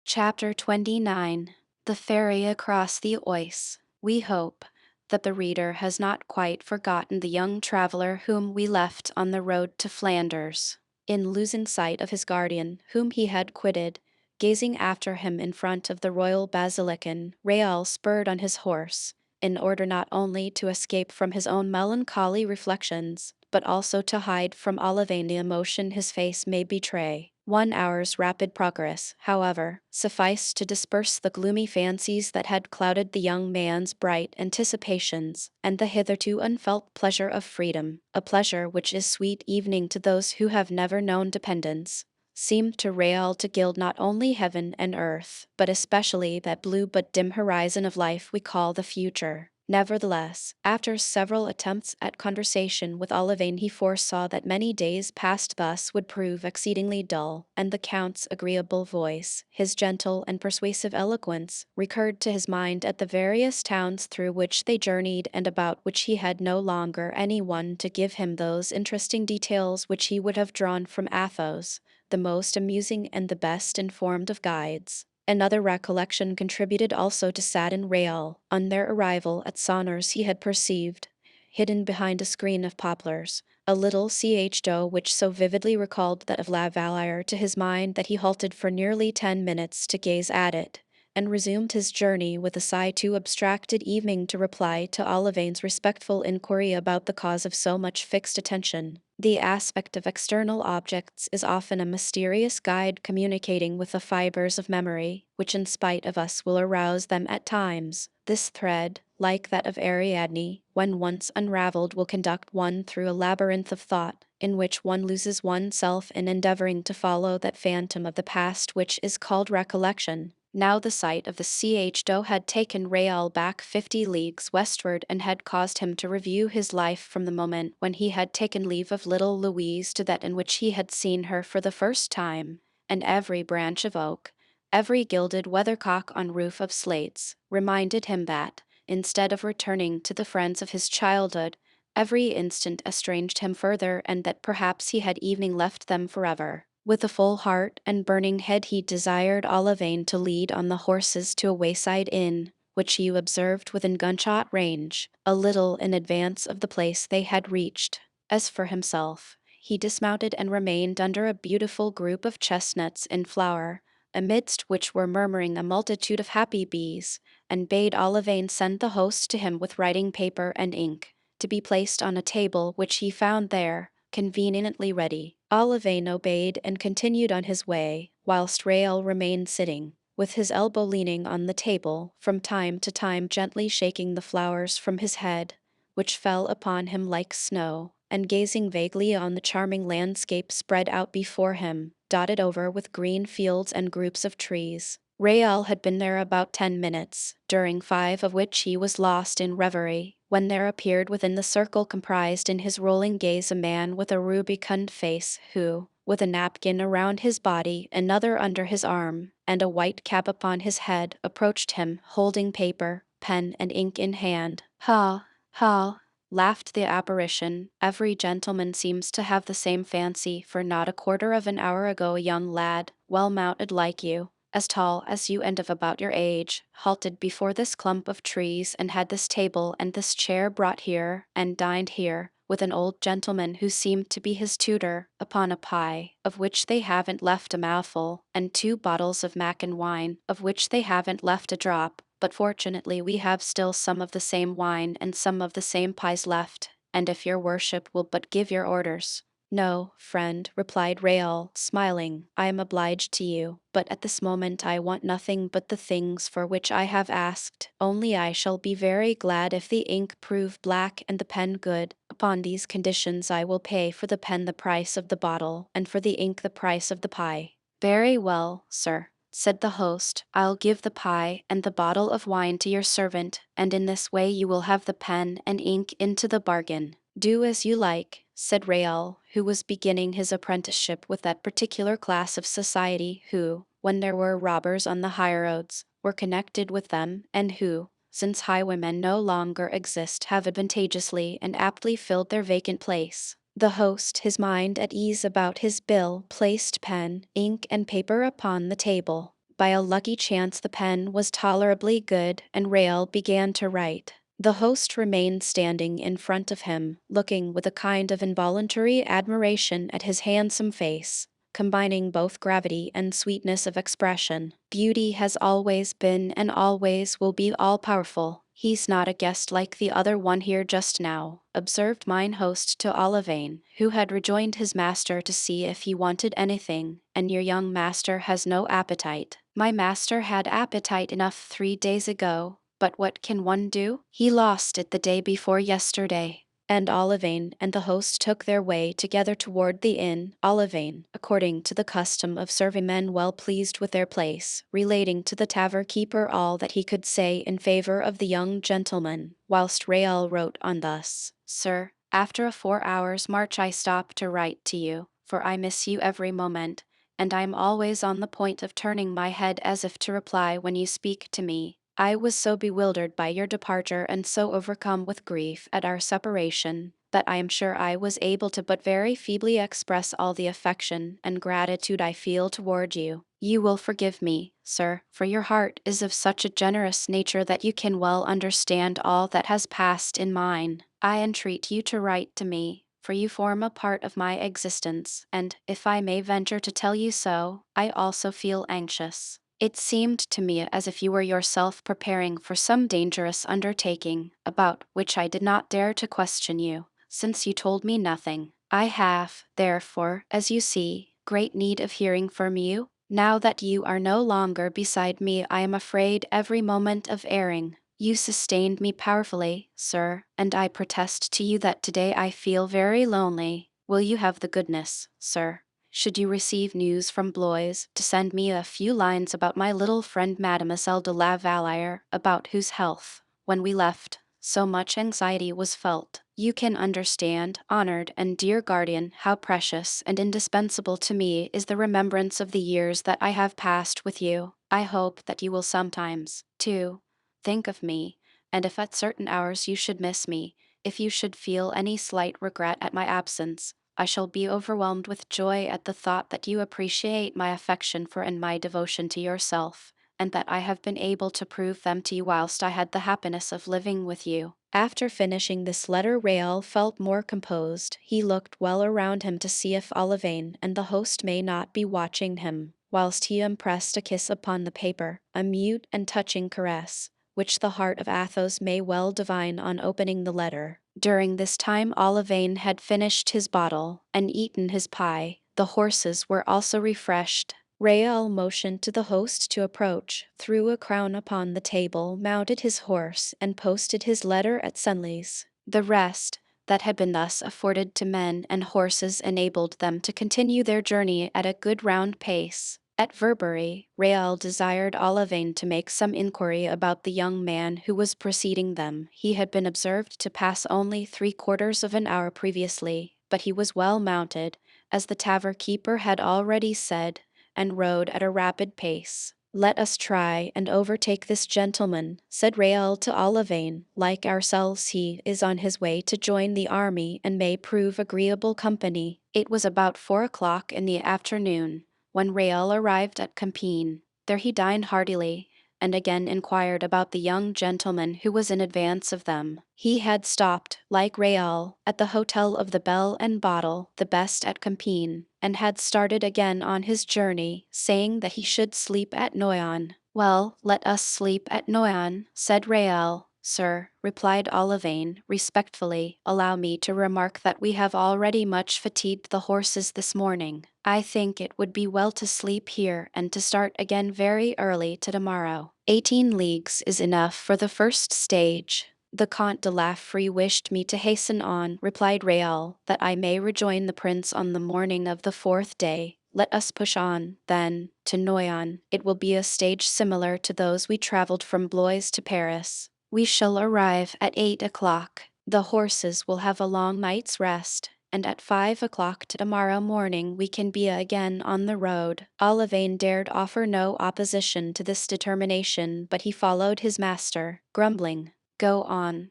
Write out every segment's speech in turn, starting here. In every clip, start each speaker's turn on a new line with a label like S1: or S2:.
S1: Chapter 29. The Ferry Across the Oise. We hope that the reader has not quite forgotten the young traveller whom we left on the road to Flanders. In losing sight of his guardian, whom he had quitted, gazing after him in front of the royal basilican, Raoul spurred on his horse, in order not only to escape from his own melancholy reflections, but also to hide from Olivain the emotion his face may betray. 1 hour's rapid progress, however, sufficed to disperse the gloomy fancies that had clouded the young man's bright anticipations, and the hitherto unfelt pleasure of freedom, a pleasure which is sweet evening to those who have never known dependence, seemed to Raoul to gild not only heaven and earth, but especially that blue but dim horizon of life we call the future. Nevertheless, after several attempts at conversation with Olivain, he foresaw that many days passed thus would prove exceedingly dull, and the Count's agreeable voice, his gentle and persuasive eloquence, recurred to his mind at the various towns through which they journeyed and about which he had no longer any one to give him those interesting details which he would have drawn from Athos, the most amusing and the best informed of guides. Another recollection contributed also to sadden Raoul. On their arrival at Sonners he had perceived, hidden behind a screen of poplars, a little ch-doe which so vividly recalled that of La Valliere to his mind that he halted for nearly 10 minutes to gaze at it, and resumed his journey with a sigh too abstracted evening to reply to Olivain's respectful inquiry about the cause of so much fixed attention. The aspect of external objects is often a mysterious guide communicating with the fibers of memory, which in spite of us will arouse them at times. This thread, like that of Ariadne, when once unraveled will conduct one through a labyrinth of thought, in which one loses oneself in endeavoring to follow that phantom of the past which is called recollection. Now the sight of the ch-doe had taken Raoul back 50 leagues westward and had caused him to review his life from the moment when he had taken leave of little Louise to that in which he had seen her for the first time, and every branch of oak, every gilded weathercock on roof of slates, reminded him that, instead of returning to the friends of his childhood, every instant estranged him further, and that perhaps he had evening left them forever. With a full heart and burning head he desired Olivain to lead on the horses to a wayside inn, which he observed within gunshot range, a little in advance of the place they had reached. As for himself, he dismounted and remained under a beautiful group of chestnuts in flower, amidst which were murmuring a multitude of happy bees, and bade Olivain send the host to him with writing paper and ink, to be placed on a table which he found there, conveniently ready. Olivain obeyed and continued on his way, whilst Raoul remained sitting, with his elbow leaning on the table, from time to time gently shaking the flowers from his head, which fell upon him like snow, and gazing vaguely on the charming landscape spread out before him, dotted over with green fields and groups of trees. Raoul had been there about 10 minutes, during 5 of which he was lost in reverie, when there appeared within the circle comprised in his rolling gaze a man with a rubicund face who, with a napkin around his body, another under his arm, and a white cap upon his head, approached him, holding paper, pen, and ink in hand. "Ha, ha," laughed the apparition. "Every gentleman seems to have the same fancy, for not a quarter of an hour ago a young lad, well mounted like you, as tall as you and of about your age, halted before this clump of trees and had this table and this chair brought here, and dined here, with an old gentleman who seemed to be his tutor, upon a pie, of which they haven't left a mouthful, and 2 bottles of Maquet wine, of which they haven't left a drop, but fortunately we have still some of the same wine and some of the same pies left, and if your worship will but give your orders." "No, friend," replied Raoul, smiling, "I am obliged to you, but at this moment I want nothing but the things for which I have asked, only I shall be very glad if the ink prove black and the pen good. Upon these conditions I will pay for the pen the price of the bottle, and for the ink the price of the pie." "Very well, sir," said the host, "I'll give the pie and the bottle of wine to your servant, and in this way you will have the pen and ink into the bargain." "Do as you like," said Raoul, who was beginning his apprenticeship with that particular class of society who, when there were robbers on the highroads, were connected with them, and who, since highwaymen no longer exist, have advantageously and aptly filled their vacant place. The host, his mind at ease about his bill, placed pen, ink, and paper upon the table. by a lucky chance the pen was tolerably good, and Rael began to write. The host remained standing in front of him, looking with a kind of involuntary admiration at his handsome face, combining both gravity and sweetness of expression. Beauty has always been and always will be all-powerful. He's not a guest like the other one here just now, observed mine host to Olivine, who had rejoined his master to see if he wanted anything, and your young master has no appetite. My master had appetite enough 3 days ago, but what can one do? He lost it the day before yesterday. And Olivine and the host took their way together toward the inn. Olivine, according to the custom of serving men well pleased with their place, relating to the tavern keeper all that he could say in favor of the young gentleman, whilst Rael wrote on thus: Sir, after a 4 hours' march I stop to write to you, for I miss you every moment, and I am always on the point of turning my head as if to reply when you speak to me. I was so bewildered by your departure and so overcome with grief at our separation, that I am sure I was able to but very feebly express all the affection and gratitude I feel toward you. You will forgive me, sir, for your heart is of such a generous nature that you can well understand all that has passed in mine. I entreat you to write to me, for you form a part of my existence, and, if I may venture to tell you so, I also feel anxious. It seemed to me as if you were yourself preparing for some dangerous undertaking, about which I did not dare to question you, since you told me nothing. I have, therefore, as you see, great need of hearing from you. Now that you are no longer beside me, I am afraid every moment of erring. You sustained me powerfully, sir, and I protest to you that today I feel very lonely. Will you have the goodness, sir, should you receive news from Blois, to send me a few lines about my little friend Mademoiselle de la Valliere, about whose health, when we left, so much anxiety was felt. You can understand, honored and dear guardian, how precious and indispensable to me is the remembrance of the years that I have passed with you. I hope that you will sometimes, too, think of me, and if at certain hours you should miss me, if you should feel any slight regret at my absence, I shall be overwhelmed with joy at the thought that you appreciate my affection for and my devotion to yourself, and that I have been able to prove them to you whilst I had the happiness of living with you. After finishing this letter, Rael felt more composed. He looked well around him to see if Olivine and the host may not be watching him, whilst he impressed a kiss upon the paper, a mute and touching caress, which the heart of Athos may well divine on opening the letter. During this time Olivine had finished his bottle and eaten his pie. The horses were also refreshed. Rael motioned to the host to approach, threw a crown upon the table, mounted his horse, and posted his letter at Senlis. The rest that had been thus afforded to men and horses enabled them to continue their journey at a good round pace. At Verberie, Rael desired Olivine to make some inquiry about the young man who was preceding them. He had been observed to pass only 3/4 of an hour previously, but he was well mounted, as the tavern keeper had already said, and rode at a rapid pace. Let us try and overtake this gentleman, said Rael to Olivine. Like ourselves, he is on his way to join the army and may prove agreeable company. It was about 4 o'clock in the afternoon when Rael arrived at Compiègne. There he dined heartily, and again inquired about the young gentleman who was in advance of them. He had stopped, like Rael, at the Hotel of the Bell and Bottle, the best at Compiègne, and had started again on his journey, saying that he should sleep at Noyon. Well, let us sleep at Noyon, said Rael. Sir, replied Olivine, respectfully, allow me to remark that we have already much fatigued the horses this morning. I think it would be well to sleep here and to start again very early tomorrow. 18 leagues is enough for the first stage. The Comte de la Fère wished me to hasten on, replied Rael, that I may rejoin the prince on the morning of the 4th day. Let us push on, then, to Noyon. It will be a stage similar to those we travelled from Blois to Paris. We shall arrive at 8 o'clock. The horses will have a long night's rest, and at 5 o'clock tomorrow morning we can be again on the road. Olivine dared offer no opposition to this determination, but he followed his master, grumbling. Go on,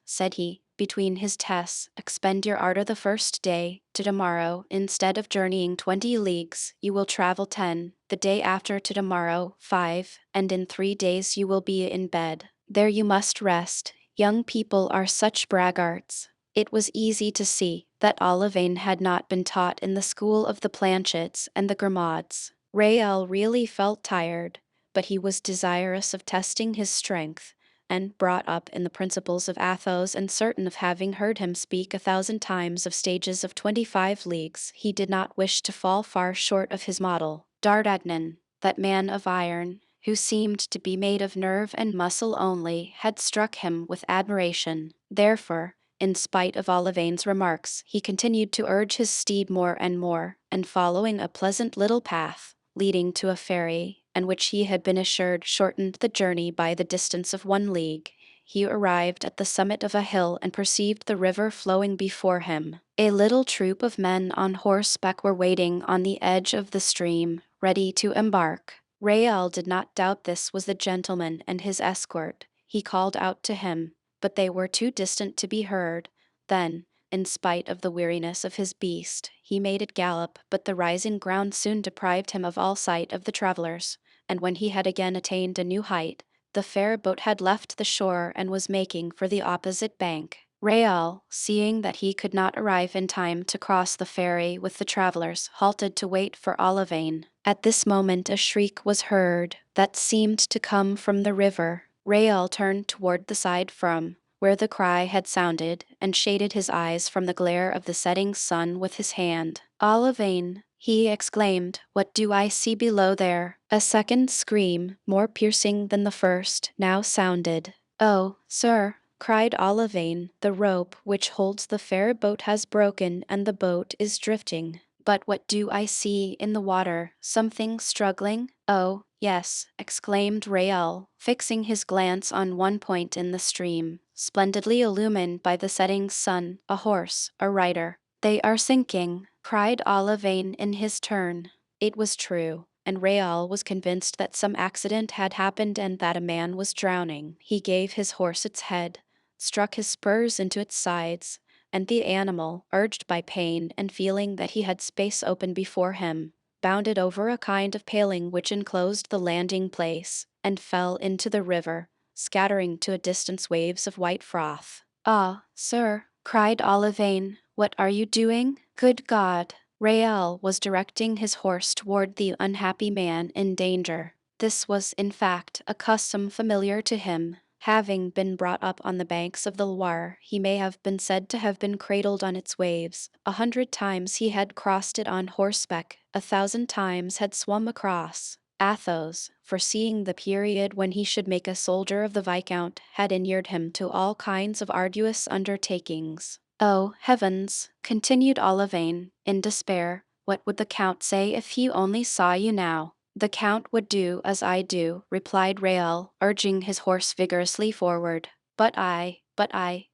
S1: said he. between his tests, expend your ardor the first day, to tomorrow, instead of journeying 20 leagues, you will travel 10, the day after to tomorrow, 5, and in 3 days you will be in bed. There you must rest. Young people are such braggarts. It was easy to see that Olivain had not been taught in the school of the Planchets and the Grimauds. Rael really felt tired, but he was desirous of testing his strength, and brought up in the principles of Athos and certain of having heard him speak 1,000 times of stages of 25 leagues, he did not wish to fall far short of his model. D'Artagnan, that man of iron, who seemed to be made of nerve and muscle only, had struck him with admiration. Therefore, in spite of Olivain's remarks, he continued to urge his steed more and more, and following a pleasant little path, leading to a ferry, and which he had been assured shortened the journey by the distance of 1 league, he arrived at the summit of a hill and perceived the river flowing before him. A little troop of men on horseback were waiting on the edge of the stream, ready to embark. Rael did not doubt this was the gentleman and his escort. He called out to him, but they were too distant to be heard. Then, in spite of the weariness of his beast, he made it gallop, but the rising ground soon deprived him of all sight of the travelers, and when he had again attained a new height, the fair boat had left the shore and was making for the opposite bank. Rael, seeing that he could not arrive in time to cross the ferry with the travelers, halted to wait for Olivain. At this moment a shriek was heard that seemed to come from the river. Rael turned toward the side from where the cry had sounded, and shaded his eyes from the glare of the setting sun with his hand. Olivain, he exclaimed, what do I see below there? A second scream, more piercing than the first, now sounded. Oh, sir, cried Olivain, the rope which holds the fair boat has broken and the boat is drifting. But what do I see in the water? Something struggling? Oh, yes, exclaimed Rael, fixing his glance on one point in the stream, splendidly illumined by the setting sun, a horse, a rider. They are sinking, cried Olivain in his turn. It was true, and Rael was convinced that some accident had happened and that a man was drowning. He gave his horse its head, struck his spurs into its sides, and the animal, urged by pain and feeling that he had space open before him, bounded over a kind of paling which enclosed the landing place, and fell into the river, scattering to a distance waves of white froth. Ah, sir, cried Olivain, what are you doing? Good God! Rael was directing his horse toward the unhappy man in danger. This was, in fact, a custom familiar to him. Having been brought up on the banks of the Loire, he may have been said to have been cradled on its waves. 100 times he had crossed it on horseback, 1,000 times had swum across. Athos, foreseeing the period when he should make a soldier of the Viscount, had inured him to all kinds of arduous undertakings. Oh, heavens, continued Olivain, in despair, what would the Count say if he only saw you now? The Count would do as I do, replied Rael, urging his horse vigorously forward. But I,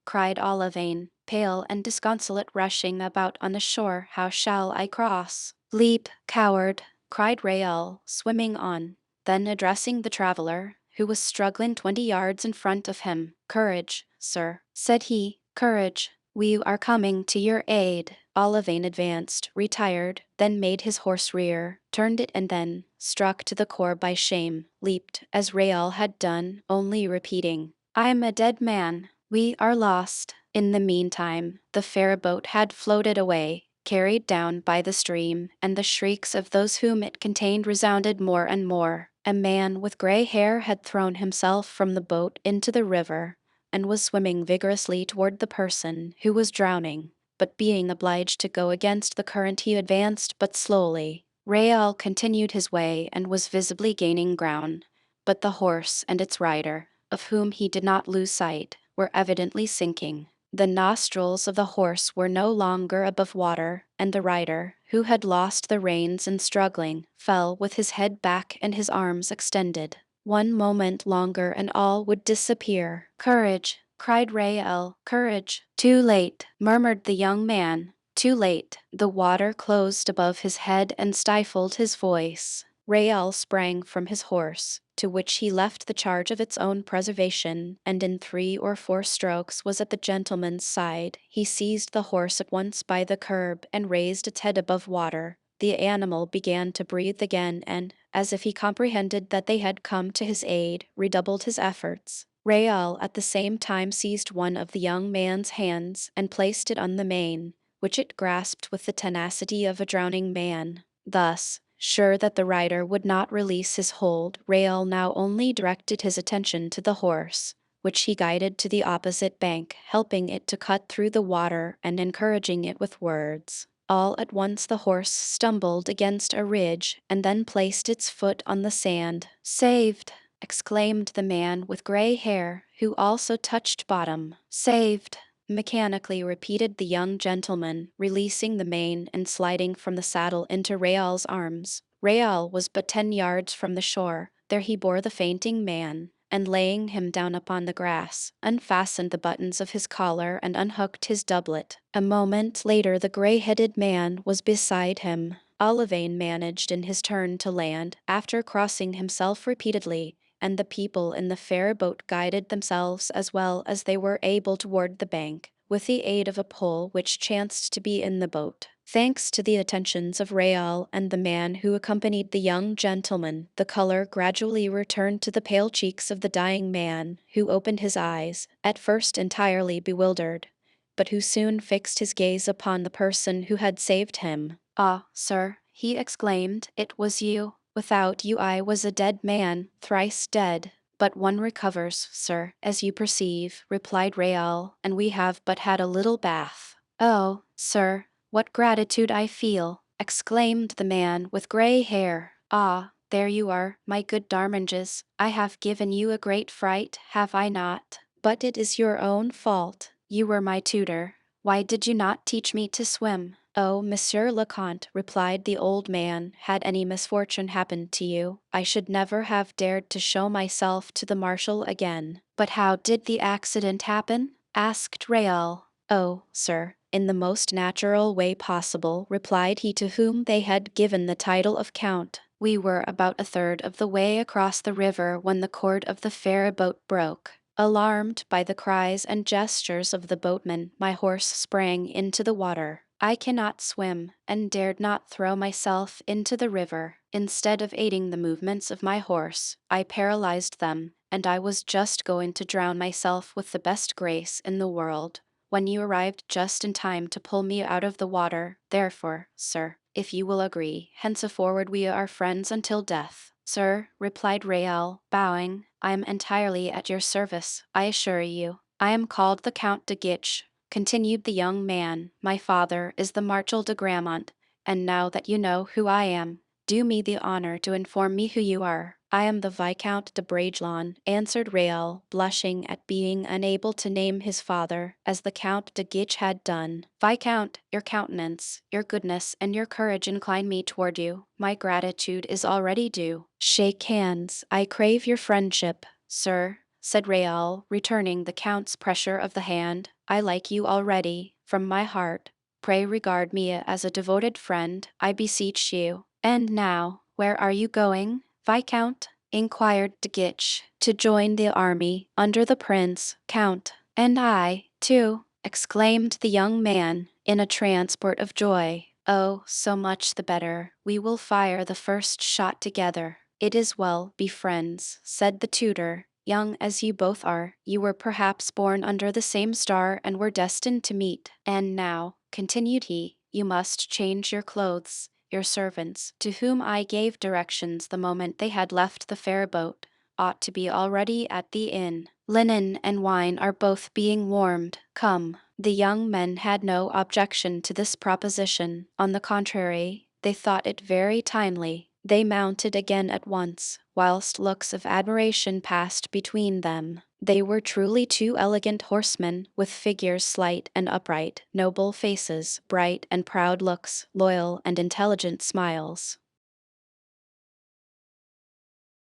S1: cried Olivain, pale and disconsolate, rushing about on the shore, how shall I cross? Leap, coward, cried Rael, swimming on. Then addressing the traveler, who was struggling 20 yards in front of him, courage, sir, said he, courage. We are coming to your aid. Olivain advanced, retired, then made his horse rear, turned it and then, struck to the core by shame, leaped, as Rael had done, only repeating, I am a dead man. We are lost. In the meantime, the fair boat had floated away, carried down by the stream, and the shrieks of those whom it contained resounded more and more. A man with grey hair had thrown himself from the boat into the river, and was swimming vigorously toward the person who was drowning, but being obliged to go against the current he advanced but slowly. Rael continued his way and was visibly gaining ground, but the horse and its rider, of whom he did not lose sight, were evidently sinking. The nostrils of the horse were no longer above water, and the rider, who had lost the reins in struggling, fell with his head back and his arms extended. 1 moment longer and all would disappear. Courage, cried Rael, courage. Too late, murmured the young man. Too late. The water closed above his head and stifled his voice. Rael sprang from his horse, to which he left the charge of its own preservation, and in 3 or 4 strokes was at the gentleman's side. He seized the horse at once by the curb and raised its head above water. The animal began to breathe again and, as if he comprehended that they had come to his aid, redoubled his efforts. Rael at the same time seized one of the young man's hands and placed it on the mane, which it grasped with the tenacity of a drowning man. Thus, sure that the rider would not release his hold, Rael now only directed his attention to the horse, which he guided to the opposite bank, helping it to cut through the water and encouraging it with words. All at once the horse stumbled against a ridge and then placed its foot on the sand. "Saved!" exclaimed the man with gray hair, who also touched bottom. "Saved!" mechanically repeated the young gentleman, releasing the mane and sliding from the saddle into Rael's arms. Rael was but 10 yards from the shore. There he bore the fainting man, and laying him down upon the grass, unfastened the buttons of his collar and unhooked his doublet. A moment later the gray-headed man was beside him. Olivain managed in his turn to land, after crossing himself repeatedly, and the people in the fair boat guided themselves as well as they were able toward the bank, with the aid of a pole which chanced to be in the boat. Thanks to the attentions of Rael and the man who accompanied the young gentleman, the color gradually returned to the pale cheeks of the dying man, who opened his eyes, at first entirely bewildered, but who soon fixed his gaze upon the person who had saved him. "Ah, sir," he exclaimed, "it was you. Without you I was a dead man, thrice dead." "But one recovers, sir, as you perceive," replied Rael, "and we have but had a little bath." "Oh, sir, what gratitude I feel!" exclaimed the man with gray hair. "Ah, there you are, my good Darmanges. I have given you a great fright, have I not? But it is your own fault. You were my tutor. Why did you not teach me to swim?" "Oh, Monsieur le Comte," replied the old man, "had any misfortune happened to you, I should never have dared to show myself to the marshal again." "But how did the accident happen?" asked Rael. "Oh, sir, in the most natural way possible," replied he to whom they had given the title of Count. "We were about a third of the way across the river when the cord of the ferry boat broke. Alarmed by the cries and gestures of the boatman, my horse sprang into the water. I cannot swim, and dared not throw myself into the river. Instead of aiding the movements of my horse, I paralyzed them, and I was just going to drown myself with the best grace in the world, when you arrived just in time to pull me out of the water. Therefore, sir, if you will agree, henceforward we are friends until death." "Sir," replied Rael, bowing, "I am entirely at your service, I assure you. I am called the Count de Guiche," continued the young man. "My father is the Marshal de Gramont, and now that you know who I am, do me the honor to inform me who you are." "I am the Viscount de Bragelonne," answered Rael, blushing at being unable to name his father, as the Count de Guiche had done. "Viscount, your countenance, your goodness, and your courage incline me toward you. My gratitude is already due." "Shake hands. I crave your friendship." "Sir," said Rael, returning the Count's pressure of the hand, "I like you already, from my heart. Pray regard me as a devoted friend, I beseech you." "And now, where are you going, Viscount?" inquired de Guiche. "To join the army, under the prince, Count." "And I, too," exclaimed the young man, in a transport of joy. "Oh, so much the better. We will fire the first shot together." "It is well, be friends," said the tutor. "Young as you both are, you were perhaps born under the same star and were destined to meet. And now," continued he, "you must change your clothes. Your servants, to whom I gave directions the moment they had left the ferry boat, ought to be already at the inn. Linen and wine are both being warmed. Come." The young men had no objection to this proposition. On the contrary, they thought it very timely. They mounted again at once, whilst looks of admiration passed between them. They were truly 2 elegant horsemen, with figures slight and upright, noble faces, bright and proud looks, loyal and intelligent smiles.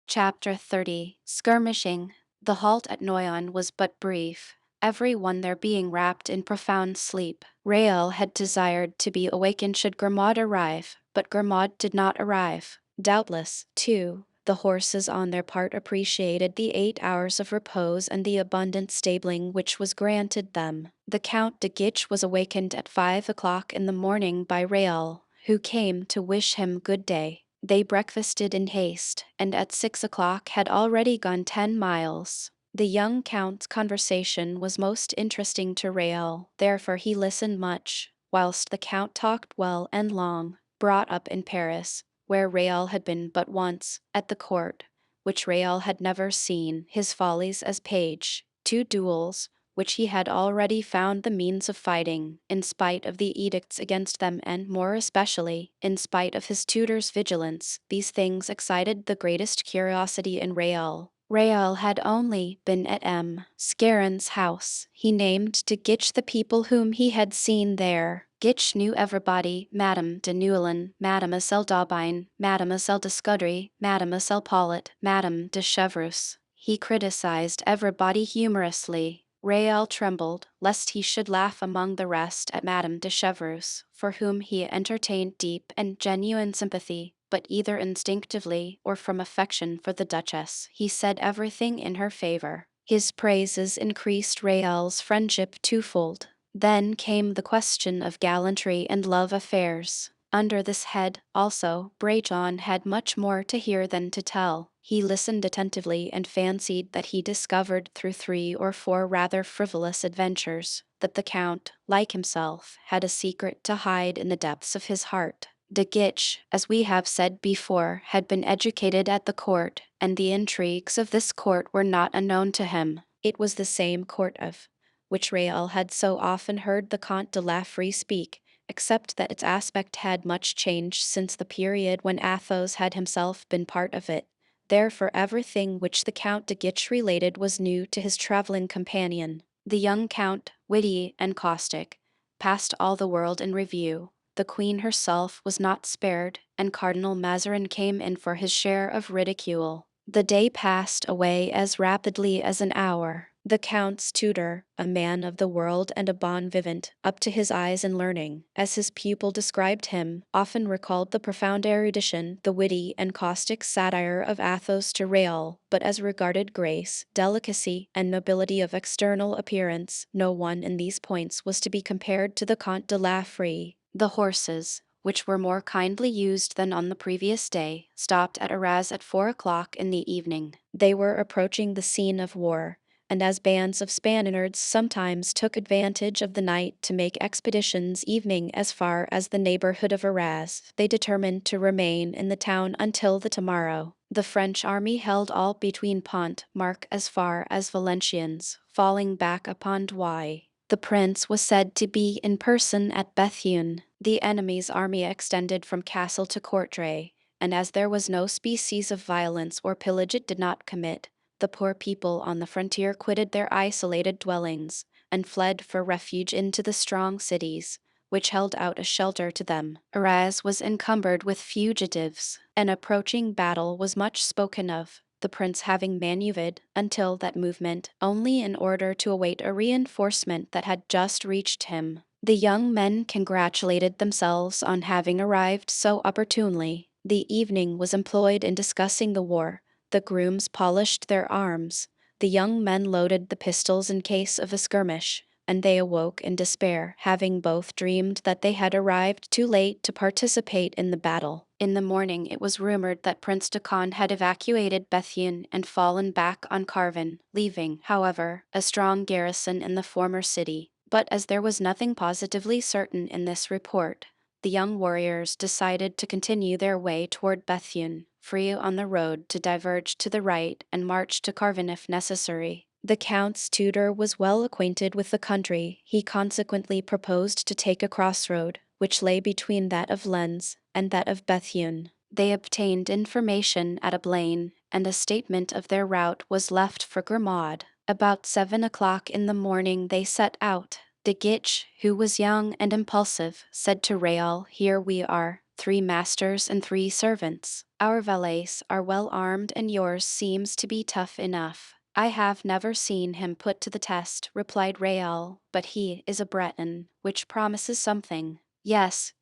S1: Chapter 30. Skirmishing. The halt at Noyon was but brief, every one there being wrapped in profound sleep. Rael had desired to be awakened should Grimaud arrive, but Grimaud did not arrive. Doubtless, too, the horses on their part appreciated the 8 hours of repose and the abundant stabling which was granted them. The Count de Guiche was awakened at 5 o'clock in the morning by Raoul, who came to wish him good day. They breakfasted in haste, and at 6 o'clock had already gone 10 miles. The young Count's conversation was most interesting to Raoul, therefore he listened much, whilst the Count talked well and long. Brought up in Paris, where Raoul had been but once, at the court, which Raoul had never seen, his follies as page, 2 duels, which he had already found the means of fighting, in spite of the edicts against them and, more especially, in spite of his tutor's vigilance, these things excited the greatest curiosity in Raoul. Raoul had only been at M. Scarron's house. He named to Guiche the people whom he had seen there. Guiche knew everybody: Madame de Newlin, Mademoiselle d'Aubigny, Mademoiselle de Scudry, Mademoiselle Paulet, Madame de Chevreuse. He criticized everybody humorously. Raoul trembled, lest he should laugh among the rest at Madame de Chevreuse, for whom he entertained deep and genuine sympathy, but either instinctively or from affection for the Duchess, he said everything in her favor. His praises increased Raoul's friendship twofold. Then came the question of gallantry and love affairs. Under this head, also, Brajon had much more to hear than to tell. He listened attentively and fancied that he discovered through 3 or 4 rather frivolous adventures that the Count, like himself, had a secret to hide in the depths of his heart. De Guiche, as we have said before, had been educated at the court, and the intrigues of this court were not unknown to him. It was the same court of which Raoul had so often heard the Comte de la Fère speak, except that its aspect had much changed since the period when Athos had himself been part of it. Therefore everything which the Count de Guiche related was new to his travelling companion. The young Count, witty and caustic, passed all the world in review. The Queen herself was not spared, and Cardinal Mazarin came in for his share of ridicule. The day passed away as rapidly as an hour. The Count's tutor, a man of the world and a bon vivant, up to his eyes in learning, as his pupil described him, often recalled the profound erudition, the witty and caustic satire of Athos to Raoul, but as regarded grace, delicacy, and nobility of external appearance, no one in these points was to be compared to the Comte de la Fère. The horses, which were more kindly used than on the previous day, stopped at Arras at 4 o'clock in the evening. They were approaching the scene of war, and as bands of Spaniards sometimes took advantage of the night to make expeditions evening as far as the neighborhood of Arras, they determined to remain in the town until the tomorrow. The French army held all between Pont Marc as far as Valenciennes, falling back upon Douai. The prince was said to be in person at Bethune. The enemy's army extended from castle to Courtrai, and as there was no species of violence or pillage it did not commit, the poor people on the frontier quitted their isolated dwellings and fled for refuge into the strong cities, which held out a shelter to them. Arras was encumbered with fugitives. An approaching battle was much spoken of, the prince having maneuvered until that movement only in order to await a reinforcement that had just reached him. The young men congratulated themselves on having arrived so opportunely. The evening was employed in discussing the war. The grooms polished their arms, the young men loaded the pistols in case of a skirmish, and they awoke in despair, having both dreamed that they had arrived too late to participate in the battle. In the morning it was rumored that Prince de Conde had evacuated Bethune and fallen back on Carvin, leaving, however, a strong garrison in the former city. But as there was nothing positively certain in this report, the young warriors decided to continue their way toward Bethune, free on the road to diverge to the right and march to Carvin if necessary. The Count's tutor was well acquainted with the country. He consequently proposed to take a crossroad, which lay between that of Lens and that of Bethune. They obtained information at Ablain, and a statement of their route was left for Grimaud. About 7 o'clock in the morning they set out. De Guiche, who was young and impulsive, said to Raoul, "Here we are, 3 masters and 3 servants. Our valets are well armed and yours seems to be tough enough." "I have never seen him put to the test," replied Raoul, "but he is a Breton, which promises something." Yes,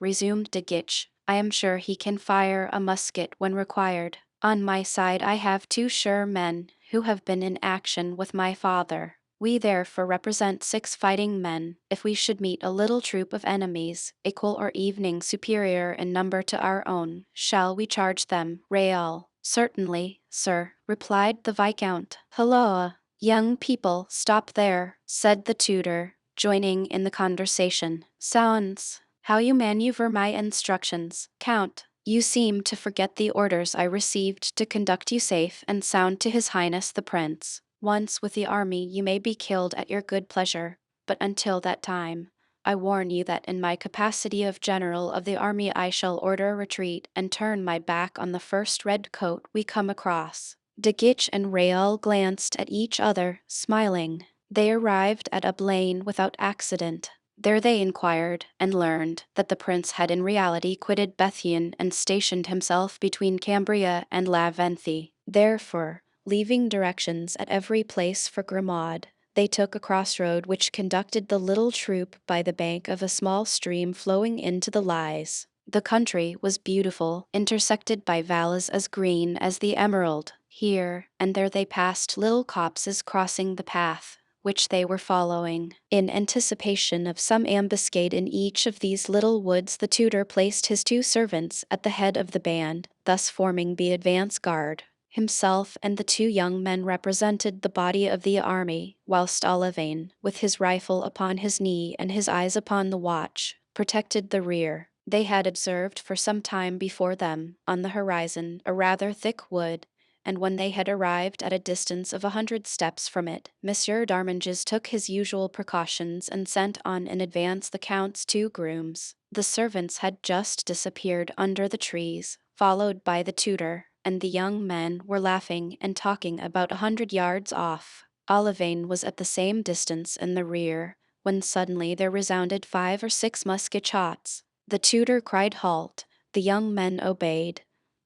S1: resumed De Guiche, I am sure he can fire a musket when required. On my side I have 2 sure men, who have been in action with my father. We therefore represent 6 fighting men. If we should meet a little troop of enemies, equal or evening superior in number to our own, shall we charge them, Real? Certainly, sir, replied the Viscount. Hulloa! Young people, stop there, said the tutor, joining in the conversation. Sounds how you maneuver my instructions, Count. You seem to forget the orders I received to conduct you safe and sound to His Highness the Prince. Once with the army you may be killed at your good pleasure, but until that time, I warn you that in my capacity of general of the army I shall order a retreat and turn my back on the first red coat we come across. De Guiche and Real glanced at each other, smiling. They arrived at Ablain without accident. There they inquired, and learned that the prince had in reality quitted Bethune and stationed himself between Cambria and La Venthie. Therefore, leaving directions at every place for Grimaud, they took a crossroad which conducted the little troop by the bank of a small stream flowing into the Lys. The country was beautiful, intersected by valleys as green as the emerald. Here and there they passed little copses crossing the path which they were following. In anticipation of some ambuscade in each of these little woods, the tutor placed his 2 servants at the head of the band, thus forming the advance guard. Himself and the 2 young men represented the body of the army, whilst Olivain, with his rifle upon his knee and his eyes upon the watch, protected the rear. They had observed for some time before them, on the horizon, a rather thick wood, and when they had arrived at a distance of 100 steps from it, Monsieur d'Arminges took his usual precautions and sent on in advance the Count's 2 grooms. The servants had just disappeared under the trees, followed by the tutor, and the young men were laughing and talking about 100 yards off. Olivain was at the same distance in the rear, when suddenly there resounded 5 or 6 musket shots. The tutor cried halt. The young men obeyed,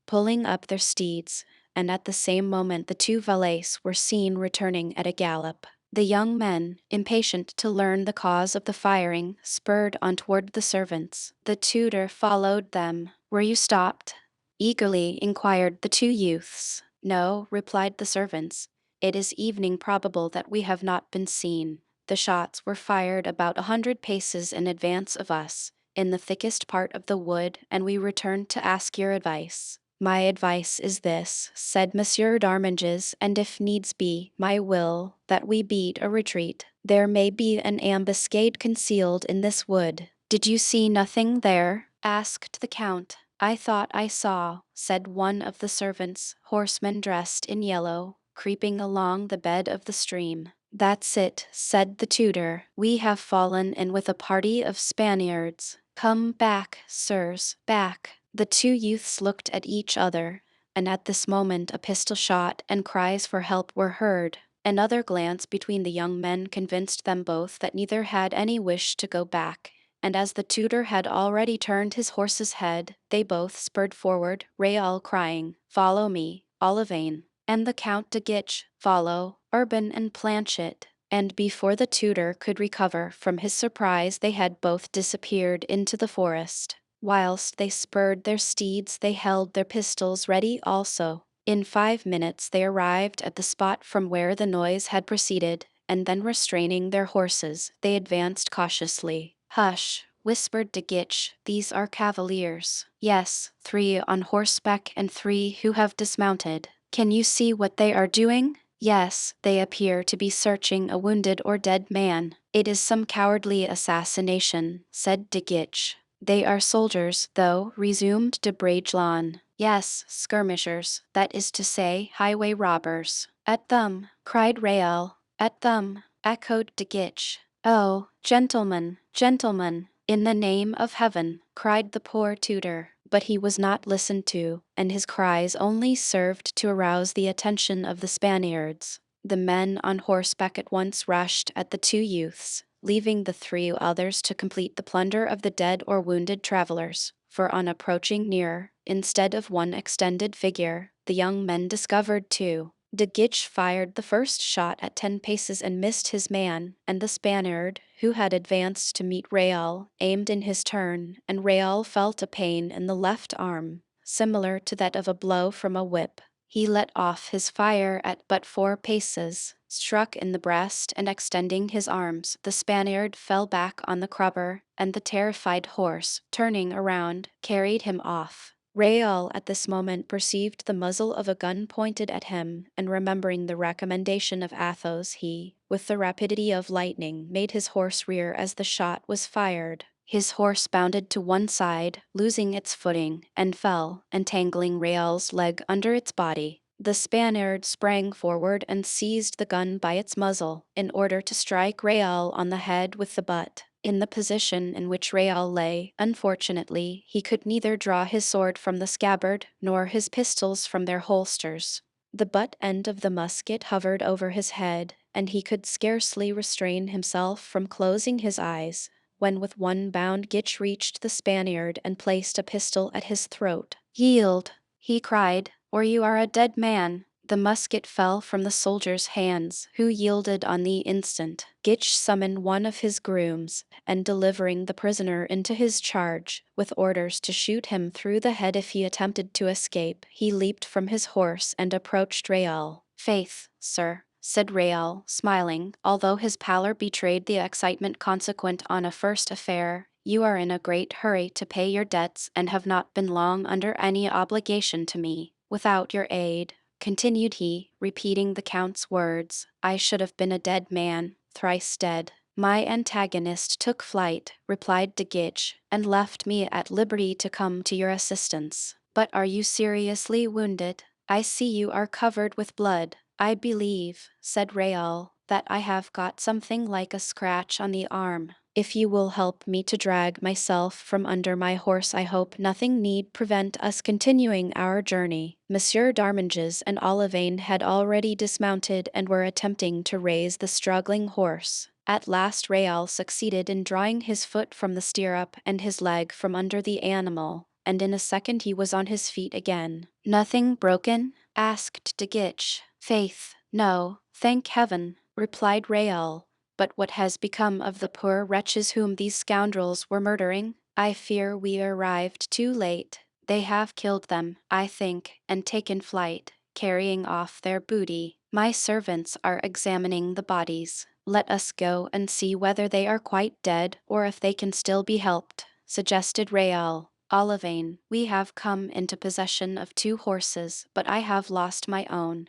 S1: pulling up their steeds, and at the same moment the 2 valets were seen returning at a gallop. The young men, impatient to learn the cause of the firing, spurred on toward the servants. The tutor followed them. Were you stopped? Eagerly inquired the 2 youths. No, replied the servants. It is evening probable that we have not been seen. The shots were fired about 100 paces in advance of us, in the thickest part of the wood, and we returned to ask your advice. My advice is this, said Monsieur d'Arminges, and if needs be, my will, that we beat a retreat. There may be an ambuscade concealed in this wood. Did you see nothing there? Asked the Count. I thought I saw, said one of the servants, horsemen dressed in yellow, creeping along the bed of the stream. That's it, said the tutor. We have fallen in with a party of Spaniards. Come back, sirs, back. The 2 youths looked at each other, and at this moment a pistol shot and cries for help were heard. Another glance between the young men convinced them both that neither had any wish to go back, and as the tutor had already turned his horse's head, they both spurred forward, Real crying, "Follow me, Olivain," and the Count de Guiche, "Follow, Urban and Planchet." And before the tutor could recover from his surprise they had both disappeared into the forest. Whilst they spurred their steeds they held their pistols ready also. In 5 minutes they arrived at the spot from where the noise had proceeded, and then restraining their horses, they advanced cautiously. Hush, whispered de Guiche, these are cavaliers. Yes, 3 on horseback and 3 who have dismounted. Can you see what they are doing? Yes, they appear to be searching a wounded or dead man. It is some cowardly assassination, said de Guiche. They are soldiers, though, resumed de Bragelonne. Yes, skirmishers, that is to say, highway robbers. At them, cried Real. At them, echoed de Guiche. Oh, gentlemen, gentlemen, in the name of heaven, cried the poor tutor. But he was not listened to, and his cries only served to arouse the attention of the Spaniards. The men on horseback at once rushed at the 2 youths, leaving the 3 others to complete the plunder of the dead or wounded travelers, for on approaching nearer, instead of one extended figure, the young men discovered 2. De Guiche fired the first shot at 10 paces and missed his man, and the Spaniard, who had advanced to meet Real, aimed in his turn, and Real felt a pain in the left arm, similar to that of a blow from a whip. He let off his fire at but 4 paces, struck in the breast, and extending his arms, the Spaniard fell back on the crupper, and the terrified horse, turning around, carried him off. Real at this moment perceived the muzzle of a gun pointed at him, and remembering the recommendation of Athos, he, with the rapidity of lightning, made his horse rear as the shot was fired. His horse bounded to one side, losing its footing, and fell, entangling Real's leg under its body. The Spaniard sprang forward and seized the gun by its muzzle, in order to strike Real on the head with the butt. In the position in which Real lay, unfortunately, he could neither draw his sword from the scabbard, nor his pistols from their holsters. The butt end of the musket hovered over his head, and he could scarcely restrain himself from closing his eyes, when with one bound Guiche reached the Spaniard and placed a pistol at his throat. "Yield," he cried, "or you are a dead man." The musket fell from the soldier's hands, who yielded on the instant. Guiche summoned one of his grooms, and delivering the prisoner into his charge, with orders to shoot him through the head if he attempted to escape, he leaped from his horse and approached Real. "Faith, sir," said Real, smiling, although his pallor betrayed the excitement consequent on a first affair, "you are in a great hurry to pay your debts, and have not been long under any obligation to me. Without your aid," continued he, repeating the Count's words, "I should have been a dead man, thrice dead." "My antagonist took flight," replied De Guiche, "and left me at liberty to come to your assistance. But are you seriously wounded? I see you are covered with blood." "I believe," said Real, "that I have got something like a scratch on the arm. If you will help me to drag myself from under my horse, I hope nothing need prevent us continuing our journey." Monsieur d'Arminges and Olivain had already dismounted and were attempting to raise the struggling horse. At last Real succeeded in drawing his foot from the stirrup and his leg from under the animal, and in a second he was on his feet again. "Nothing broken?" asked De Guiche. "Faith, no, thank heaven," replied Real. "But what has become of the poor wretches whom these scoundrels were murdering? I fear we arrived too late. They have killed them, I think, and taken flight, carrying off their booty. My servants are examining the bodies. Let us go and see whether they are quite dead, or if they can still be helped," suggested Real. "Olivain, we have come into possession of 2 horses, but I have lost my own."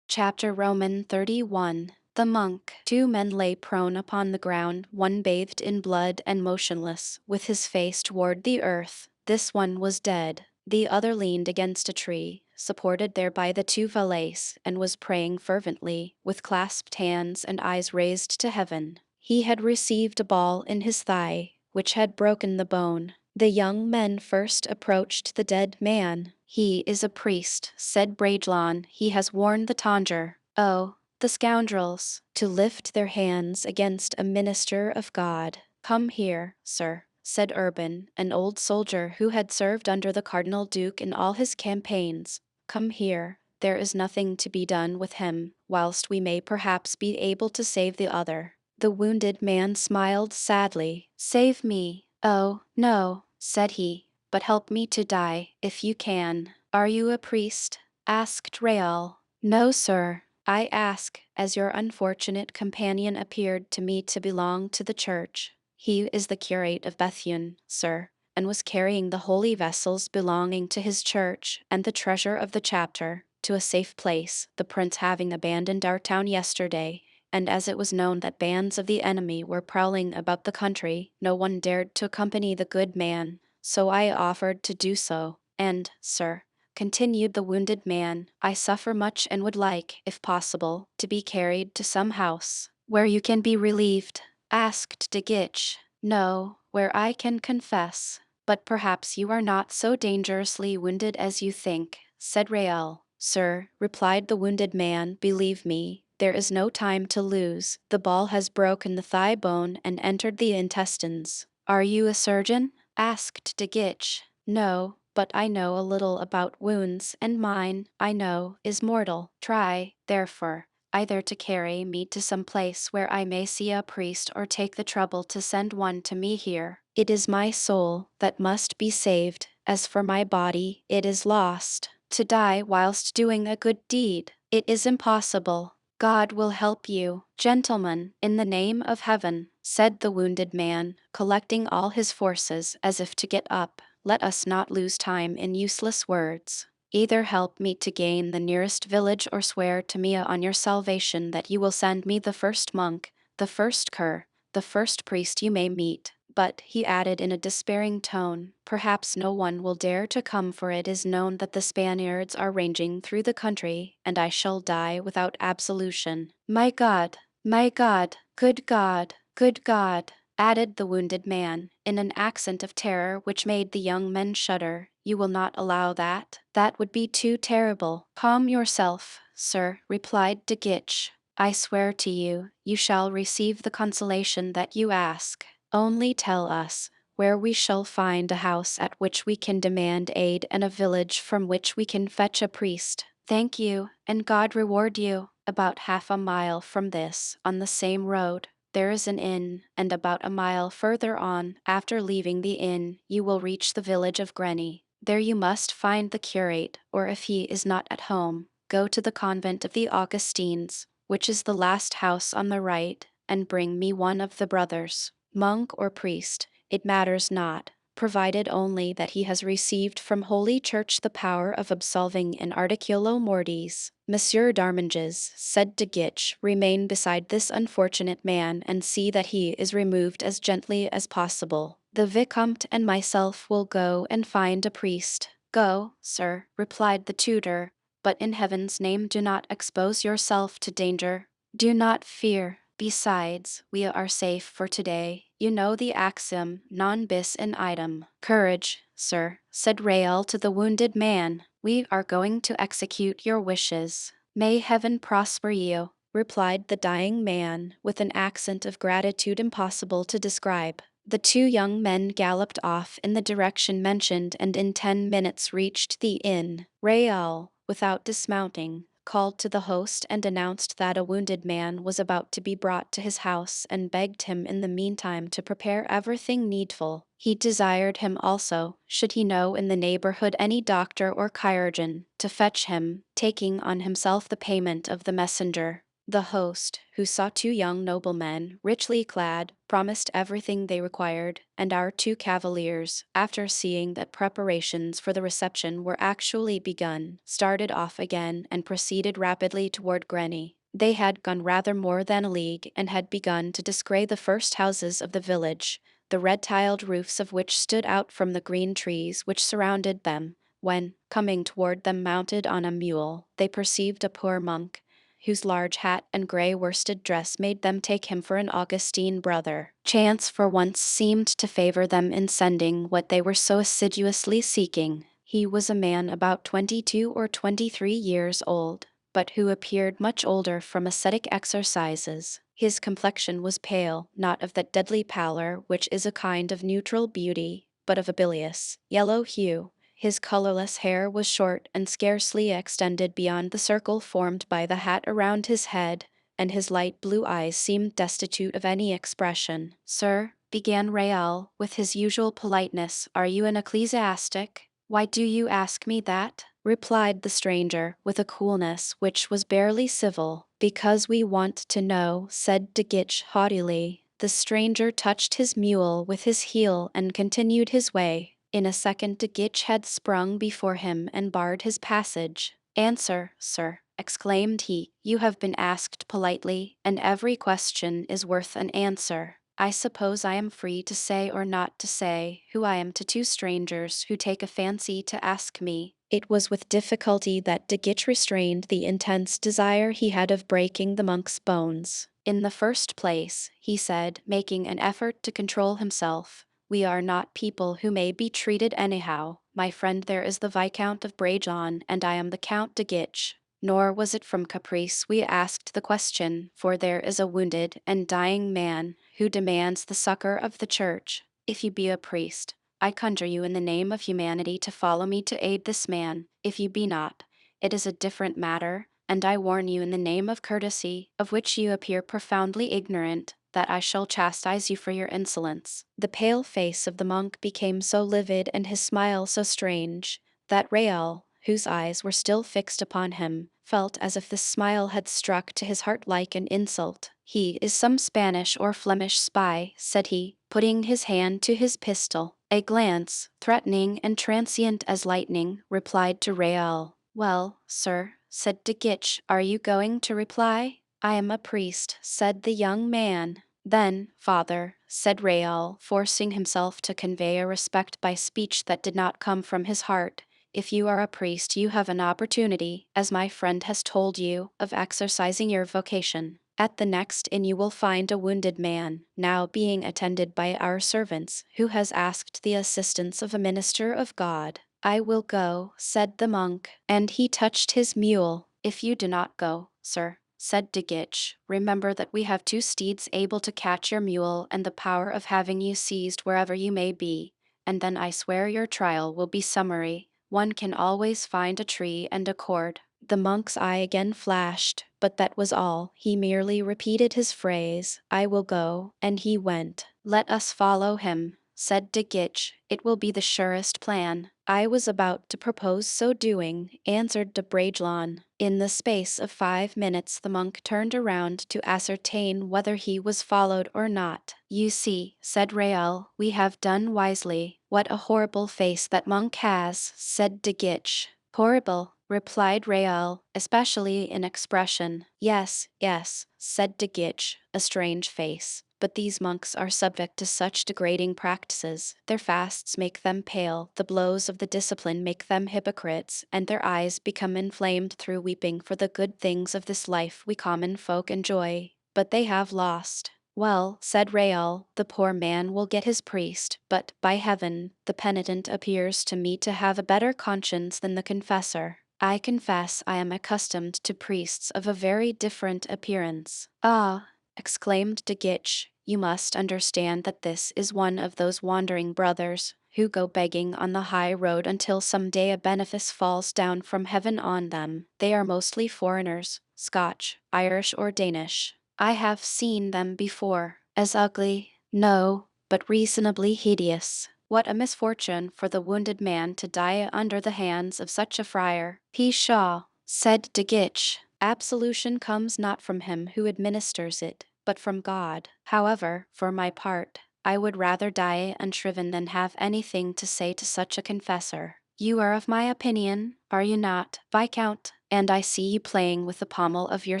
S1: Chapter Roman 31. The monk. 2 men lay prone upon the ground, one bathed in blood and motionless, with his face toward the earth. This one was dead. The other leaned against a tree, supported there by the 2 valets, and was praying fervently, with clasped hands and eyes raised to heaven. He had received a ball in his thigh, which had broken the bone. The young men first approached the dead man. "He is a priest," said Bragelonne. "He has worn the tonsure. Oh, the scoundrels! To lift their hands against a minister of God." "Come here, sir," said Urban, an old soldier who had served under the Cardinal Duke in all his campaigns. "Come here. There is nothing to be done with him, whilst we may perhaps be able to save the other." The wounded man smiled sadly. "Save me? Oh, no," said he, "but help me to die, if you can." "Are you a priest?" asked Real. "No, sir. I ask, as your unfortunate companion appeared to me to belong to the church. He is the curate of Bethune, sir, and was carrying the holy vessels belonging to his church, and the treasure of the chapter, to a safe place, the prince having abandoned our town yesterday, and as it was known that bands of the enemy were prowling about the country, no one dared to accompany the good man, so I offered to do so. And, sir," continued the wounded man, "I suffer much and would like, if possible, to be carried to some house." "Where you can be relieved?" asked De Guiche. "No, where I can confess. But perhaps you are not so dangerously wounded as you think," said Real. "Sir," replied the wounded man, "believe me, there is no time to lose. The ball has broken the thigh bone and entered the intestines." "Are you a surgeon?" asked De Guiche. "No, but I know a little about wounds, and mine, I know, is mortal. Try, therefore, either to carry me to some place where I may see a priest or take the trouble to send one to me here. It is my soul that must be saved, as for my body, it is lost. To die whilst doing a good deed, it is impossible. God will help you, gentlemen, in the name of heaven, said the wounded man, collecting all his forces as if to get up. Let us not lose time in useless words. Either help me to gain the nearest village or swear to me on your salvation that you will send me the first monk, the first cur, the first priest you may meet. But, he added in a despairing tone, perhaps no one will dare to come, for it is known that the Spaniards are ranging through the country, and I shall die without absolution. My God! My God! Good God! Good God! Added the wounded man, in an accent of terror which made the young men shudder. You will not allow that? That would be too terrible. Calm yourself, sir, replied de Guiche. I swear to you, you shall receive the consolation that you ask. Only tell us where we shall find a house at which we can demand aid and a village from which we can fetch a priest. Thank you, and God reward you. About half a mile from this, on the same road, there is an inn, and about a mile further on, after leaving the inn, you will reach the village of Grenny. There you must find the curate, or if he is not at home, go to the convent of the Augustines, which is the last house on the right, and bring me one of the brothers. Monk or priest, it matters not, provided only that he has received from Holy Church the power of absolving in articulo mortis. Monsieur d'Arminges, said de Guiche, remain beside this unfortunate man and see that he is removed as gently as possible. The Vicomte and myself will go and find a priest. Go, sir, replied the tutor, but in heaven's name do not expose yourself to danger. Do not fear. Besides, we are safe for today. You know the axiom, non bis in idem. Courage, sir, said Rael to the wounded man. We are going to execute your wishes. May heaven prosper you, replied the dying man, with an accent of gratitude impossible to describe. The two young men galloped off in the direction mentioned and in 10 minutes reached the inn. Rael, without dismounting, called to the host and announced that a wounded man was about to be brought to his house and begged him in the meantime to prepare everything needful. He desired him also, should he know in the neighborhood any doctor or chirurgeon, to fetch him, taking on himself the payment of the messenger. The host, who saw two young noblemen, richly clad, promised everything they required, and our two cavaliers, after seeing that preparations for the reception were actually begun, started off again and proceeded rapidly toward Grenny. They had gone rather more than a league and had begun to descry the first houses of the village, the red-tiled roofs of which stood out from the green trees which surrounded them, when, coming toward them mounted on a mule, they perceived a poor monk, whose large hat and grey worsted dress made them take him for an Augustine brother. Chance for once seemed to favor them in sending what they were so assiduously seeking. He was a man about 22 or 23 years old, but who appeared much older from ascetic exercises. His complexion was pale, not of that deadly pallor which is a kind of neutral beauty, but of a bilious, yellow hue. His colorless hair was short and scarcely extended beyond the circle formed by the hat around his head, and his light blue eyes seemed destitute of any expression. Sir, began Raoul, with his usual politeness, are you an ecclesiastic? Why do you ask me that? Replied the stranger, with a coolness which was barely civil. Because we want to know, said de Guiche haughtily. The stranger touched his mule with his heel and continued his way. In a second de Guiche had sprung before him and barred his passage. Answer, sir, exclaimed he. You have been asked politely, and every question is worth an answer. I suppose I am free to say or not to say who I am to two strangers who take a fancy to ask me. It was with difficulty that de Guiche restrained the intense desire he had of breaking the monk's bones. In the first place, he said, making an effort to control himself, we are not people who may be treated anyhow. My friend there is the Viscount of Brajon, and I am the Count de Guiche. Nor was it from caprice we asked the question, for there is a wounded and dying man who demands the succor of the church. If you be a priest, I conjure you in the name of humanity to follow me to aid this man. If you be not, it is a different matter, and I warn you in the name of courtesy, of which you appear profoundly ignorant, that I shall chastise you for your insolence." The pale face of the monk became so livid and his smile so strange, that Raoul, whose eyes were still fixed upon him, felt as if this smile had struck to his heart like an insult. "He is some Spanish or Flemish spy," said he, putting his hand to his pistol. A glance, threatening and transient as lightning, replied to Raoul. "Well, sir," said de Guiche, "are you going to reply?" "I am a priest," said the young man. "Then, father," said Raoul, forcing himself to convey a respect by speech that did not come from his heart, "if you are a priest, you have an opportunity, as my friend has told you, of exercising your vocation. At the next inn you will find a wounded man, now being attended by our servants, who has asked the assistance of a minister of God." "I will go," said the monk, and he touched his mule. "If you do not go, sir," said de Guiche, "remember that we have 2 steeds able to catch your mule and the power of having you seized wherever you may be, and then I swear your trial will be summary. One can always find a tree and a cord." The monk's eye again flashed, but that was all. He merely repeated his phrase, "I will go," and he went. "Let us follow him," said de Guiche. "It will be the surest plan." "I was about to propose so doing," answered de Bragelonne. In the space of 5 minutes the monk turned around to ascertain whether he was followed or not. "You see," said Raoul, "we have done wisely." "What a horrible face that monk has," said de Guiche. "Horrible," replied Raoul, "especially in expression." "Yes, yes," said de Guiche, "a strange face. But these monks are subject to such degrading practices. Their fasts make them pale, the blows of the discipline make them hypocrites, and their eyes become inflamed through weeping for the good things of this life we common folk enjoy. But they have lost." "Well," said Raoul, "the poor man will get his priest, but, by heaven, the penitent appears to me to have a better conscience than the confessor. I confess I am accustomed to priests of a very different appearance." "Ah," exclaimed de Guiche, "you must understand that this is one of those wandering brothers who go begging on the high road until some day a benefice falls down from heaven on them. They are mostly foreigners, Scotch, Irish, or Danish. I have seen them before. As ugly, no, but reasonably hideous. What a misfortune for the wounded man to die under the hands of such a friar." "Pshaw," said de Guiche, "absolution comes not from him who administers it, but from God. However, for my part, I would rather die unshriven than have anything to say to such a confessor. You are of my opinion, are you not, Viscount? And I see you playing with the pommel of your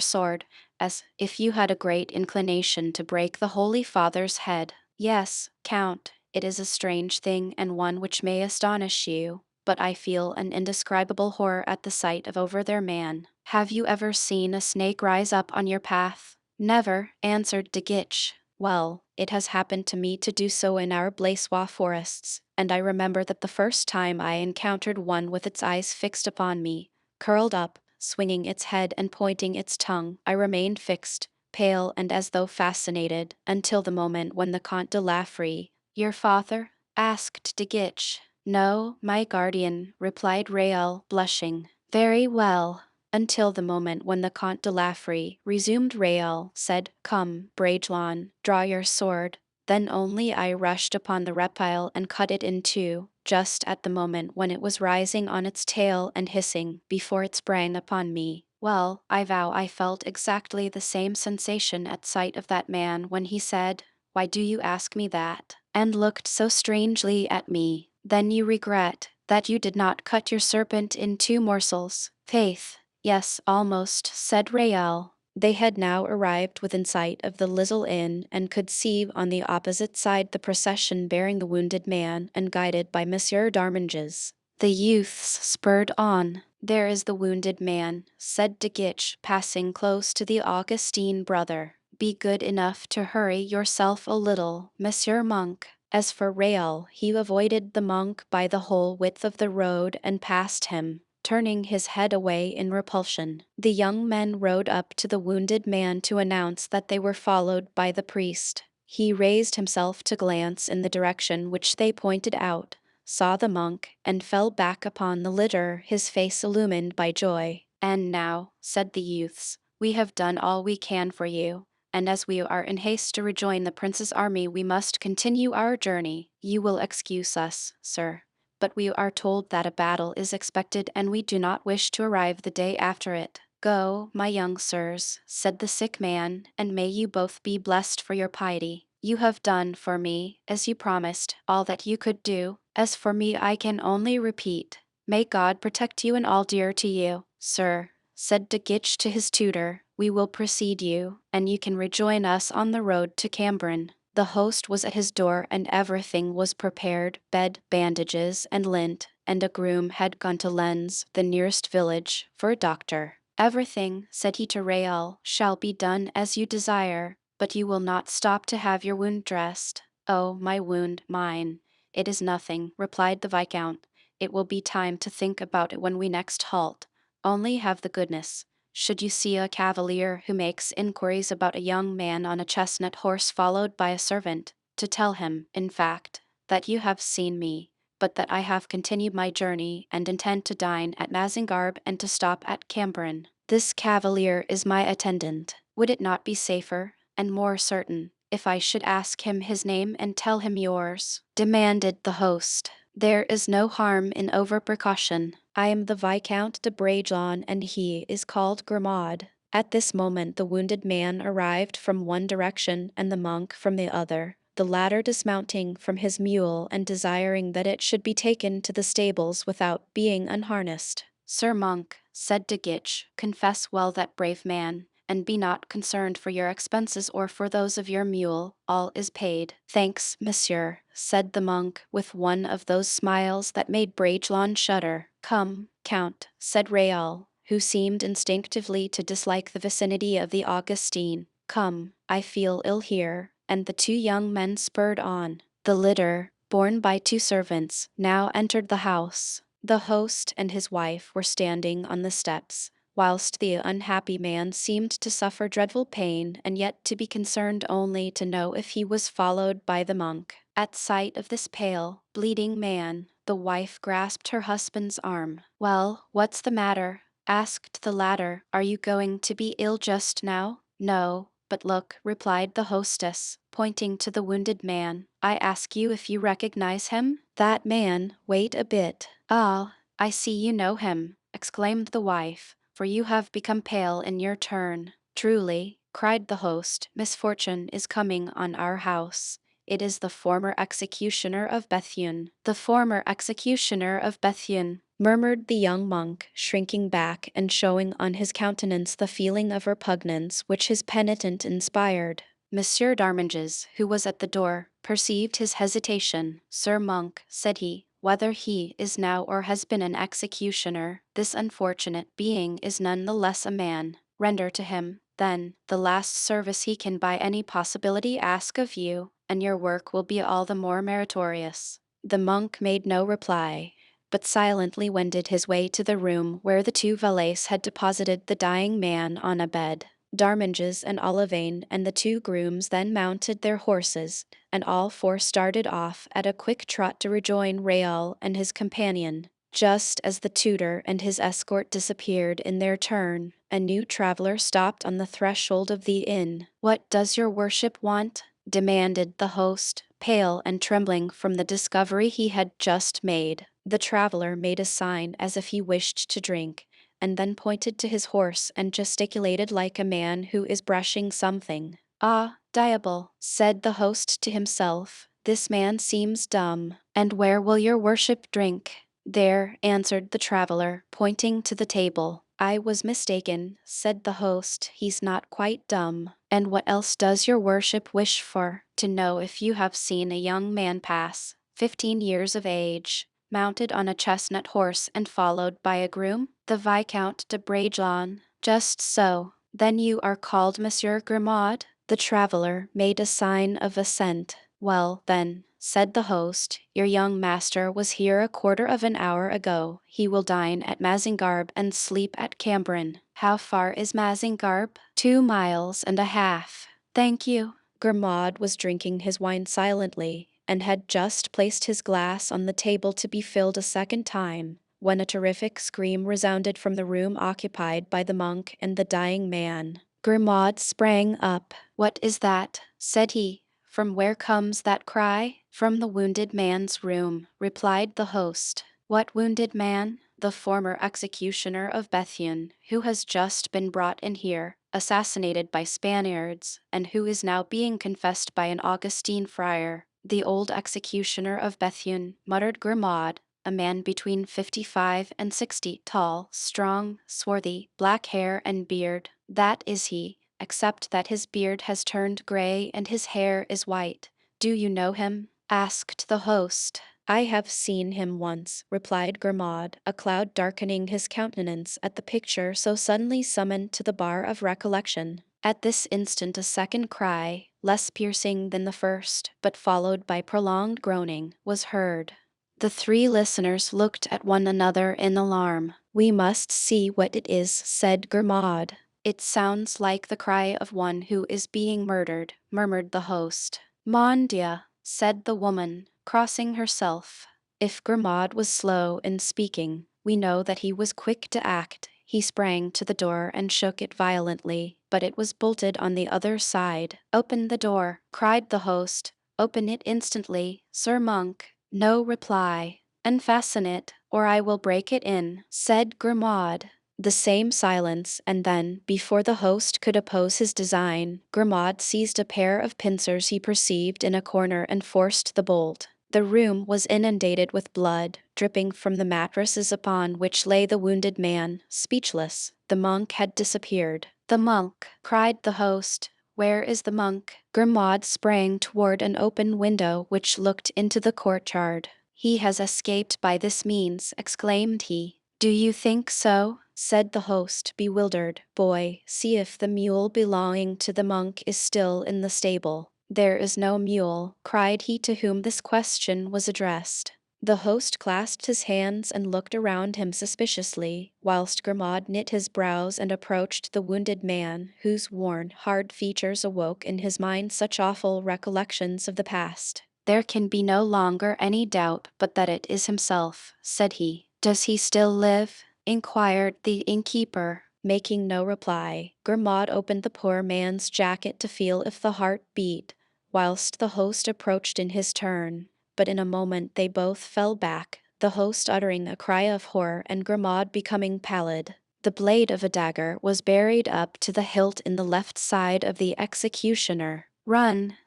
S1: sword, as if you had a great inclination to break the Holy Father's head." "Yes, Count, it is a strange thing and one which may astonish you, but I feel an indescribable horror at the sight of over their man. Have you ever seen a snake rise up on your path?" "Never," answered de Guiche. "Well, it has happened to me to do so in our Blaisois forests, and I remember that the first time I encountered one with its eyes fixed upon me, curled up, swinging its head and pointing its tongue, I remained fixed, pale and as though fascinated, until the moment when the Comte de Laffrey—" "Your father?" asked de Guiche. "No, my guardian," replied Raoul, blushing. "Very well." "Until the moment when the Comte de Laffrey," resumed Raoul, said, 'Come, Bragelonne, draw your sword.' Then only I rushed upon the reptile and cut it in two, just at the moment when it was rising on its tail and hissing, before it sprang upon me. Well, I vow I felt exactly the same sensation at sight of that man when he said, 'Why do you ask me that?' and looked so strangely at me. Then you regret that you did not cut your serpent in 2 morsels." "Faith, yes, almost," said Raoul. They had now arrived within sight of the little inn, and could see on the opposite side the procession bearing the wounded man and guided by Monsieur d'Arminges. The youths spurred on. "There is the wounded man," said de Guiche, passing close to the Augustine brother. "Be good enough to hurry yourself a little, Monsieur Monk." As for Raoul, he avoided the monk by the whole width of the road and passed him, turning his head away in repulsion. The young men rode up to the wounded man to announce that they were followed by the priest. He raised himself to glance in the direction which they pointed out, saw the monk, and fell back upon the litter, his face illumined by joy. "And now," said the youths, "we have done all we can for you, and as we are in haste to rejoin the prince's army, we must continue our journey. You will excuse us, sir, but we are told that a battle is expected and we do not wish to arrive the day after it." "Go, my young sirs," said the sick man, "and may you both be blessed for your piety. You have done for me, as you promised, all that you could do. As for me, I can only repeat, may God protect you and all dear to you." "Sir," said De Guiche to his tutor, "we will precede you, and you can rejoin us on the road to Cambrin." The host was at his door and everything was prepared, bed, bandages, and lint, and a groom had gone to Lens, the nearest village, for a doctor. "Everything," said he to Raoul, "shall be done as you desire, but you will not stop to have your wound dressed." "Oh, my wound, mine. It is nothing," replied the Viscount. "It will be time to think about it when we next halt. Only have the goodness, should you see a cavalier who makes inquiries about a young man on a chestnut horse followed by a servant, to tell him, in fact, that you have seen me, but that I have continued my journey and intend to dine at Mazingarbe and to stop at Cambrin. This cavalier is my attendant. Would it not be safer, and more certain, if I should ask him his name and tell him yours?" demanded the host. "There is no harm in over precaution. I am the Viscount de Bragelonne and he is called Grimaud." At this moment the wounded man arrived from one direction and the monk from the other, the latter dismounting from his mule and desiring that it should be taken to the stables without being unharnessed. "Sir Monk," said De Guiche, "confess well that brave man, and be not concerned for your expenses or for those of your mule, all is paid." "Thanks, monsieur," said the monk, with one of those smiles that made Bragelonne shudder. "Come, Count," said Raoul, who seemed instinctively to dislike the vicinity of the Augustine. "Come, I feel ill here," and the two young men spurred on. The litter, borne by two servants, now entered the house. The host and his wife were standing on the steps, whilst the unhappy man seemed to suffer dreadful pain and yet to be concerned only to know if he was followed by the monk. At sight of this pale, bleeding man, the wife grasped her husband's arm. "Well, what's the matter?" asked the latter. "Are you going to be ill just now?" "No, but look," replied the hostess, pointing to the wounded man. "I ask you if you recognize him?" "That man, wait a bit." "Ah, I see you know him," exclaimed the wife, "for you have become pale in your turn." "Truly," cried the host, "misfortune is coming on our house. It is the former executioner of Bethune." "The former executioner of Bethune," murmured the young monk, shrinking back and showing on his countenance the feeling of repugnance which his penitent inspired. Monsieur d'Arminges, who was at the door, perceived his hesitation. "Sir Monk," said he, "whether he is now or has been an executioner, this unfortunate being is none the less a man. Render to him, then, the last service he can by any possibility ask of you, and your work will be all the more meritorious." The monk made no reply, but silently wended his way to the room where the two valets had deposited the dying man on a bed. D'Arminges and Olivain and the two grooms then mounted their horses, and all four started off at a quick trot to rejoin Raoul and his companion. Just as the tutor and his escort disappeared in their turn, a new traveler stopped on the threshold of the inn. "What does your worship want?" demanded the host, pale and trembling from the discovery he had just made. The traveler made a sign as if he wished to drink, and then pointed to his horse and gesticulated like a man who is brushing something. "Ah, diable," said the host to himself, "this man seems dumb. And where will your worship drink?" "There," answered the traveler, pointing to the table. "I was mistaken," said the host, "he's not quite dumb. And what else does your worship wish for?" "To know if you have seen a young man pass, 15 years of age, mounted on a chestnut horse and followed by a groom?" "The Viscount de Bragelonne." "Just so. Then you are called Monsieur Grimaud?" The traveler made a sign of assent. "Well, then," said the host, "your young master was here a quarter of an hour ago. He will dine at Mazingarbe and sleep at Cambrin." "How far is Mazingarbe?" 2 miles and a half. "Thank you." Grimaud was drinking his wine silently, and had just placed his glass on the table to be filled a second time, when a terrific scream resounded from the room occupied by the monk and the dying man. Grimaud sprang up. "What is that?" said he. "From where comes that cry?" "From the wounded man's room," replied the host. "What wounded man?" "The former executioner of Bethune, who has just been brought in here, assassinated by Spaniards, and who is now being confessed by an Augustine friar." "The old executioner of Bethune," muttered Grimaud, a man between 55 and 60, tall, strong, swarthy, black hair and beard. "That is he, except that his beard has turned gray and his hair is white." "Do you know him?" asked the host. "I have seen him once," replied Grimaud, a cloud darkening his countenance at the picture so suddenly summoned to the bar of recollection. At this instant a second cry, less piercing than the first, but followed by prolonged groaning, was heard. The three listeners looked at one another in alarm. "We must see what it is," said Grimaud. "It sounds like the cry of one who is being murdered," murmured the host. "Mon Dieu," said the woman, crossing herself. If Grimaud was slow in speaking, we know that he was quick to act. He sprang to the door and shook it violently, but it was bolted on the other side. "Open the door," cried the host. "Open it instantly, Sir Monk." No reply. "Unfasten it, or I will break it in," said Grimaud. The same silence, and then, before the host could oppose his design, Grimaud seized a pair of pincers he perceived in a corner and forced the bolt. The room was inundated with blood, dripping from the mattresses upon which lay the wounded man, speechless. The monk had disappeared. "The monk!" cried the host. "Where is the monk?" Grimaud sprang toward an open window which looked into the courtyard. "He has escaped by this means," exclaimed he. "Do you think so?" said the host, bewildered. "Boy, see if the mule belonging to the monk is still in the stable." "There is no mule," cried he to whom this question was addressed. The host clasped his hands and looked around him suspiciously, whilst Grimaud knit his brows and approached the wounded man, whose worn, hard features awoke in his mind such awful recollections of the past. "There can be no longer any doubt but that it is himself," said he. "Does he still live?" inquired the innkeeper. Making no reply, Grimaud opened the poor man's jacket to feel if the heart beat, whilst the host approached in his turn. But in a moment they both fell back, the host uttering a cry of horror and Grimaud becoming pallid. The blade of a dagger was buried up to the hilt in the left side of the executioner. "Run!"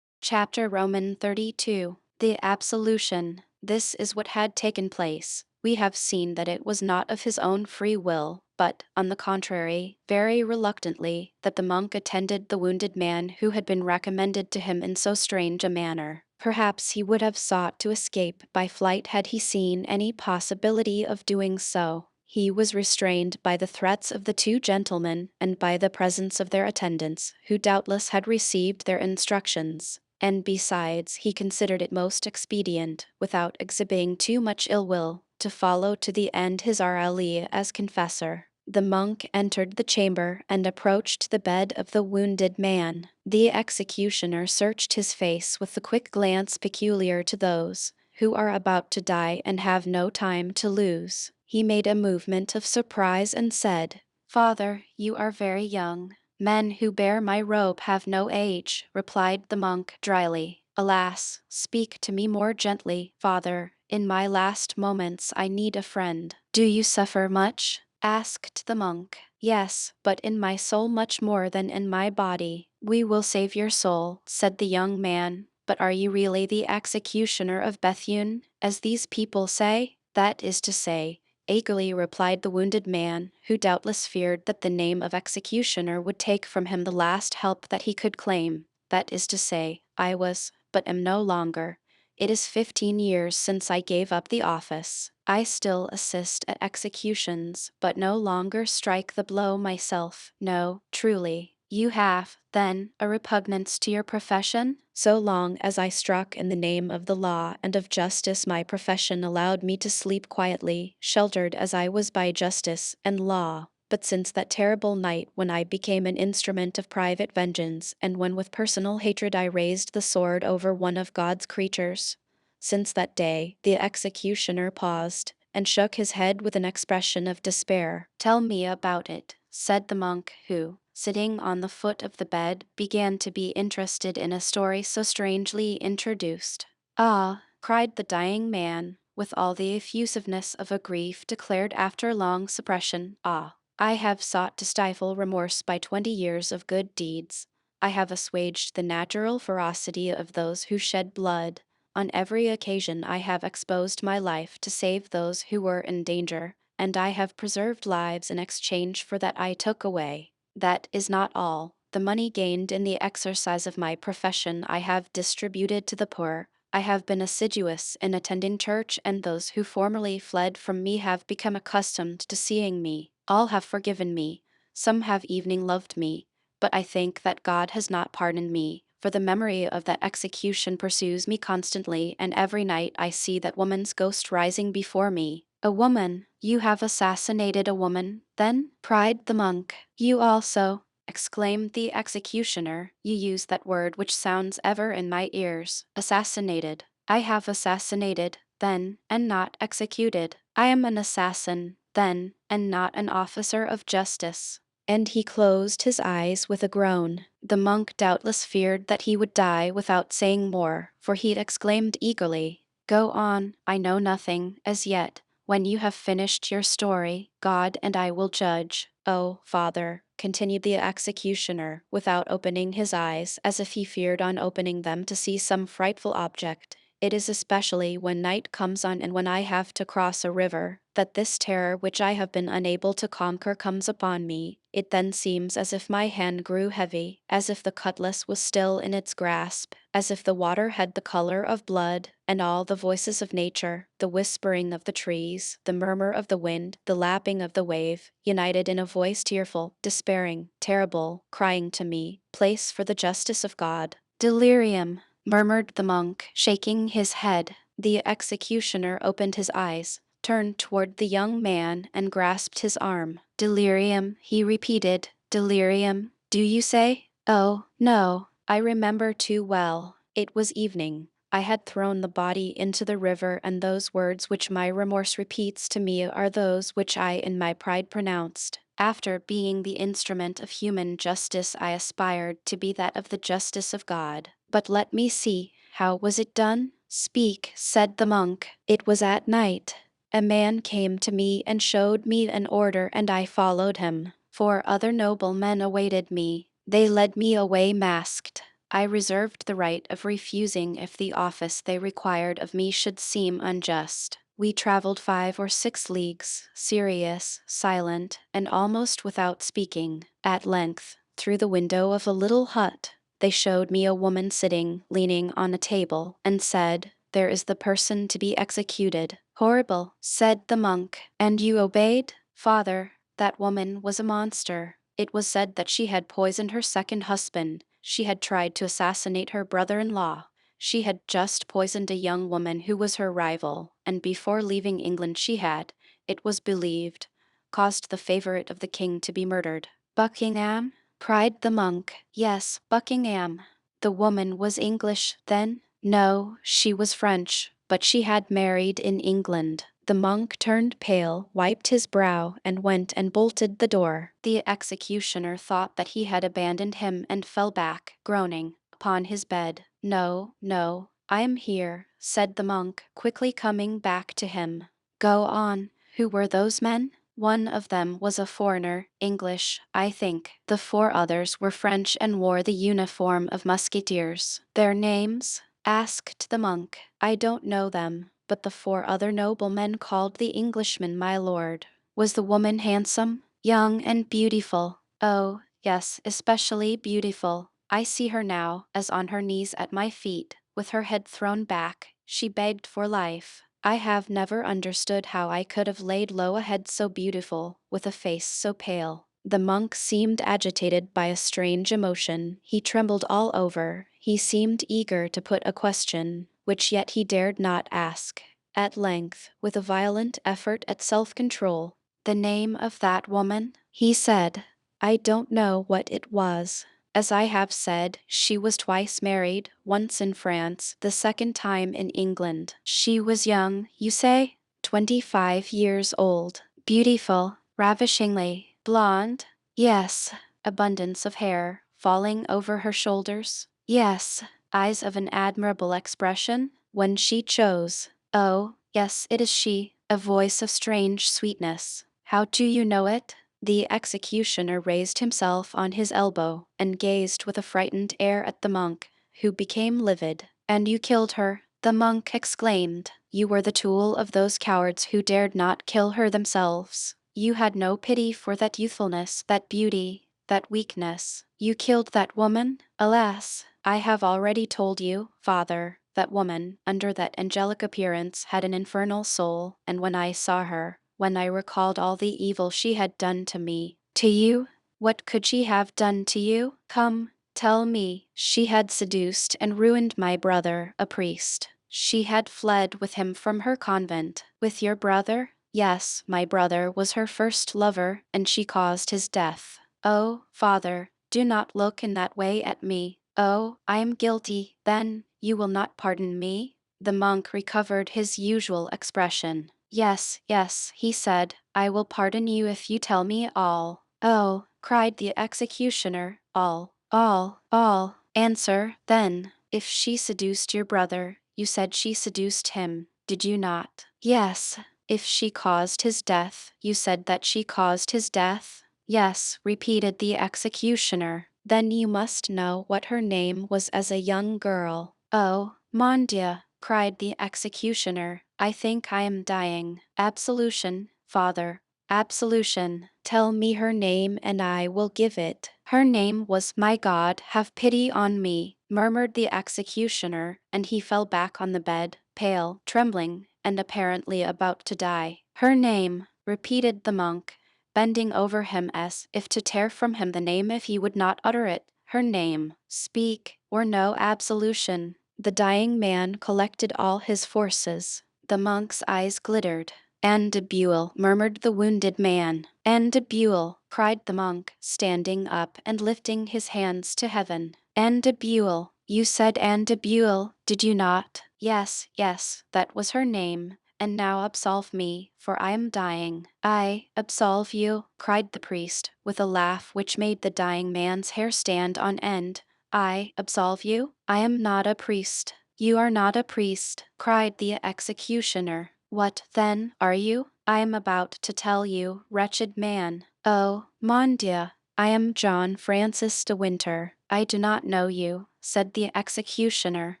S1: Chapter Roman 32. The Absolution. This is what had taken place. We have seen that it was not of his own free will, but, on the contrary, very reluctantly, that the monk attended the wounded man who had been recommended to him in so strange a manner. Perhaps he would have sought to escape by flight had he seen any possibility of doing so. He was restrained by the threats of the two gentlemen and by the presence of their attendants, who doubtless had received their instructions. And besides, he considered it most expedient, without exhibiting too much ill will, to follow to the end his RLE as confessor. The monk entered the chamber and approached the bed of the wounded man. The executioner searched his face with the quick glance peculiar to those who are about to die and have no time to lose. He made a movement of surprise and said, "Father, you are very young." "Men who bear my robe have no age," replied the monk dryly. "Alas, speak to me more gently, father. In my last moments I need a friend." "Do you suffer much?" asked the monk. "Yes, but in my soul much more than in my body." "We will save your soul," said the young man. "But are you really the executioner of Bethune, as these people say?" "That is to say," eagerly replied the wounded man, who doubtless feared that the name of executioner would take from him the last help that he could claim. "That is to say, I was, but am no longer. It is 15 years since I gave up the office. I still assist at executions, but no longer strike the blow myself." "No, truly. You have, then, a repugnance to your profession?" "So long as I struck in the name of the law and of justice, my profession allowed me to sleep quietly, sheltered as I was by justice and law." But since that terrible night when I became an instrument of private vengeance, and when with personal hatred I raised the sword over one of God's creatures, since that day, the executioner paused and shook his head with an expression of despair. "Tell me about it," said the monk, who, sitting on the foot of the bed, began to be interested in a story so strangely introduced. "Ah," cried the dying man, with all the effusiveness of a grief declared after long suppression, "ah, I have sought to stifle remorse by 20 years of good deeds. I have assuaged the natural ferocity of those who shed blood. On every occasion I have exposed my life to save those who were in danger, and I have preserved lives in exchange for that I took away. That is not all. The money gained in the exercise of my profession I have distributed to the poor. I have been assiduous in attending church, and those who formerly fled from me have become accustomed to seeing me. All have forgiven me. Some have even loved me. But I think that God has not pardoned me, for the memory of that execution pursues me constantly, and every night I see that woman's ghost rising before me." "A woman? You have assassinated a woman, then?" cried the monk. "You also," exclaimed the executioner. "You use that word which sounds ever in my ears. Assassinated. I have assassinated, then, and not executed. I am an assassin, then, and not an officer of justice." And he closed his eyes with a groan. The monk doubtless feared that he would die without saying more, for he exclaimed eagerly, "Go on, I know nothing, as yet. When you have finished your story, God and I will judge." "Oh, Father," continued the executioner, without opening his eyes, as if he feared on opening them to see some frightful object, "it is especially when night comes on and when I have to cross a river, that this terror which I have been unable to conquer comes upon me. It then seems as if my hand grew heavy, as if the cutlass was still in its grasp, as if the water had the color of blood, and all the voices of nature, the whispering of the trees, the murmur of the wind, the lapping of the wave, united in a voice tearful, despairing, terrible, crying to me, 'Place for the justice of God.'" "Delirium," murmured the monk, shaking his head. The executioner opened his eyes, turned toward the young man, and grasped his arm. "Delirium," he repeated. "Delirium, do you say?" "Oh, no, I remember too well. It was evening. I had thrown the body into the river, and those words which my remorse repeats to me are those which I in my pride pronounced. After being the instrument of human justice, I aspired to be that of the justice of God. But let me see, how was it done?" "Speak," said the monk. "It was at night. A man came to me and showed me an order, and I followed him. 4 other noblemen awaited me. They led me away masked. I reserved the right of refusing if the office they required of me should seem unjust. We traveled 5 or 6 leagues, serious, silent, and almost without speaking. At length, through the window of a little hut, they showed me a woman sitting, leaning on a table, and said, 'There is the person to be executed.'" "Horrible," said the monk. "And you obeyed?" "Father, that woman was a monster. It was said that she had poisoned her second husband. She had tried to assassinate her brother-in-law. She had just poisoned a young woman who was her rival, and before leaving England she had, it was believed, caused the favorite of the king to be murdered." "Buckingham?" cried the monk. "Yes, Buckingham." "The woman was English, then?" "No, she was French, but she had married in England." The monk turned pale, wiped his brow, and went and bolted the door. The executioner thought that he had abandoned him and fell back, groaning, upon his bed. "No, no, I am here," said the monk, quickly coming back to him. "Go on. Who were those men?" "One of them was a foreigner, English, I think. The 4 others were French and wore the uniform of musketeers." "Their names?" asked the monk. "I don't know them, but the 4 other noblemen called the Englishman my lord." "Was the woman handsome?" "Young and beautiful." "Oh, yes, especially beautiful. I see her now, as on her knees at my feet, with her head thrown back. She begged for life. I have never understood how I could have laid low a head so beautiful, with a face so pale." The monk seemed agitated by a strange emotion. He trembled all over. He seemed eager to put a question, which yet he dared not ask. At length, with a violent effort at self-control, "The name of that woman?" He said, I don't know what it was. As I have said, she was twice married, once in France, the second time in England. She was young, you say? 25 years old. Beautiful, ravishingly, blonde? Yes. Abundance of hair, falling over her shoulders? Yes. Eyes of an admirable expression? When she chose. Oh, yes, it is she. A voice of strange sweetness. How do you know it? The executioner raised himself on his elbow and gazed with a frightened air at the monk, who became livid. And you killed her, the monk exclaimed. You were the tool of those cowards who dared not kill her themselves. You had no pity for that youthfulness, that beauty, that weakness. You killed that woman? Alas, I have already told you, father, that woman, under that angelic appearance, had an infernal soul, and when I saw her, when I recalled all the evil she had done to me, to you, what could she have done to you? Come, tell me. She had seduced and ruined my brother, a priest. She had fled with him from her convent. With your brother? Yes, my brother was her first lover, and she caused his death. Oh, father, do not look in that way at me. Oh, I am guilty. Then, you will not pardon me? The monk recovered his usual expression. Yes, yes, he said, I will pardon you if you tell me all. Oh, cried the executioner, all, all, all. Answer, then, if she seduced your brother, you said she seduced him, did you not? Yes. If she caused his death, you said that she caused his death? Yes, repeated the executioner. Then you must know what her name was as a young girl. Oh, mon Dieu, cried the executioner, I think I am dying. Absolution, father, absolution. Tell me her name and I will give it. Her name was My God, have pity on me, murmured the executioner, and he fell back on the bed, pale, trembling, and apparently about to die. Her name, repeated the monk, bending over him as if to tear from him the name if he would not utter it. Her name. Speak, or no absolution. The dying man collected all his forces. The monk's eyes glittered. Andibule, murmured the wounded man. Andibule, cried the monk, standing up and lifting his hands to heaven. Andibule, you said Andibule, did you not? Yes, yes, that was her name. And now absolve me, for I am dying. I absolve you, cried the priest, with a laugh which made the dying man's hair stand on end. I absolve you? I am not a priest. You are not a priest, cried the executioner. What, then, are you? I am about to tell you, wretched man. Oh, mon Dieu, I am John Francis de Winter. I do not know you, said the executioner.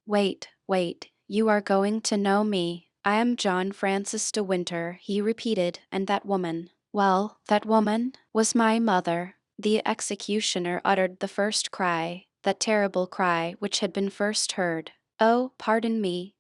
S1: Wait, wait, you are going to know me. I am John Francis de Winter, he repeated, and that woman. Well, that woman was my mother. The executioner uttered the first cry, that terrible cry which had been first heard. Oh, pardon me,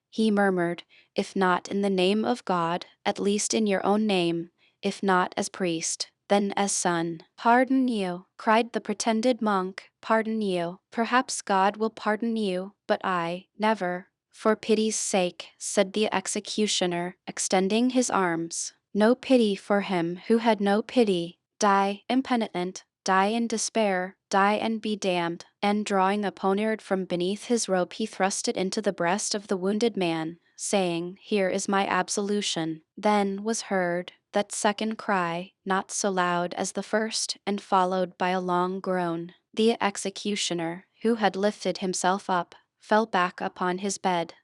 S1: he murmured, if not in the name of God, at least in your own name, if not as priest, then as son. Pardon you, cried the pretended monk, pardon you. Perhaps God will pardon you, but I, never. For pity's sake, said the executioner, extending his arms. No pity for him who had no pity. Die, impenitent, die in despair, die and be damned. And drawing a poniard from beneath his robe, he thrust it into the breast of the wounded man, saying, Here is my absolution. Then was heard that second cry, not so loud as the first, and followed by a long groan. The executioner, who had lifted himself up, fell back upon his bed.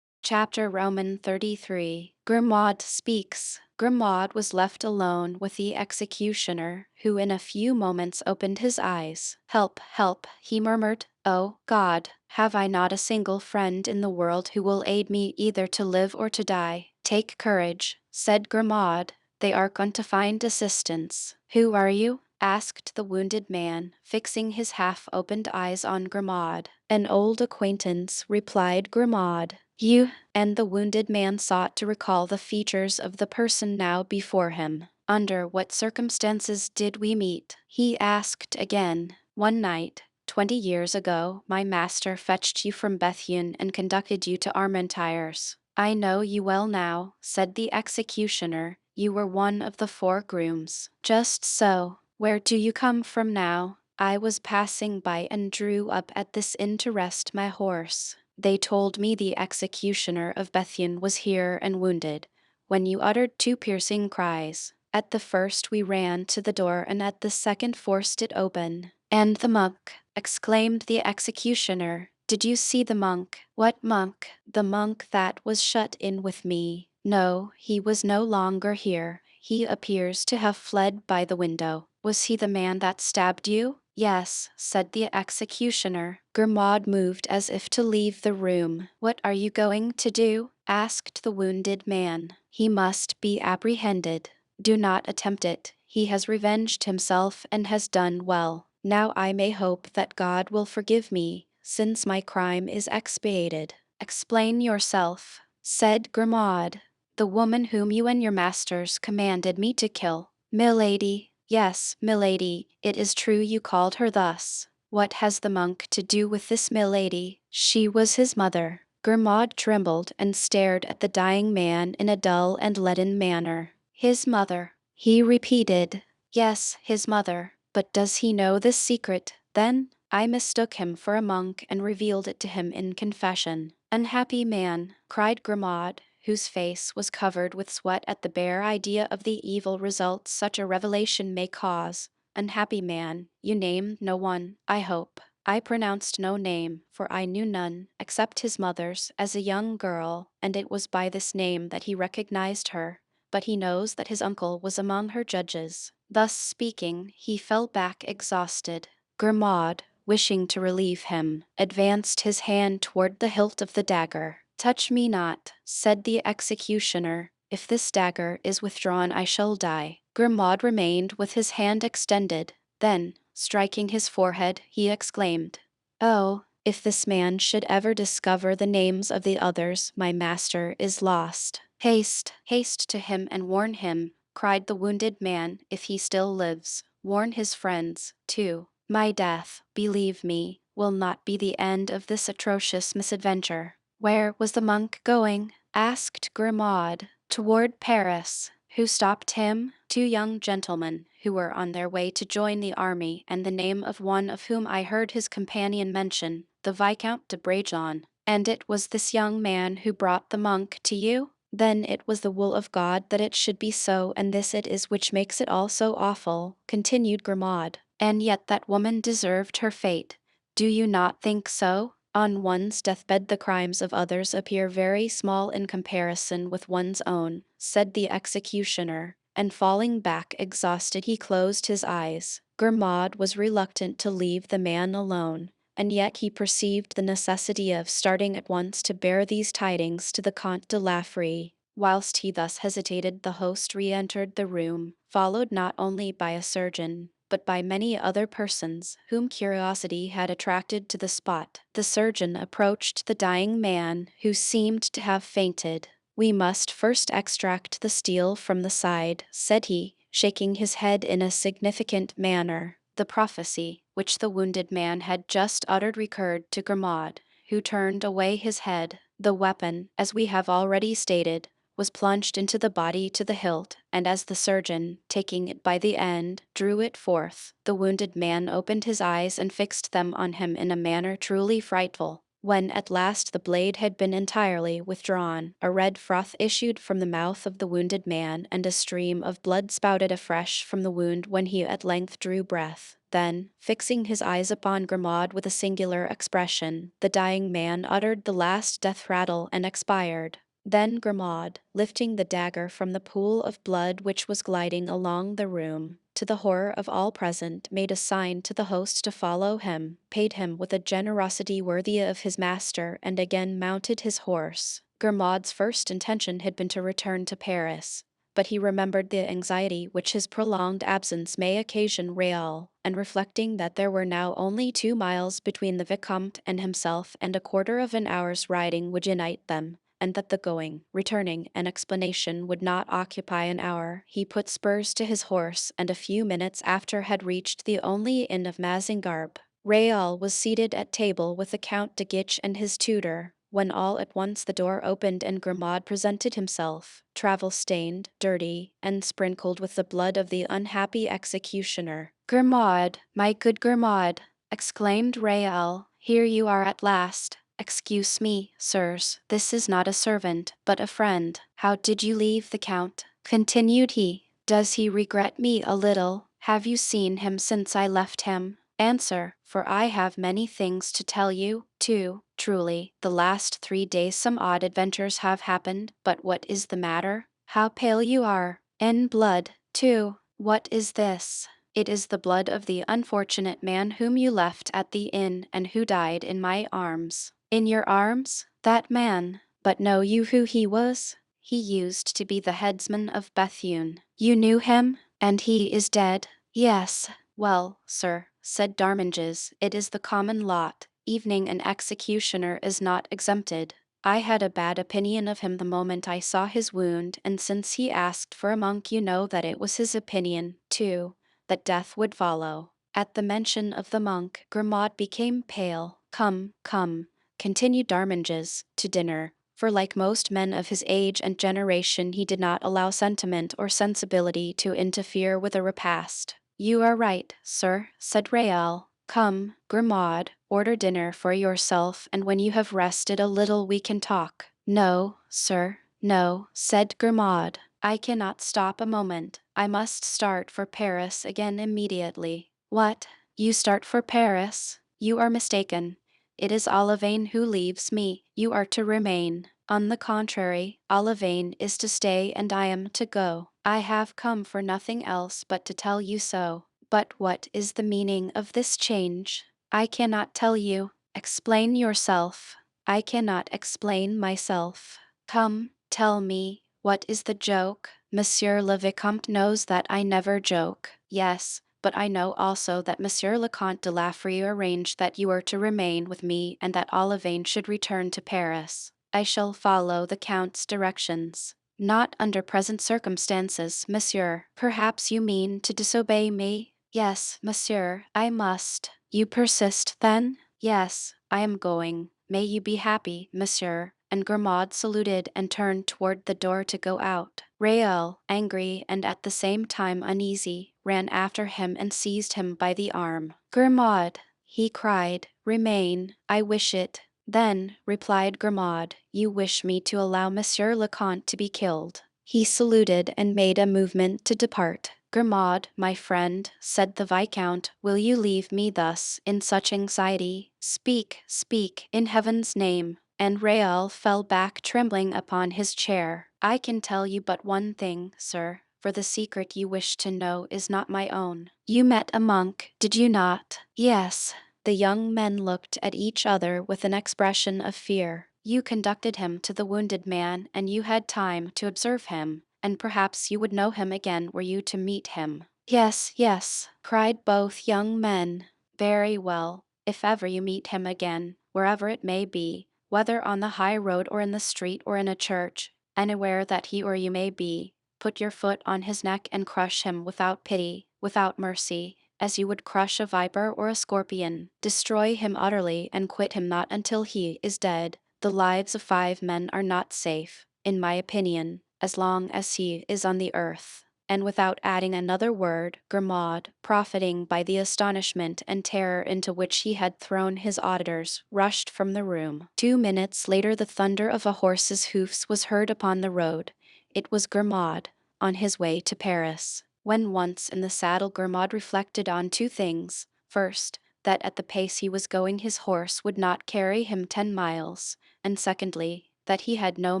S1: Chapter Roman 33. Grimaud speaks. Grimaud was left alone with the executioner, who in a few moments opened his eyes. Help, help, he murmured. Oh, God, have I not a single friend in the world who will aid me either to live or to die? Take courage, said Grimaud. They are going to find assistance. Who are you? Asked the wounded man, fixing his half-opened eyes on Grimaud. An old acquaintance, replied Grimaud. You, and the wounded man sought to recall the features of the person now before him. Under what circumstances did we meet? He asked again. One night, 20 years ago, my master fetched you from Bethune and conducted you to Armentières. I know you well now, said the executioner, You were one of the 4 grooms. Just so. Where do you come from now? I was passing by and drew up at this inn to rest my horse. They told me the executioner of Bethune was here and wounded, when you uttered 2 piercing cries. At the first we ran to the door, and at the second forced it open. And the monk, exclaimed the executioner. Did you see the monk? What monk? The monk that was shut in with me. No, he was no longer here. He appears to have fled by the window. Was he the man that stabbed you? Yes, said the executioner. Grimaud moved as if to leave the room. What are you going to do? Asked the wounded man. He must be apprehended. Do not attempt it. He has revenged himself and has done well. Now I may hope that God will forgive me, since my crime is expiated. Explain yourself, said Grimaud. The woman whom you and your masters commanded me to kill. Milady, yes, milady, it is true you called her thus. What has the monk to do with this milady? She was his mother. Grimaud trembled and stared at the dying man in a dull and leaden manner. His mother, he repeated. Yes, his mother. But does he know this secret? Then I mistook him for a monk and revealed it to him in confession. Unhappy man, cried Grimaud, whose face was covered with sweat at the bare idea of the evil results such a revelation may cause. Unhappy man, you named no one, I hope. I pronounced no name, for I knew none, except his mother's, as a young girl, and it was by this name that he recognized her. But he knows that his uncle was among her judges. Thus speaking, he fell back exhausted. Grimaud, wishing to relieve him, advanced his hand toward the hilt of the dagger. Touch me not, said the executioner. If this dagger is withdrawn, I shall die. Grimaud remained with his hand extended. Then, striking his forehead, he exclaimed, Oh, if this man should ever discover the names of the others, my master is lost. Haste, haste to him and warn him, cried the wounded man, if he still lives. Warn his friends, too. My death, believe me, will not be the end of this atrocious misadventure. Where was the monk going? Asked Grimaud. Toward Paris. Who stopped him? 2 young gentlemen, who were on their way to join the army, and the name of one of whom I heard his companion mention, the Viscount de Bragelonne. And it was this young man who brought the monk to you? Then it was the will of God that it should be so, and this it is which makes it all so awful, continued Grimaud. And yet that woman deserved her fate. Do you not think so? On one's deathbed the crimes of others appear very small in comparison with one's own, said the executioner, and falling back exhausted he closed his eyes. Grimaud was reluctant to leave the man alone, and yet he perceived the necessity of starting at once to bear these tidings to the Comte de Laffrey. Whilst he thus hesitated, the host re-entered the room, followed not only by a surgeon, but by many other persons whom curiosity had attracted to the spot. The surgeon approached the dying man, who seemed to have fainted. We must first extract the steel from the side, said he, shaking his head in a significant manner. The prophecy which the wounded man had just uttered recurred to Grimaud, who turned away his head. The weapon, as we have already stated, was plunged into the body to the hilt, and as the surgeon, taking it by the end, drew it forth, the wounded man opened his eyes and fixed them on him in a manner truly frightful. When at last the blade had been entirely withdrawn, a red froth issued from the mouth of the wounded man, and a stream of blood spouted afresh from the wound when he at length drew breath. Then, fixing his eyes upon Grimaud with a singular expression, the dying man uttered the last death rattle and expired. Then Grimaud, lifting the dagger from the pool of blood which was gliding along the room, to the horror of all present, made a sign to the host to follow him, paid him with a generosity worthy of his master, and again mounted his horse. Grimaud's first intention had been to return to Paris, but he remembered the anxiety which his prolonged absence may occasion Réal, and reflecting that there were now only 2 miles between the Vicomte and himself, and a quarter of an hour's riding would unite them, and that the going, returning, and explanation would not occupy an hour, he put spurs to his horse, and a few minutes after had reached the only inn of Mazingarbe. Réal was seated at table with the Count de Guiche and his tutor. when all at once the door opened and Grimaud presented himself, travel-stained, dirty, and sprinkled with the blood of the unhappy executioner. "Grimaud, my good Grimaud!" exclaimed Raoul, "here you are at last. Excuse me, sirs, this is not a servant, but a friend. How did you leave the Count?" continued he. "Does he regret me a little? Have you seen him since I left him? Answer, for I have many things to tell you, too. Truly, the last 3 days some odd adventures have happened, but what is the matter? How pale you are! In blood, too. What is this?" "It is the blood of the unfortunate man whom you left at the inn and who died in my arms." "In your arms? That man? But know you who he was?" "He used to be the headsman of Bethune." "You knew him? And he is dead?" "Yes." "Well, sir," said Darmanges, "it is the common lot. Evening an executioner is not exempted. I had a bad opinion of him the moment I saw his wound, and since he asked for a monk, you know that it was his opinion, too, that death would follow." At the mention of the monk, Grimaud became pale. "Come, come," continued Darmanges, "to dinner," for like most men of his age and generation he did not allow sentiment or sensibility to interfere with a repast. "You are right, sir," said Raoul. "Come, Grimaud, order dinner for yourself, and when you have rested a little we can talk." "No, sir, no," said Grimaud. "I cannot stop a moment. I must start for Paris again immediately." "What? You start for Paris? You are mistaken. It is Olivain who leaves me. You are to remain. On the contrary, Olivain is to stay and I am to go. I have come for nothing else but to tell you so." "But what is the meaning of this change?" "I cannot tell you. Explain yourself." "I cannot explain myself." "Come, tell me, what is the joke?" "Monsieur le Vicomte knows that I never joke." "Yes, but I know also that Monsieur le Comte de la Fère arranged that you are to remain with me and that Olivain should return to Paris." "I shall follow the Count's directions." "Not under present circumstances, monsieur." "Perhaps you mean to disobey me?" "Yes, monsieur, I must." "You persist, then?" "Yes, I am going. May you be happy, monsieur." And Grimaud saluted and turned toward the door to go out. Raoul, angry and at the same time uneasy, ran after him and seized him by the arm. "Grimaud," he cried, "remain, I wish it." "Then," replied Grimaud, "you wish me to allow Monsieur le Comte to be killed." He saluted and made a movement to depart. "Grimaud, my friend," said the Viscount, "will you leave me thus, in such anxiety? Speak, speak, in heaven's name." And Raoul fell back trembling upon his chair. "I can tell you but one thing, sir, for the secret you wish to know is not my own. You met a monk, did you not?" "Yes." The young men looked at each other with an expression of fear. "You conducted him to the wounded man, and you had time to observe him, and perhaps you would know him again were you to meet him." "Yes, yes," cried both young men. "Very well. If ever you meet him again, wherever it may be, whether on the high road or in the street or in a church, anywhere that he or you may be, put your foot on his neck and crush him without pity, without mercy, as you would crush a viper or a scorpion. Destroy him utterly and quit him not until he is dead. The lives of 5 men are not safe, in my opinion, as long as he is on the earth." And without adding another word, Grimaud, profiting by the astonishment and terror into which he had thrown his auditors, rushed from the room. 2 minutes later the thunder of a horse's hoofs was heard upon the road. It was Grimaud, on his way to Paris. When once in the saddle, Grimaud reflected on 2 things. First, that at the pace he was going his horse would not carry him 10 miles, and secondly, that he had no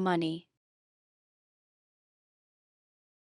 S1: money.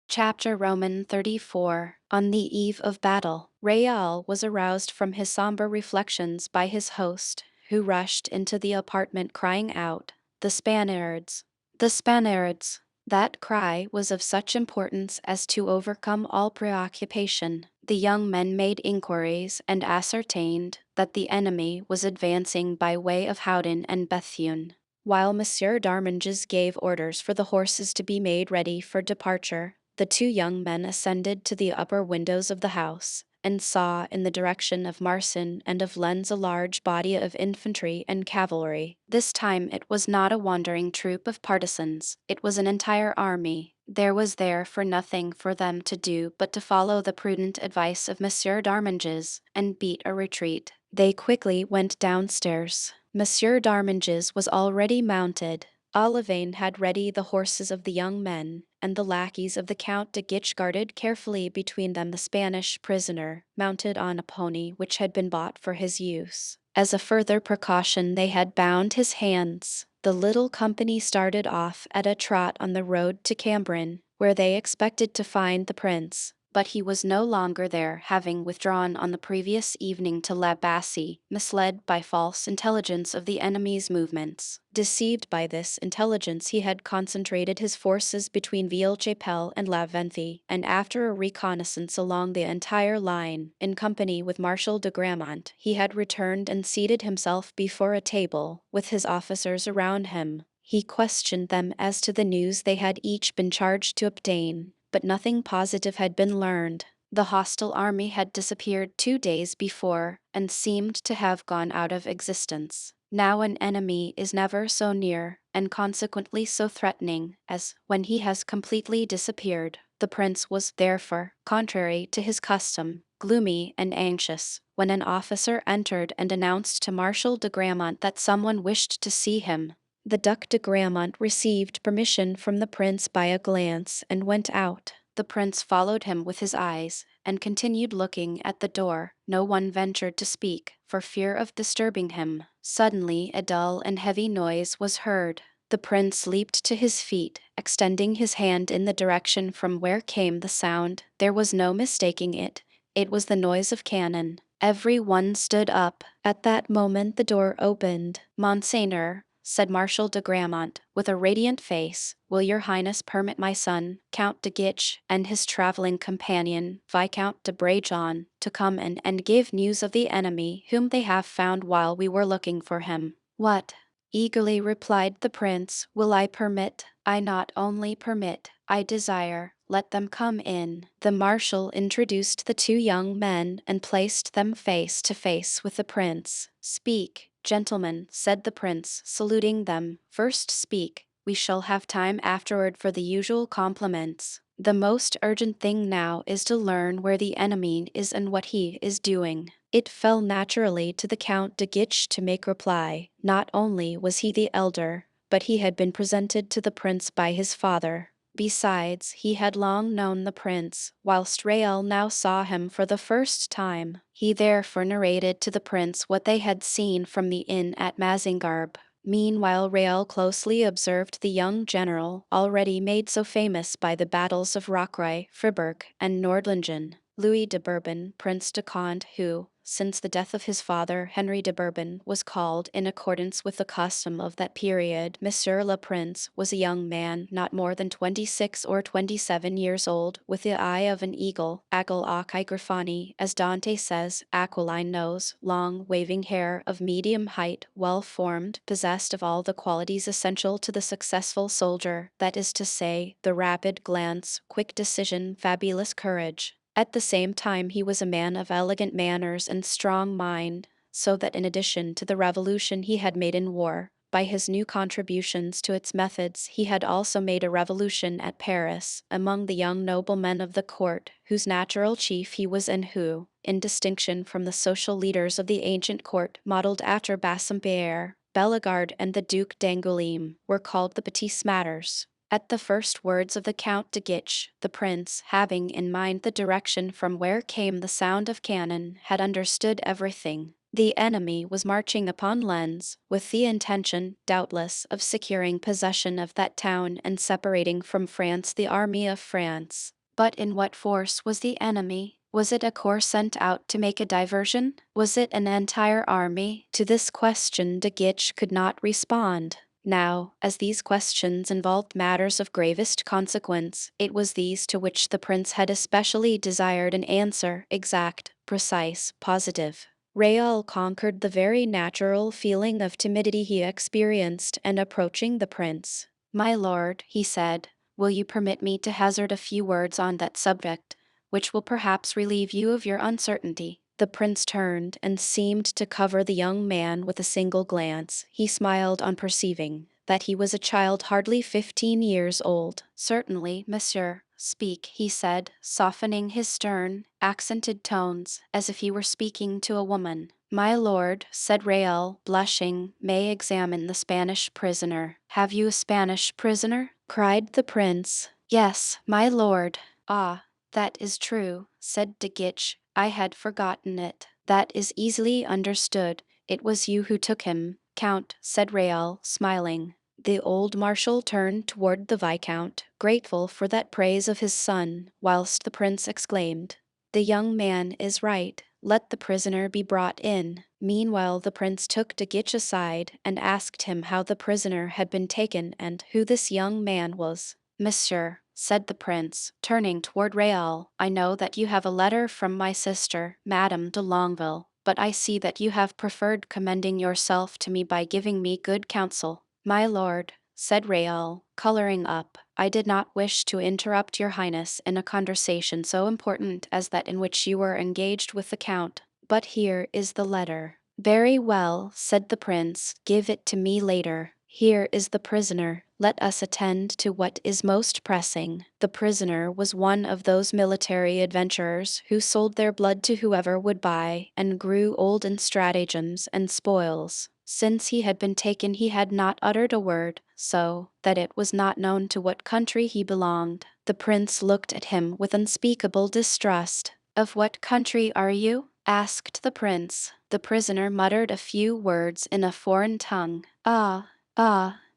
S1: Chapter Roman 34. On the eve of battle, Raoul was aroused from his somber reflections by his host, who rushed into the apartment crying out, "The Spaniards! The Spaniards!" That cry was of such importance as to overcome all preoccupation. The young men made inquiries and ascertained that the enemy was advancing by way of Howden and Bethune. While Monsieur d'Arminges gave orders for the horses to be made ready for departure, the 2 young men ascended to the upper windows of the house, and saw in the direction of Marsin and of Lens a large body of infantry and cavalry. This time it was not a wandering troop of partisans, it was an entire army. There was therefore nothing for them to do but to follow the prudent advice of Monsieur d'Arminges and beat a retreat. They quickly went downstairs. Monsieur d'Arminges was already mounted. Olivain had ready the horses of the young men, and the lackeys of the Count de Guiche guarded carefully between them the Spanish prisoner, mounted on a pony which had been bought for his use. As a further precaution they had bound his hands. The little company started off at a trot on the road to Cambrin, where they expected to find the prince. But he was no longer there, having withdrawn on the previous evening to La Bassée, misled by false intelligence of the enemy's movements. Deceived by this intelligence, he had concentrated his forces between Ville-Chapelle and La Venthie, and after a reconnaissance along the entire line, in company with Marshal de Gramont, he had returned and seated himself before a table, with his officers around him. He questioned them as to the news they had each been charged to obtain, but nothing positive had been learned. The hostile army had disappeared 2 days before, and seemed to have gone out of existence. Now an enemy is never so near, and consequently so threatening, as when he has completely disappeared. The prince was therefore, contrary to his custom, gloomy and anxious, when an officer entered and announced to Marshal de Gramont that someone wished to see him. The Duc de Gramont received permission from the prince by a glance and went out. The prince followed him with his eyes, and continued looking at the door. No one ventured to speak, for fear of disturbing him. Suddenly a dull and heavy noise was heard. The prince leaped to his feet, extending his hand in the direction from where came the sound. There was no mistaking it. It was the noise of cannon. Every one stood up. At that moment the door opened. "Monseigneur," said Marshal de Gramont, with a radiant face, "will your highness permit my son, Count de Guiche, and his traveling companion, Viscount de Brajon, to come and give news of the enemy whom they have found while we were looking for him?" "What?" eagerly replied the prince, "will I permit? I not only permit, I desire. Let them come in." The marshal introduced the 2 young men and placed them face to face with the prince. "Speak, gentlemen," said the prince, saluting them. "First speak. We shall have time afterward for the usual compliments. The most urgent thing now is to learn where the enemy is and what he is doing." It fell naturally to the Count de Guiche to make reply. Not only was he the elder, but he had been presented to the prince by his father. Besides, he had long known the prince, whilst Raoul now saw him for the first time. He therefore narrated to the prince what they had seen from the inn at Mazingarbe. Meanwhile Raoul closely observed the young general, already made so famous by the battles of Rocroi, Fribourg, and Nordlingen. Louis de Bourbon, Prince de Conde, who, since the death of his father, Henry de Bourbon, was called, in accordance with the custom of that period, Monsieur le Prince, was a young man not more than 26 or 27 years old, with the eye of an eagle, agile occhi grifani, as Dante says, aquiline nose, long, waving hair, of medium height, well-formed, possessed of all the qualities essential to the successful soldier, that is to say, the rapid glance, quick decision, fabulous courage. At the same time he was a man of elegant manners and strong mind, so that in addition to the revolution he had made in war, by his new contributions to its methods he had also made a revolution at Paris, among the young noblemen of the court, whose natural chief he was and who, in distinction from the social leaders of the ancient court modelled after Bassompierre, Bellegarde and the Duc d'Angoulême, were called the Petits Smatters. At the first words of the Count de Guiche, the prince, having in mind the direction from where came the sound of cannon, had understood everything. The enemy was marching upon Lens, with the intention, doubtless, of securing possession of that town and separating from France the army of France. But in what force was the enemy? Was it a corps sent out to make a diversion? Was it an entire army? To this question de Guiche could not respond. Now, as these questions involved matters of gravest consequence, it was these to which the prince had especially desired an answer, exact, precise, positive. Raoul conquered the very natural feeling of timidity he experienced, and approaching the prince, "My lord," he said, "will you permit me to hazard a few words on that subject? which will perhaps relieve you of your uncertainty." The prince turned and seemed to cover the young man with a single glance. He smiled on perceiving that he was a child hardly 15 years old. "Certainly, monsieur. Speak," he said, softening his stern, accented tones, as if he were speaking to a woman. "My lord," said Raoul, blushing, "may examine the Spanish prisoner." "Have you a Spanish prisoner?" cried the prince. "Yes, my lord." "Ah, that is true," said de Guiche. "I had forgotten it." "That is easily understood. It was you who took him, Count," said Raoul, smiling. The old marshal turned toward the Viscount, grateful for that praise of his son, whilst the prince exclaimed, "The young man is right. Let the prisoner be brought in." Meanwhile the prince took de Guiche aside and asked him how the prisoner had been taken and who this young man was. "Monsieur," said the prince, turning toward Raoul, "I know that you have a letter from my sister, Madame de Longueville, but I see that you have preferred commending yourself to me by giving me good counsel." "My lord," said Raoul, coloring up, "I did not wish to interrupt your highness in a conversation so important as that in which you were engaged with the count, but here is the letter." "Very well," said the prince, "give it to me later. Here is the prisoner. Let us attend to what is most pressing." The prisoner was one of those military adventurers who sold their blood to whoever would buy, and grew old in stratagems and spoils. Since he had been taken he had not uttered a word, so that it was not known to what country he belonged. The prince looked at him with unspeakable distrust. "Of what country are you?" asked the prince. The prisoner muttered a few words in a foreign tongue. Ah,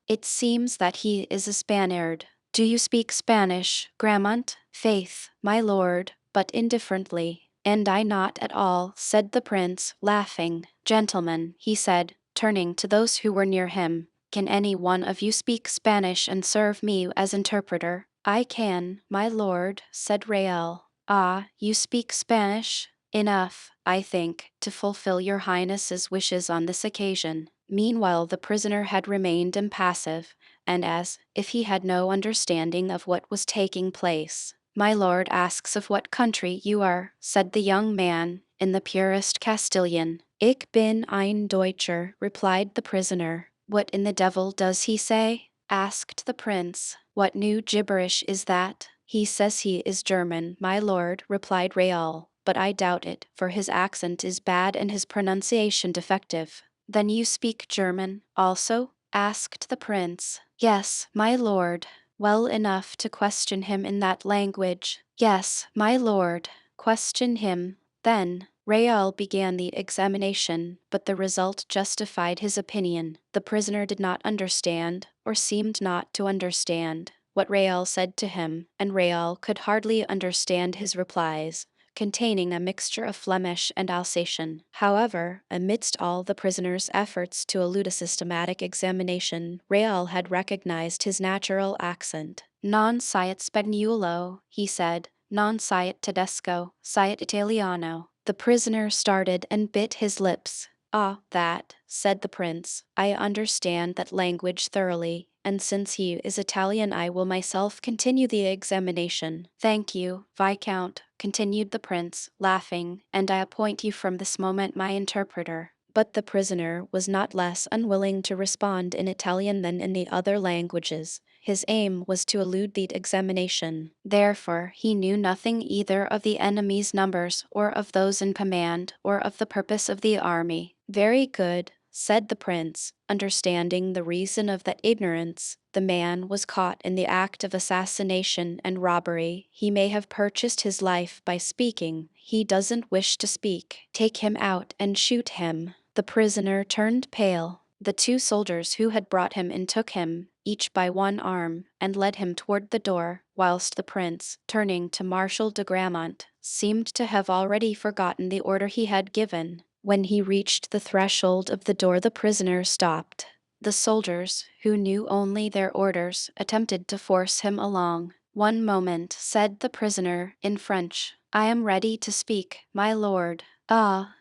S1: it seems that he is a Spaniard." "Do you speak Spanish, Grammont?" "Faith, my lord, but indifferently." "And I not at all," said the prince, laughing. "Gentlemen," he said, turning to those who were near him, "can any one of you speak Spanish and serve me as interpreter?" "I can, my lord," said Raoul. "Ah, you speak Spanish? Enough, I think, to fulfill your highness's wishes on this occasion." Meanwhile the prisoner had remained impassive, and as if he had no understanding of what was taking place. "My lord asks of what country you are," said the young man, in the purest Castilian. "Ich bin ein Deutscher," replied the prisoner. "What in the devil does he say?" asked the prince. "What new gibberish is that?" "He says he is German, my lord," replied Raoul, "but I doubt it, for his accent is bad and his pronunciation defective." "Then you speak German, also?" asked the prince. "Yes, my lord." "Well enough to question him in that language." "Yes, my lord." "Question him, then." Raoul began the examination, but the result justified his opinion. The prisoner did not understand, or seemed not to understand, what Raoul said to him, and Raoul could hardly understand his replies, containing a mixture of Flemish and Alsatian. However, amidst all the prisoner's efforts to elude a systematic examination, Raoul had recognized his natural accent. "Non siet spagnuolo," he said, "non siet tedesco, siet italiano." The prisoner started and bit his lips. "Ah, that," said the prince. "I understand that language thoroughly, and since he is Italian I will myself continue the examination." "Thank you, Viscount," continued the prince, laughing, "and I appoint you from this moment my interpreter." But the prisoner was not less unwilling to respond in Italian than in the other languages. His aim was to elude the examination. Therefore, he knew nothing either of the enemy's numbers, or of those in command, or of the purpose of the army. "Very good," said the prince, understanding the reason of that ignorance. "The man was caught in the act of assassination and robbery. He may have purchased his life by speaking. He doesn't wish to speak. Take him out and shoot him." The prisoner turned pale. The two soldiers who had brought him in took him, each by one arm, and led him toward the door, whilst the prince, turning to Marshal de Grammont, seemed to have already forgotten the order he had given. When he reached the threshold of the door the prisoner stopped. The soldiers, who knew only their orders, attempted to force him along. "One moment," said the prisoner, in French. "I am ready to speak, my lord." Ah,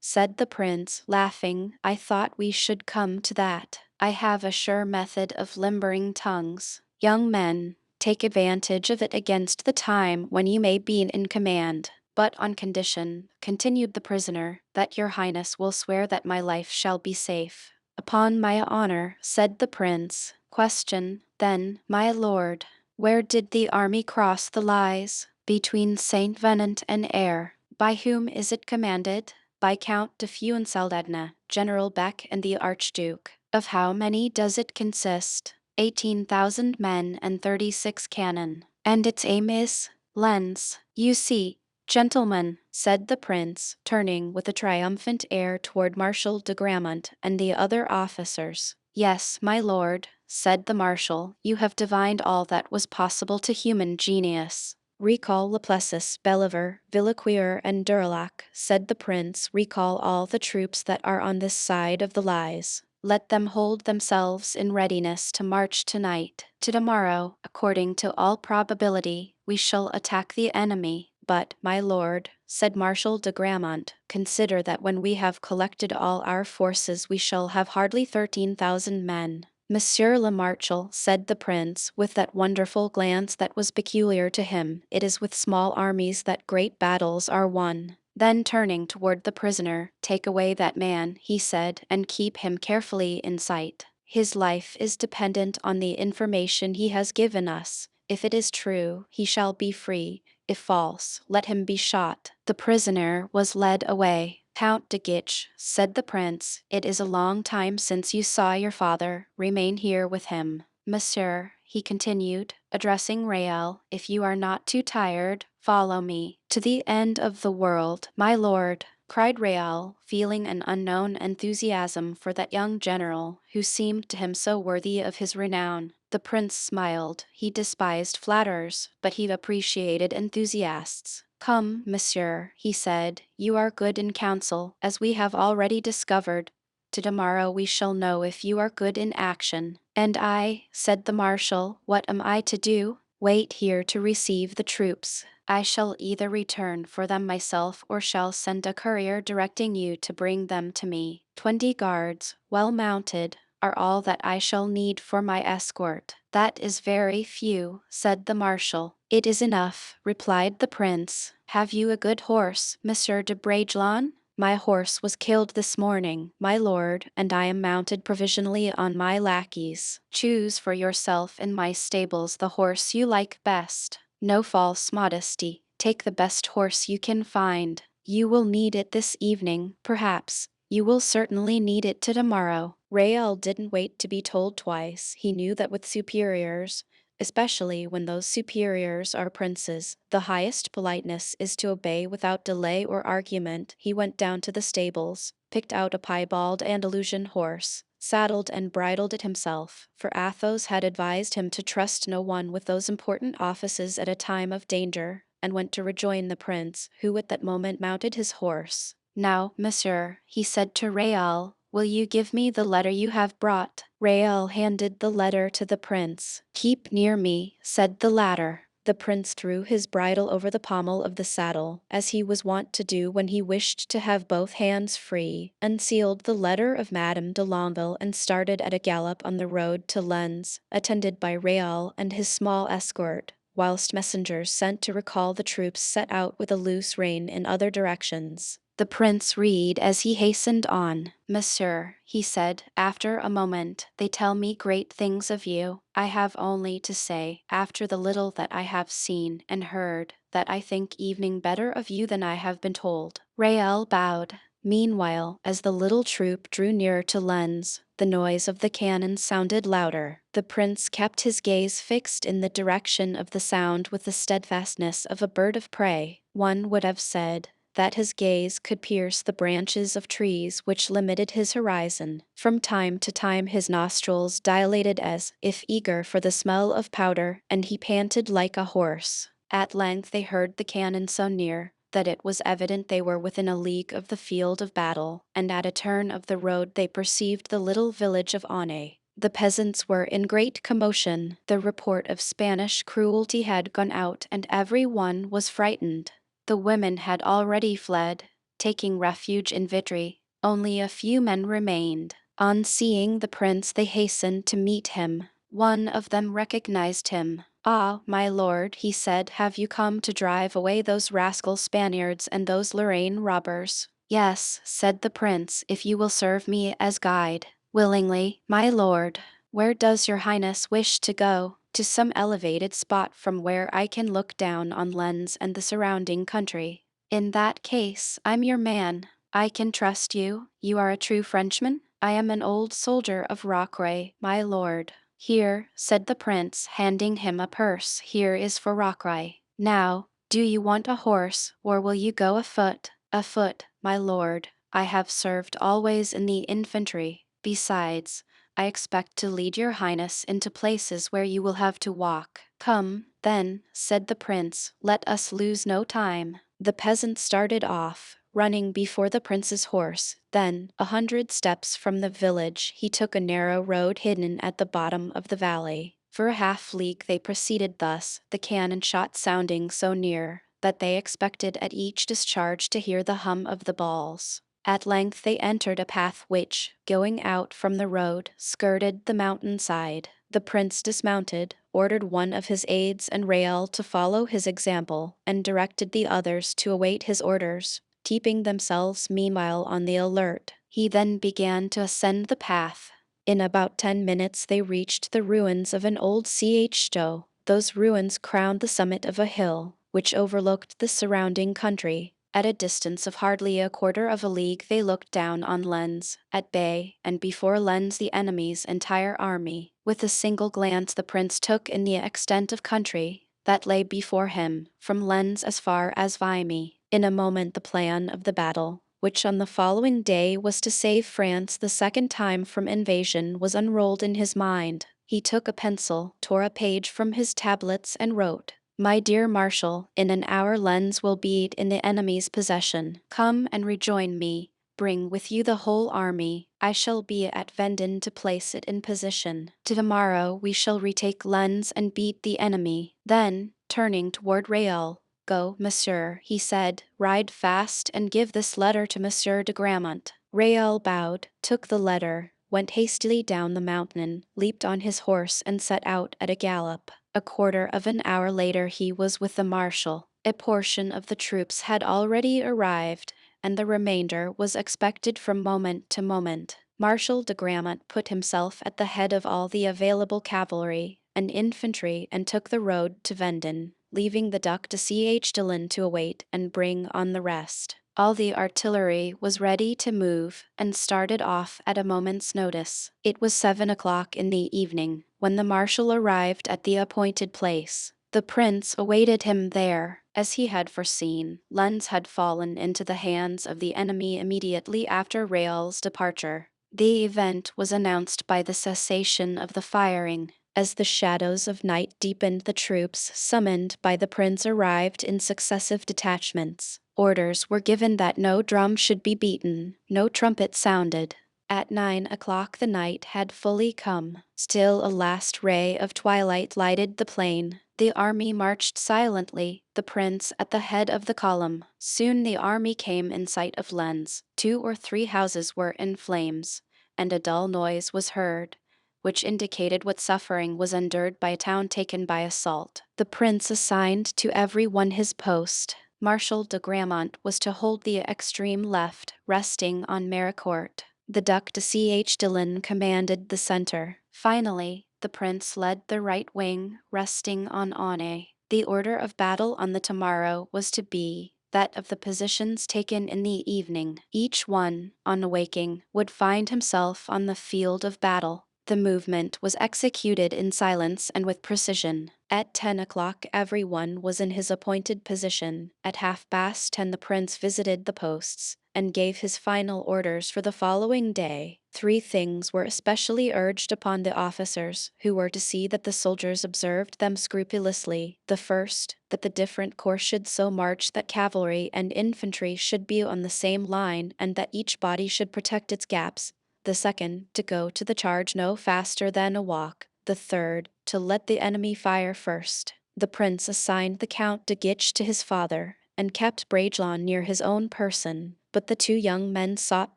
S1: said the prince, laughing, "I thought we should come to that. I have a sure method of limbering tongues. Young men, Take advantage of it against the time when you may be in command. But on condition, continued the prisoner, that your highness will swear that my life shall be safe. Upon my honor, said the prince. Question, then, my lord, where did the army cross the lies? Between Saint Venant and Ayr. By whom is it commanded? By Count de Fuensaldagne, General Beck, and the Archduke. Of how many does it consist? 18,000 men and 36 cannon. And its aim is Lens. You see, gentlemen, said the prince, turning with a triumphant air toward Marshal de Gramont and the other officers. Yes, my lord, said the marshal, you have divined all that was possible to human genius. Recall Laplessis, Belliver, Villequier, and Durlac, said the prince, recall all the troops that are on this side of the lies. Let them hold themselves in readiness to march tonight. To-morrow, according to all probability, we shall attack the enemy. But, my lord, said Marshal de Gramont, consider that when we have collected all our forces we shall have hardly 13,000 men. Monsieur le Marshal, said the prince, with that wonderful glance that was peculiar to him, it is with small armies that great battles are won. Then turning toward the prisoner, take away that man, he said, and keep him carefully in sight. His life is dependent on the information he has given us. If it is true, he shall be free. If false, let him be shot. The prisoner was led away. Count de Guiche, said the prince, it is a long time since you saw your father. Remain here with him. Monsieur, he continued, addressing Raoul, if you are not too tired, follow me. To the end of the world, my lord, cried Raoul, feeling an unknown enthusiasm for that young general, who seemed to him so worthy of his renown. The prince smiled. He despised flatterers, but he appreciated enthusiasts. Come, monsieur, he said, you are good in counsel, as we have already discovered. To-morrow we shall know if you are good in action. And I, said the marshal, what am I to do? Wait here to receive the troops. I shall either return for them myself or shall send a courier directing you to bring them to me. 20 guards, well mounted, are all that I shall need for my escort. That is very few, said the marshal. It is enough, replied the prince. Have you a good horse, Monsieur de Bragelonne? My horse was killed this morning, my lord, and I am mounted provisionally on my lackeys. Choose for yourself in my stables the horse you like best. No false modesty. Take the best horse you can find. You will need it this evening, perhaps. You will certainly need it to-morrow. Raoul didn't wait to be told twice. He knew that with superiors, especially when those superiors are princes, the highest politeness is to obey without delay or argument. He went down to the stables, picked out a piebald Andalusian horse, saddled and bridled it himself, for Athos had advised him to trust no one with those important offices at a time of danger, and went to rejoin the prince, who at that moment mounted his horse. Now, monsieur, he said to Raoul, will you give me the letter you have brought? Raoul handed the letter to the prince. Keep near me, said the latter. The prince threw his bridle over the pommel of the saddle, as he was wont to do when he wished to have both hands free, unsealed the letter of Madame de Longueville and started at a gallop on the road to Lens, attended by Raoul and his small escort, whilst messengers sent to recall the troops set out with a loose rein in other directions. The prince read as he hastened on. Monsieur, he said, after a moment, they tell me great things of you. I have only to say, after the little that I have seen and heard, that I think evening better of you than I have been told. Raoul bowed. Meanwhile, as the little troop drew near to Lens, the noise of the cannon sounded louder. The prince kept his gaze fixed in the direction of the sound with the steadfastness of a bird of prey. One would have said that his gaze could pierce the branches of trees which limited his horizon. From time to time his nostrils dilated as if eager for the smell of powder, and he panted like a horse. At length they heard the cannon so near that it was evident they were within a league of the field of battle, and at a turn of the road they perceived the little village of Aunay. The peasants were in great commotion. The report of Spanish cruelty had gone out, and every one was frightened. The women had already fled, taking refuge in Vitry. Only a few men remained. On seeing the prince they hastened to meet him. One of them recognized him. "Ah, my lord," he said, "have you come to drive away those rascal Spaniards and those Lorraine robbers?" "Yes," said the prince, "if you will serve me as guide." "Willingly, my lord." "Where does your highness wish to go?" "To some elevated spot from where I can look down on Lens and the surrounding country." "In that case, I'm your man. I can trust you. You are a true Frenchman?" "I am an old soldier of Rocroi, my lord." "Here," said the prince, handing him a purse, "here is for Rocroi. Now, do you want a horse, or will you go afoot?" "Afoot, my lord. I have served always in the infantry. Besides, I expect to lead your highness into places where you will have to walk." "Come, then," said the prince, "let us lose no time." The peasant started off, running before the prince's horse. Then, 100 steps from the village, he took a narrow road hidden at the bottom of the valley. For a half-league they proceeded thus, the cannon shot sounding so near that they expected at each discharge to hear the hum of the balls. At length they entered a path which, going out from the road, skirted the mountainside. The prince dismounted, ordered one of his aides and Raoul to follow his example, and directed the others to await his orders, keeping themselves meanwhile on the alert. He then began to ascend the path. In about 10 minutes they reached the ruins of an old chateau. Those ruins crowned the summit of a hill, which overlooked the surrounding country. At a distance of hardly a quarter of a league they looked down on Lens, at bay, and before Lens the enemy's entire army. With a single glance the prince took in the extent of country that lay before him, from Lens as far as Vimy. In a moment the plan of the battle, which on the following day was to save France the second time from invasion, was unrolled in his mind. He took a pencil, tore a page from his tablets, and wrote, "My dear Marshal, in an hour Lens will be in the enemy's possession. Come and rejoin me. Bring with you the whole army. I shall be at Vendin to place it in position. Tomorrow we shall retake Lens and beat the enemy." Then, turning toward Raoul, "Go, monsieur," he said, "ride fast and give this letter to Monsieur de Gramont." Raoul bowed, took the letter, went hastily down the mountain, leaped on his horse and set out at a gallop. A quarter of an hour later he was with the marshal. A portion of the troops had already arrived, and the remainder was expected from moment to moment. Marshal de Gramont put himself at the head of all the available cavalry and infantry and took the road to Vendin, leaving the Duc de Dillon to await and bring on the rest. All the artillery was ready to move and started off at a moment's notice. It was 7 o'clock in the evening when the marshal arrived at the appointed place. The prince awaited him there. As he had foreseen, Lens had fallen into the hands of the enemy immediately after Raoul's departure. The event was announced by the cessation of the firing. As the shadows of night deepened, the troops summoned by the prince arrived in successive detachments. Orders were given that no drum should be beaten, no trumpet sounded. At 9 o'clock the night had fully come. Still a last ray of twilight lighted the plain. The army marched silently, the prince at the head of the column. Soon the army came in sight of Lens. 2 or 3 houses were in flames, and a dull noise was heard, which indicated what suffering was endured by a town taken by assault. The prince assigned to every one his post. Marshal de Gramont was to hold the extreme left, resting on Maricourt. The Duc de Dillon commanded the center. Finally, the prince led the right wing, resting on Aunay. The order of battle on the tomorrow was to be that of the positions taken in the evening. Each one, on awaking, would find himself on the field of battle. The movement was executed in silence and with precision. At 10 o'clock everyone was in his appointed position. At 10:30 the prince visited the posts and gave his final orders for the following day. 3 things were especially urged upon the officers, who were to see that the soldiers observed them scrupulously. The first, that the different corps should so march that cavalry and infantry should be on the same line and that each body should protect its gaps. The second, to go to the charge no faster than a walk. The third, to let the enemy fire first. The prince assigned the Count de Guiche to his father, and kept Bragelonne near his own person, but the 2 young men sought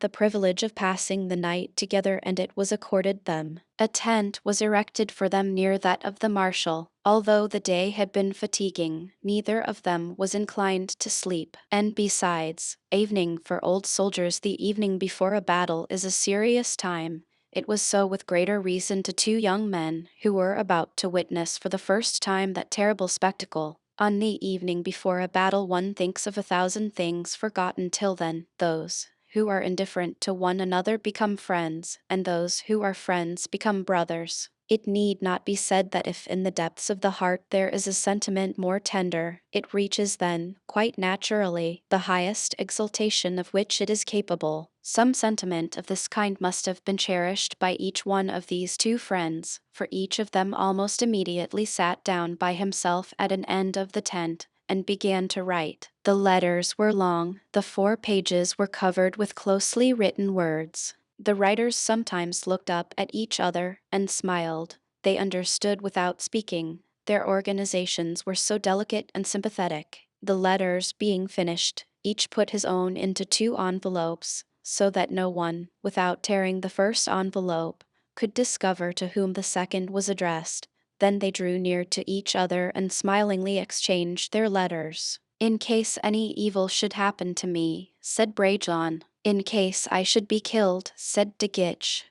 S1: the privilege of passing the night together, and it was accorded them. A tent was erected for them near that of the marshal. Although the day had been fatiguing, neither of them was inclined to sleep, and besides, evening for old soldiers the evening before a battle is a serious time. It was so with greater reason to two young men who were about to witness for the first time that terrible spectacle. On the evening before a battle one thinks of 1,000 things forgotten till then. Those who are indifferent to one another become friends, and those who are friends become brothers. It need not be said that if in the depths of the heart there is a sentiment more tender, it reaches then, quite naturally, the highest exaltation of which it is capable. Some sentiment of this kind must have been cherished by each one of these two friends, for each of them almost immediately sat down by himself at an end of the tent, and began to write. The letters were long, the 4 pages were covered with closely written words. The writers sometimes looked up at each other and smiled. They understood without speaking. Their organizations were so delicate and sympathetic. The letters being finished, each put his own into 2 envelopes, so that no one, without tearing the first envelope, could discover to whom the second was addressed. Then they drew near to each other and smilingly exchanged their letters. "In case any evil should happen to me," said Brajon. "In case I should be killed," said De Guiche.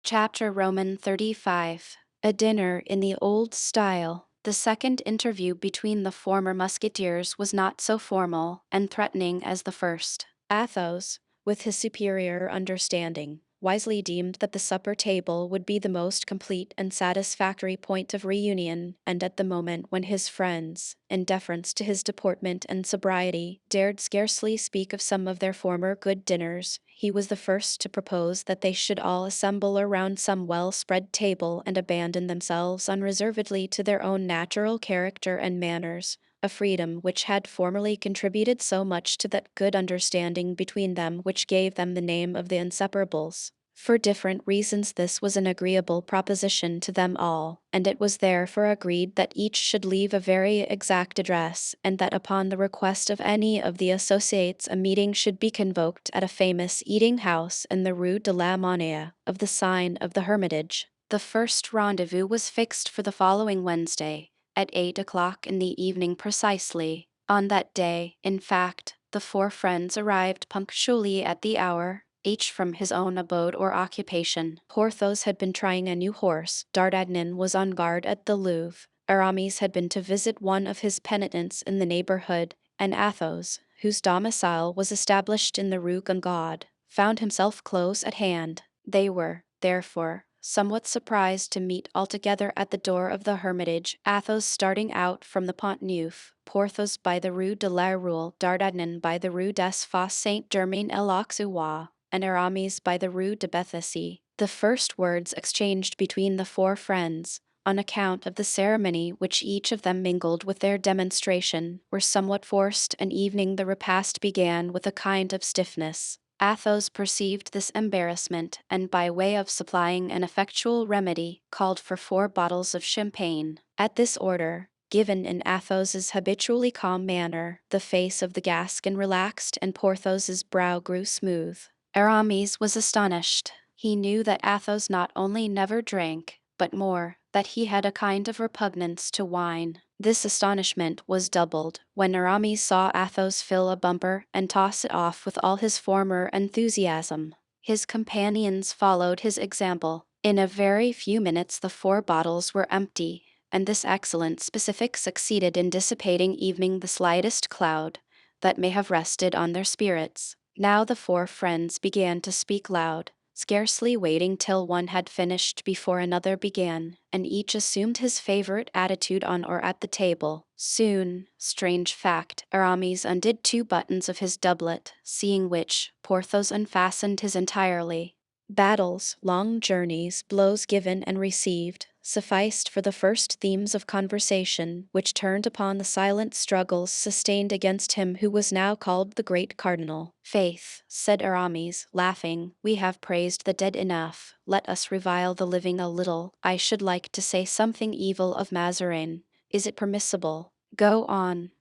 S1: Chapter Roman 35. A dinner in the old style. The second interview between the former musketeers was not so formal and threatening as the first. Athos, with his superior understanding, wisely deemed that the supper table would be the most complete and satisfactory point of reunion, and at the moment when his friends, in deference to his deportment and sobriety, dared scarcely speak of some of their former good dinners, he was the first to propose that they should all assemble around some well-spread table and abandon themselves unreservedly to their own natural character and manners, a freedom which had formerly contributed so much to that good understanding between them which gave them the name of the Inseparables. For different reasons this was an agreeable proposition to them all, and it was therefore agreed that each should leave a very exact address, and that upon the request of any of the associates a meeting should be convoked at a famous eating-house in the Rue de la Monnaie, of the sign of the Hermitage. The first rendezvous was fixed for the following Wednesday, at 8 o'clock in the evening precisely. On that day, in fact, the 4 friends arrived punctually at the hour, each from his own abode or occupation. Porthos had been trying a new horse, D'Artagnan was on guard at the Louvre, Aramis had been to visit one of his penitents in the neighborhood, and Athos, whose domicile was established in the Rue Gongaud, found himself close at hand. They were, therefore, somewhat surprised to meet altogether at the door of the Hermitage, Athos starting out from the Pont Neuf, Porthos by the Rue de la Rue, D'Artagnan by the Rue des Fosses Saint-Germain-l'Auxerrois, and Aramis by the Rue de Bethisy. The first words exchanged between the 4 friends, on account of the ceremony which each of them mingled with their demonstration, were somewhat forced, and evening the repast began with a kind of stiffness. Athos perceived this embarrassment, and by way of supplying an effectual remedy, called for 4 bottles of champagne. At this order, given in Athos's habitually calm manner, the face of the Gascon relaxed and Porthos's brow grew smooth. Aramis was astonished. He knew that Athos not only never drank, but more, that he had a kind of repugnance to wine. This astonishment was doubled when Aramis saw Athos fill a bumper and toss it off with all his former enthusiasm. His companions followed his example. In a very few minutes the 4 bottles were empty, and this excellent specific succeeded in dissipating even the slightest cloud that may have rested on their spirits. Now the 4 friends began to speak loud, scarcely waiting till one had finished before another began, and each assumed his favorite attitude on or at the table. Soon, strange fact, Aramis undid 2 buttons of his doublet, seeing which, Porthos unfastened his entirely. Battles, long journeys, blows given and received, sufficed for the first themes of conversation, which turned upon the silent struggles sustained against him who was now called the great cardinal. "Faith," said Aramis, laughing, "we have praised the dead enough, let us revile the living a little. I should like to say something evil of Mazarin. Is it permissible?" Go on,"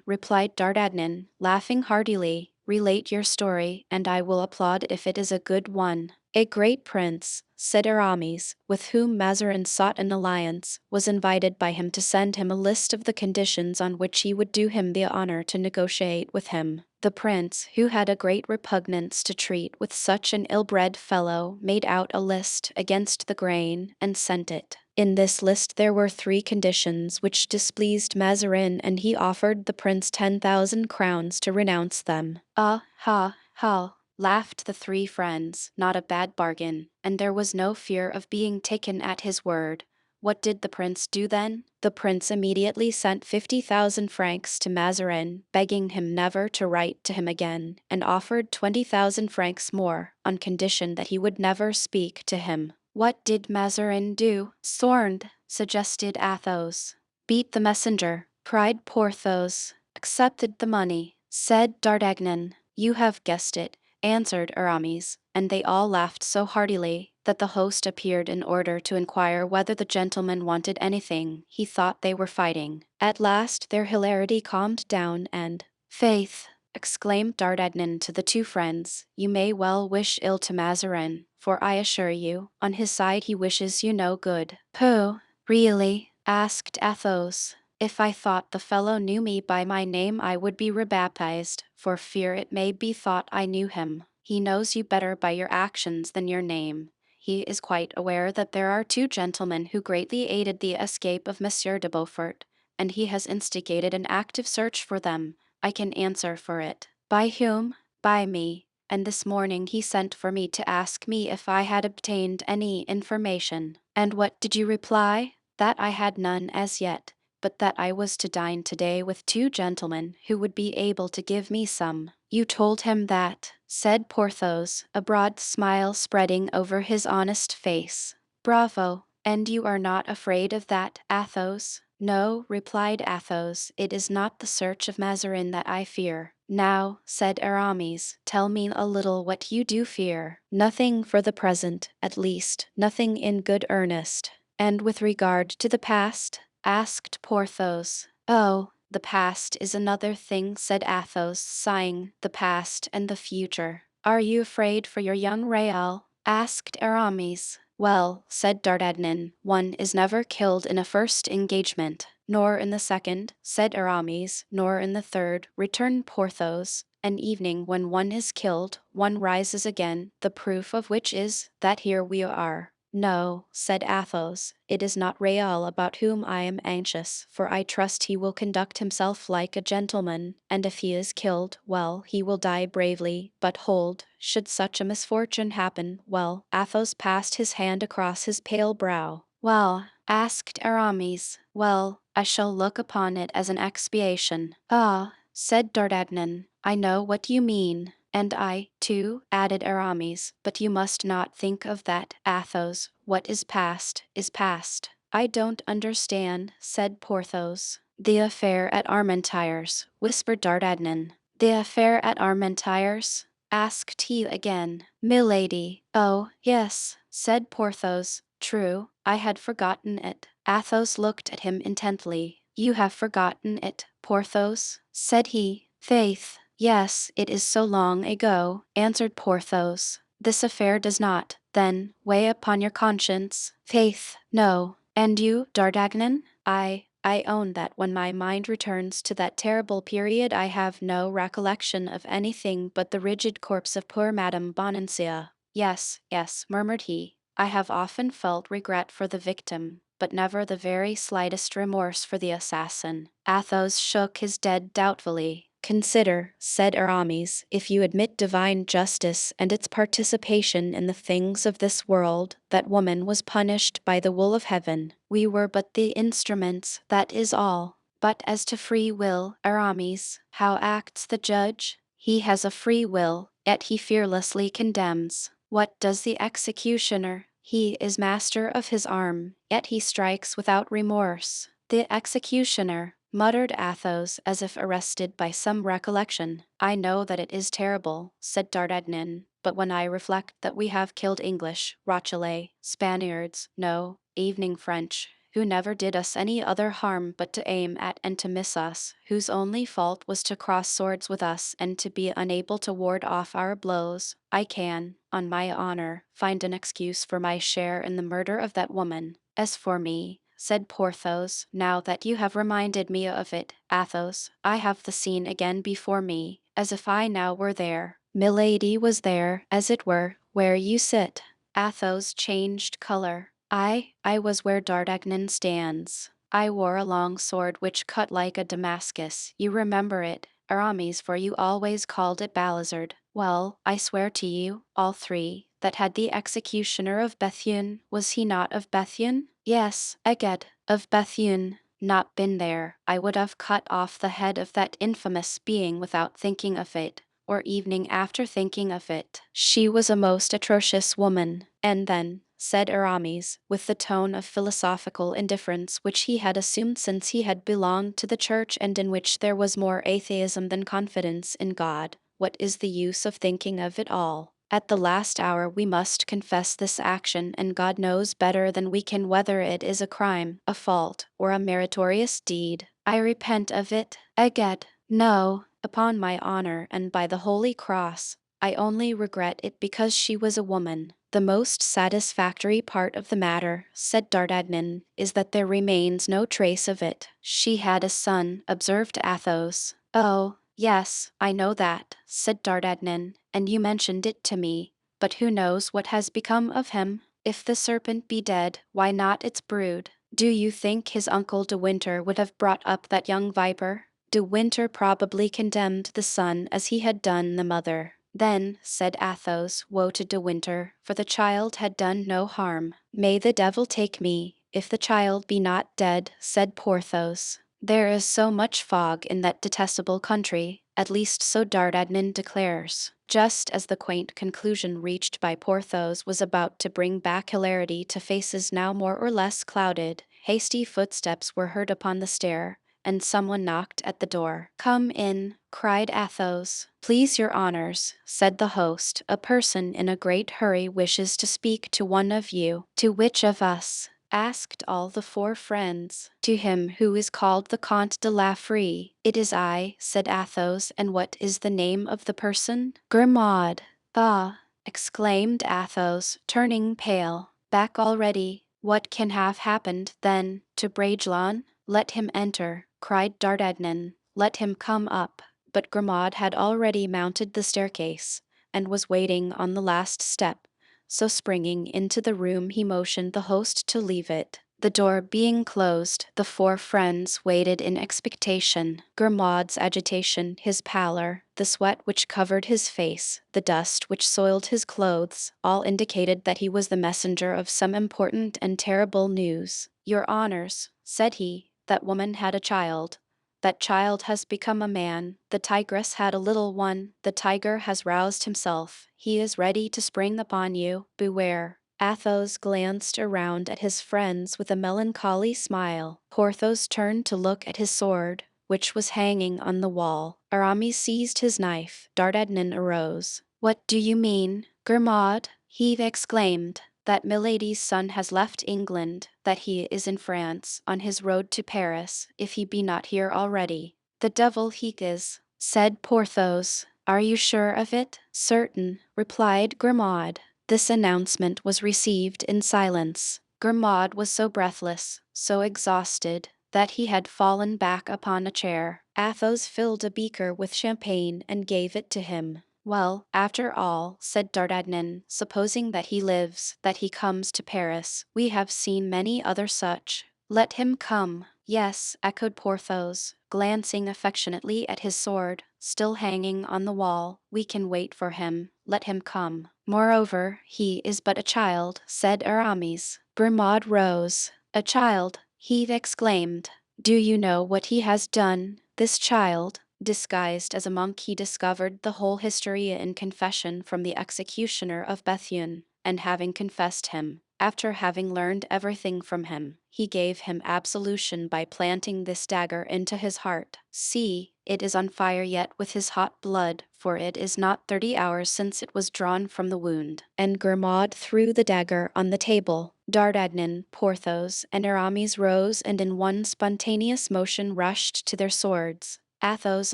S1: replied D'Artagnan, laughing heartily. "Relate your story, and I will applaud if it is a good one." A great prince, said Aramis, with whom Mazarin sought an alliance, was invited by him to send him a list of the conditions on which he would do him the honor to negotiate with him. The prince, who had a great repugnance to treat with such an ill-bred fellow, made out a list against the grain, and sent it. In this list there were 3 conditions which displeased Mazarin, and he offered the prince 10,000 crowns to renounce them. Ah, ha, ha, laughed the 3 friends, not a bad bargain, and there was no fear of being taken at his word. What did the prince do then? The prince immediately sent 50,000 francs to Mazarin, begging him never to write to him again, and offered 20,000 francs more, on condition that he would never speak to him. What did Mazarin do? Sworn, suggested Athos. Beat the messenger, cried Porthos. Accepted the money, said D'Artagnan. You have guessed it, answered Aramis, and they all laughed so heartily that the host appeared in order to inquire whether the gentlemen wanted anything. He thought they were fighting. At last their hilarity calmed down, and "Faith," exclaimed D'Artagnan to the 2 friends, "you may well wish ill to Mazarin, for I assure you, on his side he wishes you no good." "Pooh, really?" asked Athos. "If I thought the fellow knew me by my name I would be rebaptized, for fear it may be thought I knew him. He knows you better by your actions than your name. He is quite aware that there are 2 gentlemen who greatly aided the escape of Monsieur de Beaufort, and he has instigated an active search for them. I can answer for it." "By whom?" "By me. And this morning he sent for me to ask me if I had obtained any information." "And what did you reply?" "That I had none as yet, but that I was to dine today with 2 gentlemen who would be able to give me some." "You told him that?" said Porthos, a broad smile spreading over his honest face. "Bravo! And you are not afraid of that, Athos?" "No," replied Athos, "it is not the search of Mazarin that I fear." "Now," said Aramis, "tell me a little what you do fear." "Nothing for the present, at least, nothing in good earnest." "And with regard to the past?" asked Porthos. "Oh, the past is another thing," said Athos, sighing. "The past and the future." "Are you afraid for your young Raoul?" asked Aramis. "Well," said D'Artagnan, "one is never killed in a first engagement." "Nor in the second," said Aramis. "Nor in the third," returned Porthos. "An evening when one is killed, one rises again, the proof of which is that here we are." "No," said Athos, "it is not Raoul about whom I am anxious, for I trust he will conduct himself like a gentleman, and if he is killed, well, he will die bravely. But hold, should such a misfortune happen, well," Athos passed his hand across his pale brow. "Well," asked Aramis, "well, I shall look upon it as an expiation." "Ah," said D'Artagnan, "I know what you mean." "And I, too," added Aramis, "but you must not think of that, Athos. What is past is past." "I don't understand," said Porthos. "The affair at Armentières," whispered D'Artagnan. "The affair at Armentières?" asked he again. "Milady." "Oh, yes," said Porthos. "True, I had forgotten it." Athos looked at him intently. "You have forgotten it, Porthos?" said he. "Faith, yes, it is so long ago," answered Porthos. "This affair does not, then, weigh upon your conscience?" "Faith, no. And you, D'Artagnan?" I own that when my mind returns to that terrible period I have no recollection of anything but the rigid corpse of poor Madame Bonancieux." "Yes, yes," murmured he. "I have often felt regret for the victim, but never the very slightest remorse for the assassin." Athos shook his head doubtfully. "Consider," said Aramis, "if you admit divine justice and its participation in the things of this world, that woman was punished by the will of heaven. We were but the instruments, that is all. But as to free will, Aramis, how acts the judge? He has a free will, yet he fearlessly condemns. What does the executioner? He is master of his arm, yet he strikes without remorse." "The executioner," muttered Athos, as if arrested by some recollection. "I know that it is terrible," said D'Artagnan, "but when I reflect that we have killed English, Rochellais, Spaniards, no, evening French, who never did us any other harm but to aim at and to miss us, whose only fault was to cross swords with us and to be unable to ward off our blows, I can, on my honor, find an excuse for my share in the murder of that woman. As for me, said Porthos, now that you have reminded me of it, Athos, I have the scene again before me, as if I now were there. Milady was there, as it were, where you sit. Athos changed color. I was where D'Artagnan stands. I wore a long sword which cut like a Damascus. You remember it, Aramis, for you always called it Balizard. Well, I swear to you, all three, that had the executioner of Bethune, was he not of Bethune? Yes, Egad, of Bethune, not been there, I would have cut off the head of that infamous being without thinking of it, or evening after thinking of it. She was a most atrocious woman. And then, said Aramis, with the tone of philosophical indifference which he had assumed since he had belonged to the church and in which there was more atheism than confidence in God, what is the use of thinking of it all? At the last hour we must confess this action, and God knows better than we can whether it is a crime, a fault, or a meritorious deed. I repent of it, Egad. No, upon my honor and by the Holy Cross, I only regret it because she was a woman. The most satisfactory part of the matter, said D'Artagnan, is that there remains no trace of it. She had a son, observed Athos. Oh, yes, I know that, said D'Artagnan, and you mentioned it to me. But who knows what has become of him? If the serpent be dead, why not its brood? Do you think his uncle De Winter would have brought up that young viper? De Winter probably condemned the son as he had done the mother. Then, said Athos, woe to De Winter, for the child had done no harm. May the devil take me, if the child be not dead, said Porthos. There is so much fog in that detestable country, at least so D'Artagnan declares. Just as the quaint conclusion reached by Porthos was about to bring back hilarity to faces now more or less clouded, hasty footsteps were heard upon the stair, and someone knocked at the door. "Come in," cried Athos. "Please your honors," said the host, "a person in a great hurry wishes to speak to one of you." "To which of us?" asked all the four friends. "To him who is called the Comte de la Fere." "It is I," said Athos, "and what is the name of the person?" "Grimaud." "Ah!" exclaimed Athos, turning pale. "Back already? What can have happened, then, to Bragelonne?" "Let him enter," cried D'Artagnan. "Let him come up." But Grimaud had already mounted the staircase, and was waiting on the last step, so springing into the room he motioned the host to leave it. The door being closed, the four friends waited in expectation. Grimaud's agitation, his pallor, the sweat which covered his face, the dust which soiled his clothes, all indicated that he was the messenger of some important and terrible news. "Your honors," said he, "that woman had a child. That child has become a man. The tigress had a little one. The tiger has roused himself. He is ready to spring upon you. Beware." Athos glanced around at his friends with a melancholy smile. Porthos turned to look at his sword, which was hanging on the wall. Aramis seized his knife. D'Artagnan arose. "What do you mean, Grimaud?" he exclaimed. "That Milady's son has left England, that he is in France, on his road to Paris, if he be not here already." "The devil he is," said Porthos. "Are you sure of it?" "Certain," replied Grimaud. This announcement was received in silence. Grimaud was so breathless, so exhausted, that he had fallen back upon a chair. Athos filled a beaker with champagne and gave it to him. "Well, after all," said D'Artagnan, "supposing that he lives, that he comes to Paris, we have seen many other such. Let him come." "Yes," echoed Porthos, glancing affectionately at his sword, still hanging on the wall. "We can wait for him. Let him come." "Moreover, he is but a child," said Aramis. Grimaud rose. "A child!" he exclaimed. "Do you know what he has done, this child?" Disguised as a monk, he discovered the whole history in confession from the executioner of Bethune, and having confessed him, After having learned everything from him, he gave him absolution by planting this dagger into his heart. See, it is on fire yet with his hot blood, for it is not 30 hours since it was drawn from the wound. And Grimaud threw the dagger on the table. D'Artagnan, Porthos, and Aramis rose and in one spontaneous motion rushed to their swords. Athos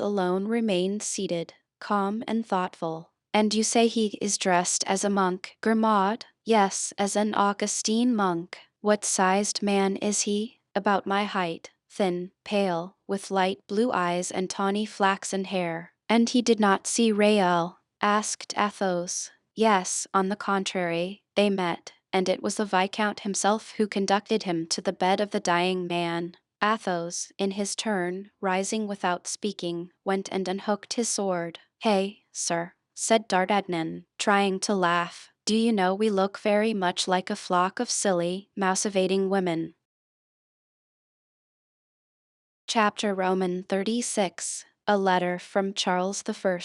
S1: alone remained seated, calm and thoughtful. And you say he is dressed as a monk, Grimaud? Yes, as an Augustine monk. What sized man is he? About my height, thin, pale, with light blue eyes and tawny flaxen hair. And he did not see Raoul? Asked Athos. Yes, on the contrary, they met, and it was the Viscount himself who conducted him to the bed of the dying man. Athos, in his turn, rising without speaking, went and unhooked his sword. Hey, sir, said D'Artagnan, trying to laugh. Do you know we look very much like a flock of silly, mouse-evading women. Chapter Roman 36. A letter from Charles I.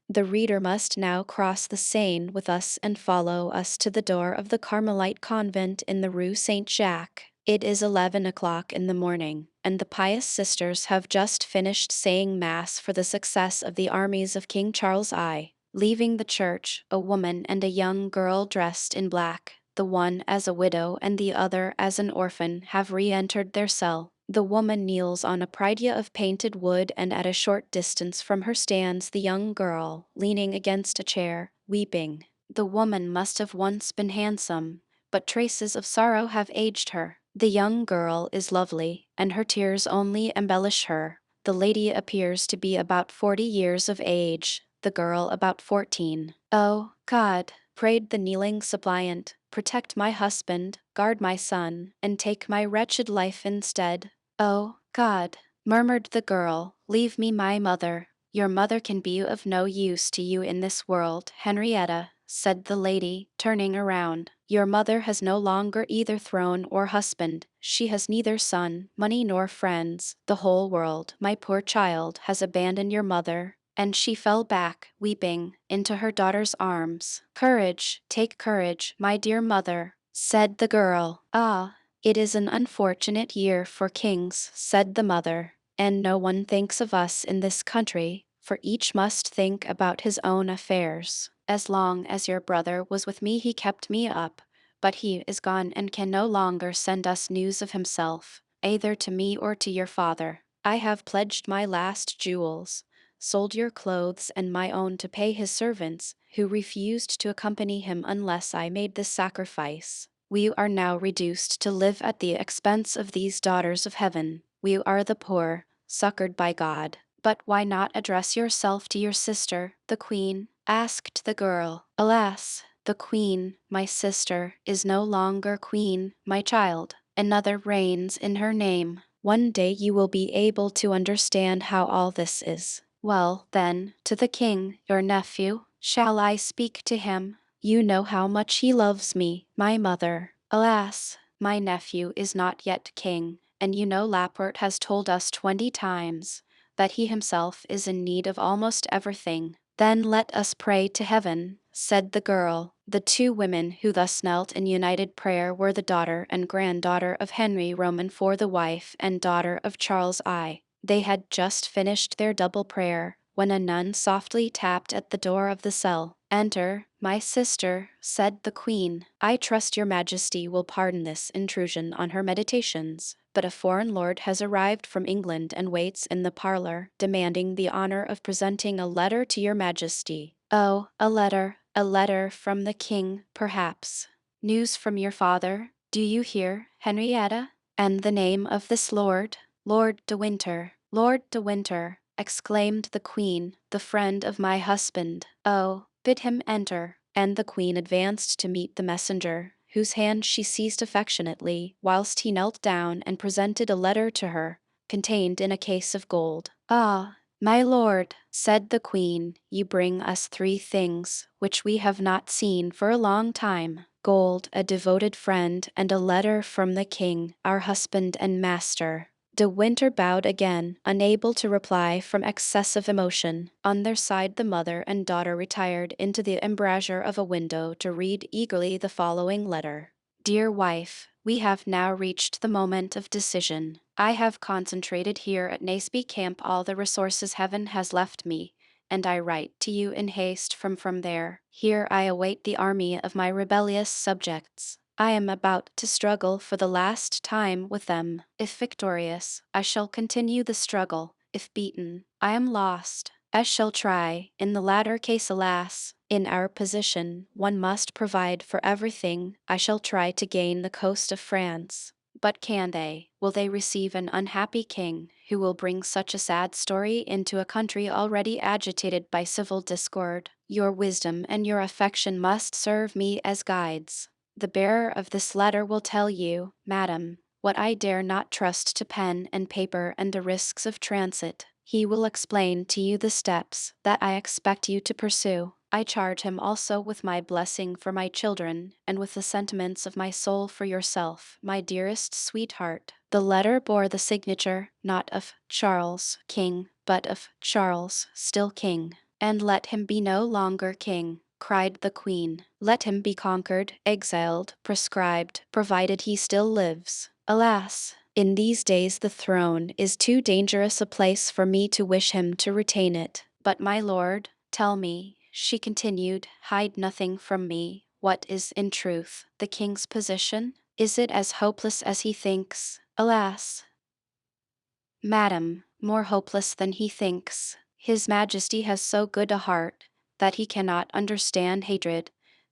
S1: The reader must now cross the Seine with us and follow us to the door of the Carmelite convent in the Rue Saint-Jacques. It is 11 o'clock in the morning, and the pious sisters have just finished saying Mass for the success of the armies of King Charles I. Leaving the church, a woman and a young girl dressed in black, the one as a widow and the other as an orphan, have re-entered their cell. The woman kneels on a prie-dieu of painted wood, and at a short distance from her stands the young girl, leaning against a chair, weeping. The woman must have once been handsome, but traces of sorrow have aged her. The young girl is lovely, and her tears only embellish her. The lady appears to be about 40 years of age, the girl about 14. Oh, God, prayed the kneeling suppliant, protect my husband, guard my son, and take my wretched life instead. Oh, God, murmured the girl, leave me my mother. Your mother can be of no use to you in this world, Henrietta, said the lady, turning around. Your mother has no longer either throne or husband. She has neither son, money nor friends. The whole world, my poor child, has abandoned your mother. And she fell back, weeping, into her daughter's arms. Courage, take courage, my dear mother, said the girl. Ah, it is an unfortunate year for kings, said the mother, and no one thinks of us in this country, for each must think about his own affairs. As long as your brother was with me he kept me up, but he is gone and can no longer send us news of himself, either to me or to your father. I have pledged my last jewels, sold your clothes and my own to pay his servants, who refused to accompany him unless I made this sacrifice. We are now reduced to live at the expense of these daughters of heaven. We are the poor, succored by God. But why not address yourself to your sister, the Queen? Asked the girl. Alas, the Queen, my sister, is no longer Queen, my child. Another reigns in her name. One day you will be able to understand how all this is. Well, then, to the king, your nephew, shall I speak to him? You know how much he loves me, my mother. Alas, my nephew is not yet king, and you know Laporte has told us 20 times that he himself is in need of almost everything. Then let us pray to heaven, said the girl. The two women who thus knelt in united prayer were the daughter and granddaughter of Henry Roman IV, the wife and daughter of Charles I. They had just finished their double prayer, when a nun softly tapped at the door of the cell. Enter, my sister, said the Queen. I trust your Majesty will pardon this intrusion on her meditations, but a foreign lord has arrived from England and waits in the parlor, demanding the honor of presenting a letter to your Majesty. Oh, a letter from the king, perhaps. News from your father, do you hear, Henrietta? And the name of this lord? Lord de Winter. Lord de Winter, exclaimed the Queen, the friend of my husband. Oh, bid him enter. And the Queen advanced to meet the messenger, whose hand she seized affectionately, whilst he knelt down and presented a letter to her, contained in a case of gold. Ah, my lord, said the Queen, you bring us 3 things, which we have not seen for a long time. Gold, a devoted friend, and a letter from the king, our husband and master. De Winter bowed again, unable to reply from excessive emotion. On their side the mother and daughter retired into the embrasure of a window to read eagerly the following letter. Dear wife, we have now reached the moment of decision. I have concentrated here at Naseby Camp all the resources heaven has left me, and I write to you in haste from there. Here I await the army of my rebellious subjects. I am about to struggle for the last time with them. If victorious, I shall continue the struggle. If beaten, I am lost. I shall try. In the latter case, alas, in our position, one must provide for everything. I shall try to gain the coast of France. But can they? Will they receive an unhappy king, who will bring such a sad story into a country already agitated by civil discord? Your wisdom and your affection must serve me as guides. The bearer of this letter will tell you, madam, what I dare not trust to pen and paper and the risks of transit. He will explain to you the steps that I expect you to pursue. I charge him also with my blessing for my children, and with the sentiments of my soul for yourself, my dearest sweetheart. The letter bore the signature, not of Charles, King, but of Charles, still King. And let him be no longer king, cried the queen. Let him be conquered, exiled, proscribed, provided he still lives. Alas! In these days the throne is too dangerous a place for me to wish him to retain it. But my lord, tell me, she continued, hide nothing from me. What is in truth the king's position? Is it as hopeless as he thinks? Alas! Madam, more hopeless than he thinks. His Majesty has so good a heart that he cannot understand hatred,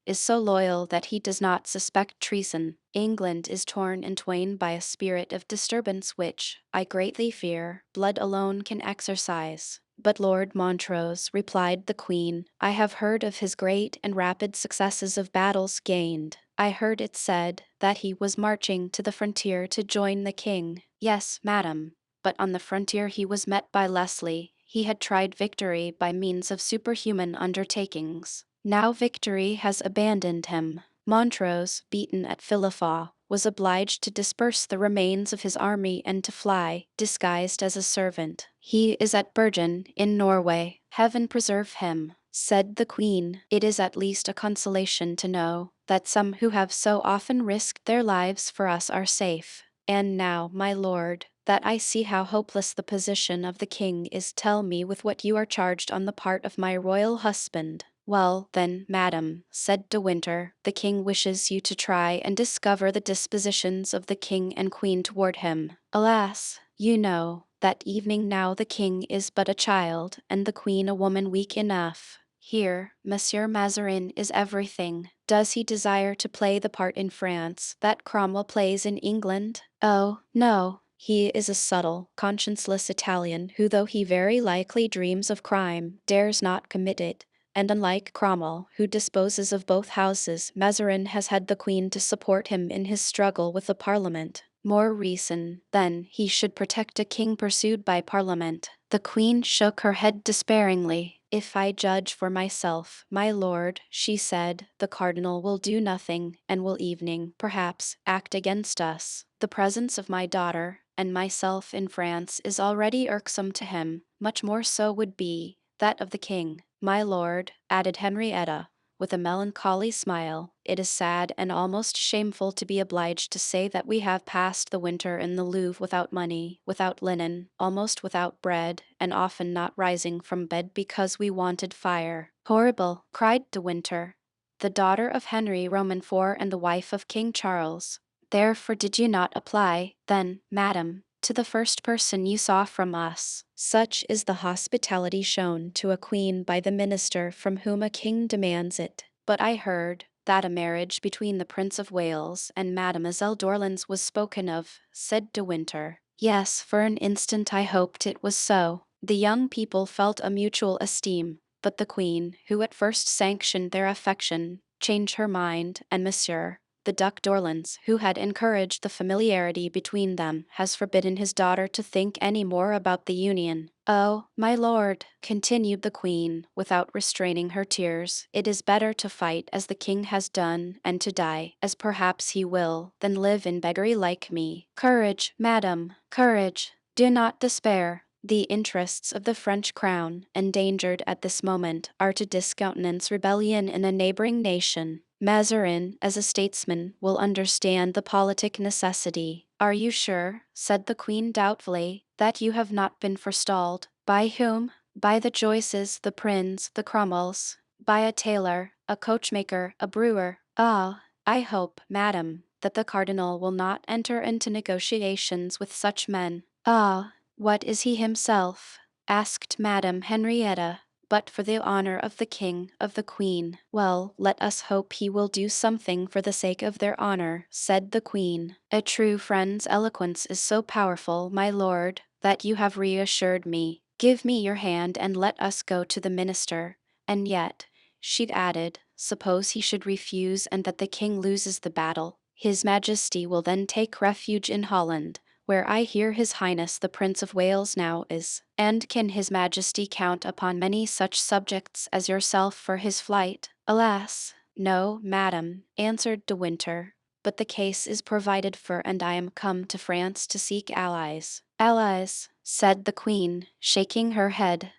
S1: is so loyal that he does not suspect treason. England is torn in twain by a spirit of disturbance which, I greatly fear, blood alone can exorcise. But Lord Montrose, replied the Queen, I have heard of his great and rapid successes of battles gained. I heard it said that he was marching to the frontier to join the king. Yes, madam, but on the frontier he was met by Leslie. He had tried victory by means of superhuman undertakings. Now victory has abandoned him. Montrose, beaten at Philiphaugh, was obliged to disperse the remains of his army and to fly, disguised as a servant. He is at Bergen, in Norway. Heaven preserve him, said the Queen. It is at least a consolation to know that some who have so often risked their lives for us are safe. And now, my lord, that I see how hopeless the position of the king is, tell me with what you are charged on the part of my royal husband. Well, then, madam, said De Winter, the king wishes you to try and discover the dispositions of the king and queen toward him. Alas, you know, that evening now the king is but a child, and the queen a woman weak enough. Here, Monsieur Mazarin is everything. Does he desire to play the part in France that Cromwell plays in England? Oh, no. He is a subtle, conscienceless Italian who, though he very likely dreams of crime, dares not commit it. And unlike Cromwell, who disposes of both houses, Mazarin has had the Queen to support him in his struggle with the Parliament. More reason, then, he should protect a king pursued by Parliament. The Queen shook her head despairingly. If I judge for myself, my lord, she said, the cardinal will do nothing, and will evening, perhaps, act against us. The presence of my daughter and myself in France is already irksome to him. Much more so would be that of the king. My lord, added Henrietta, with a melancholy smile, it is sad and almost shameful to be obliged to say that we have passed the winter in the Louvre without money, without linen, almost without bread, and often not rising from bed because we wanted fire. Horrible, cried De Winter, the daughter of Henry Roman IV and the wife of King Charles. Therefore did you not apply, then, madam, to the first person you saw from us? Such is the hospitality shown to a queen by the minister from whom a king demands it. But I heard that a marriage between the Prince of Wales and Mademoiselle Dorlans was spoken of, said De Winter. Yes, for an instant I hoped it was so. The young people felt a mutual esteem, but the queen, who at first sanctioned their affection, changed her mind, and Monsieur, the Duc d'Orleans, who had encouraged the familiarity between them, has forbidden his daughter to think any more about the union. Oh, my lord, continued the queen, without restraining her tears, it is better to fight as the king has done, and to die, as perhaps he will, than live in beggary like me. Courage, madam, courage, do not despair. The interests of the French crown, endangered at this moment, are to discountenance rebellion in a neighboring nation. Mazarin, as a statesman, will understand the politic necessity. Are you sure, said the queen doubtfully, that you have not been forestalled? By whom? By the Joyces, the Prinns, the Cromwells, by a tailor, a coachmaker, a brewer. Ah, I hope, madam, that the cardinal will not enter into negotiations with such men. Ah, what is he himself? Asked Madame Henrietta. But for the honor of the king, of the queen. Well, let us hope he will do something for the sake of their honor, said the queen. A true friend's eloquence is so powerful, my lord, that you have reassured me. Give me your hand and let us go to the minister. And yet, she'd added, suppose he should refuse and that the king loses the battle. His Majesty will then take refuge in Holland, where I hear His Highness the Prince of Wales now is. And can His Majesty count upon many such subjects as yourself for his flight? Alas, no, madam, answered de Winter, but the case is provided for and I am come to France to seek allies. Allies, said the queen, shaking her head.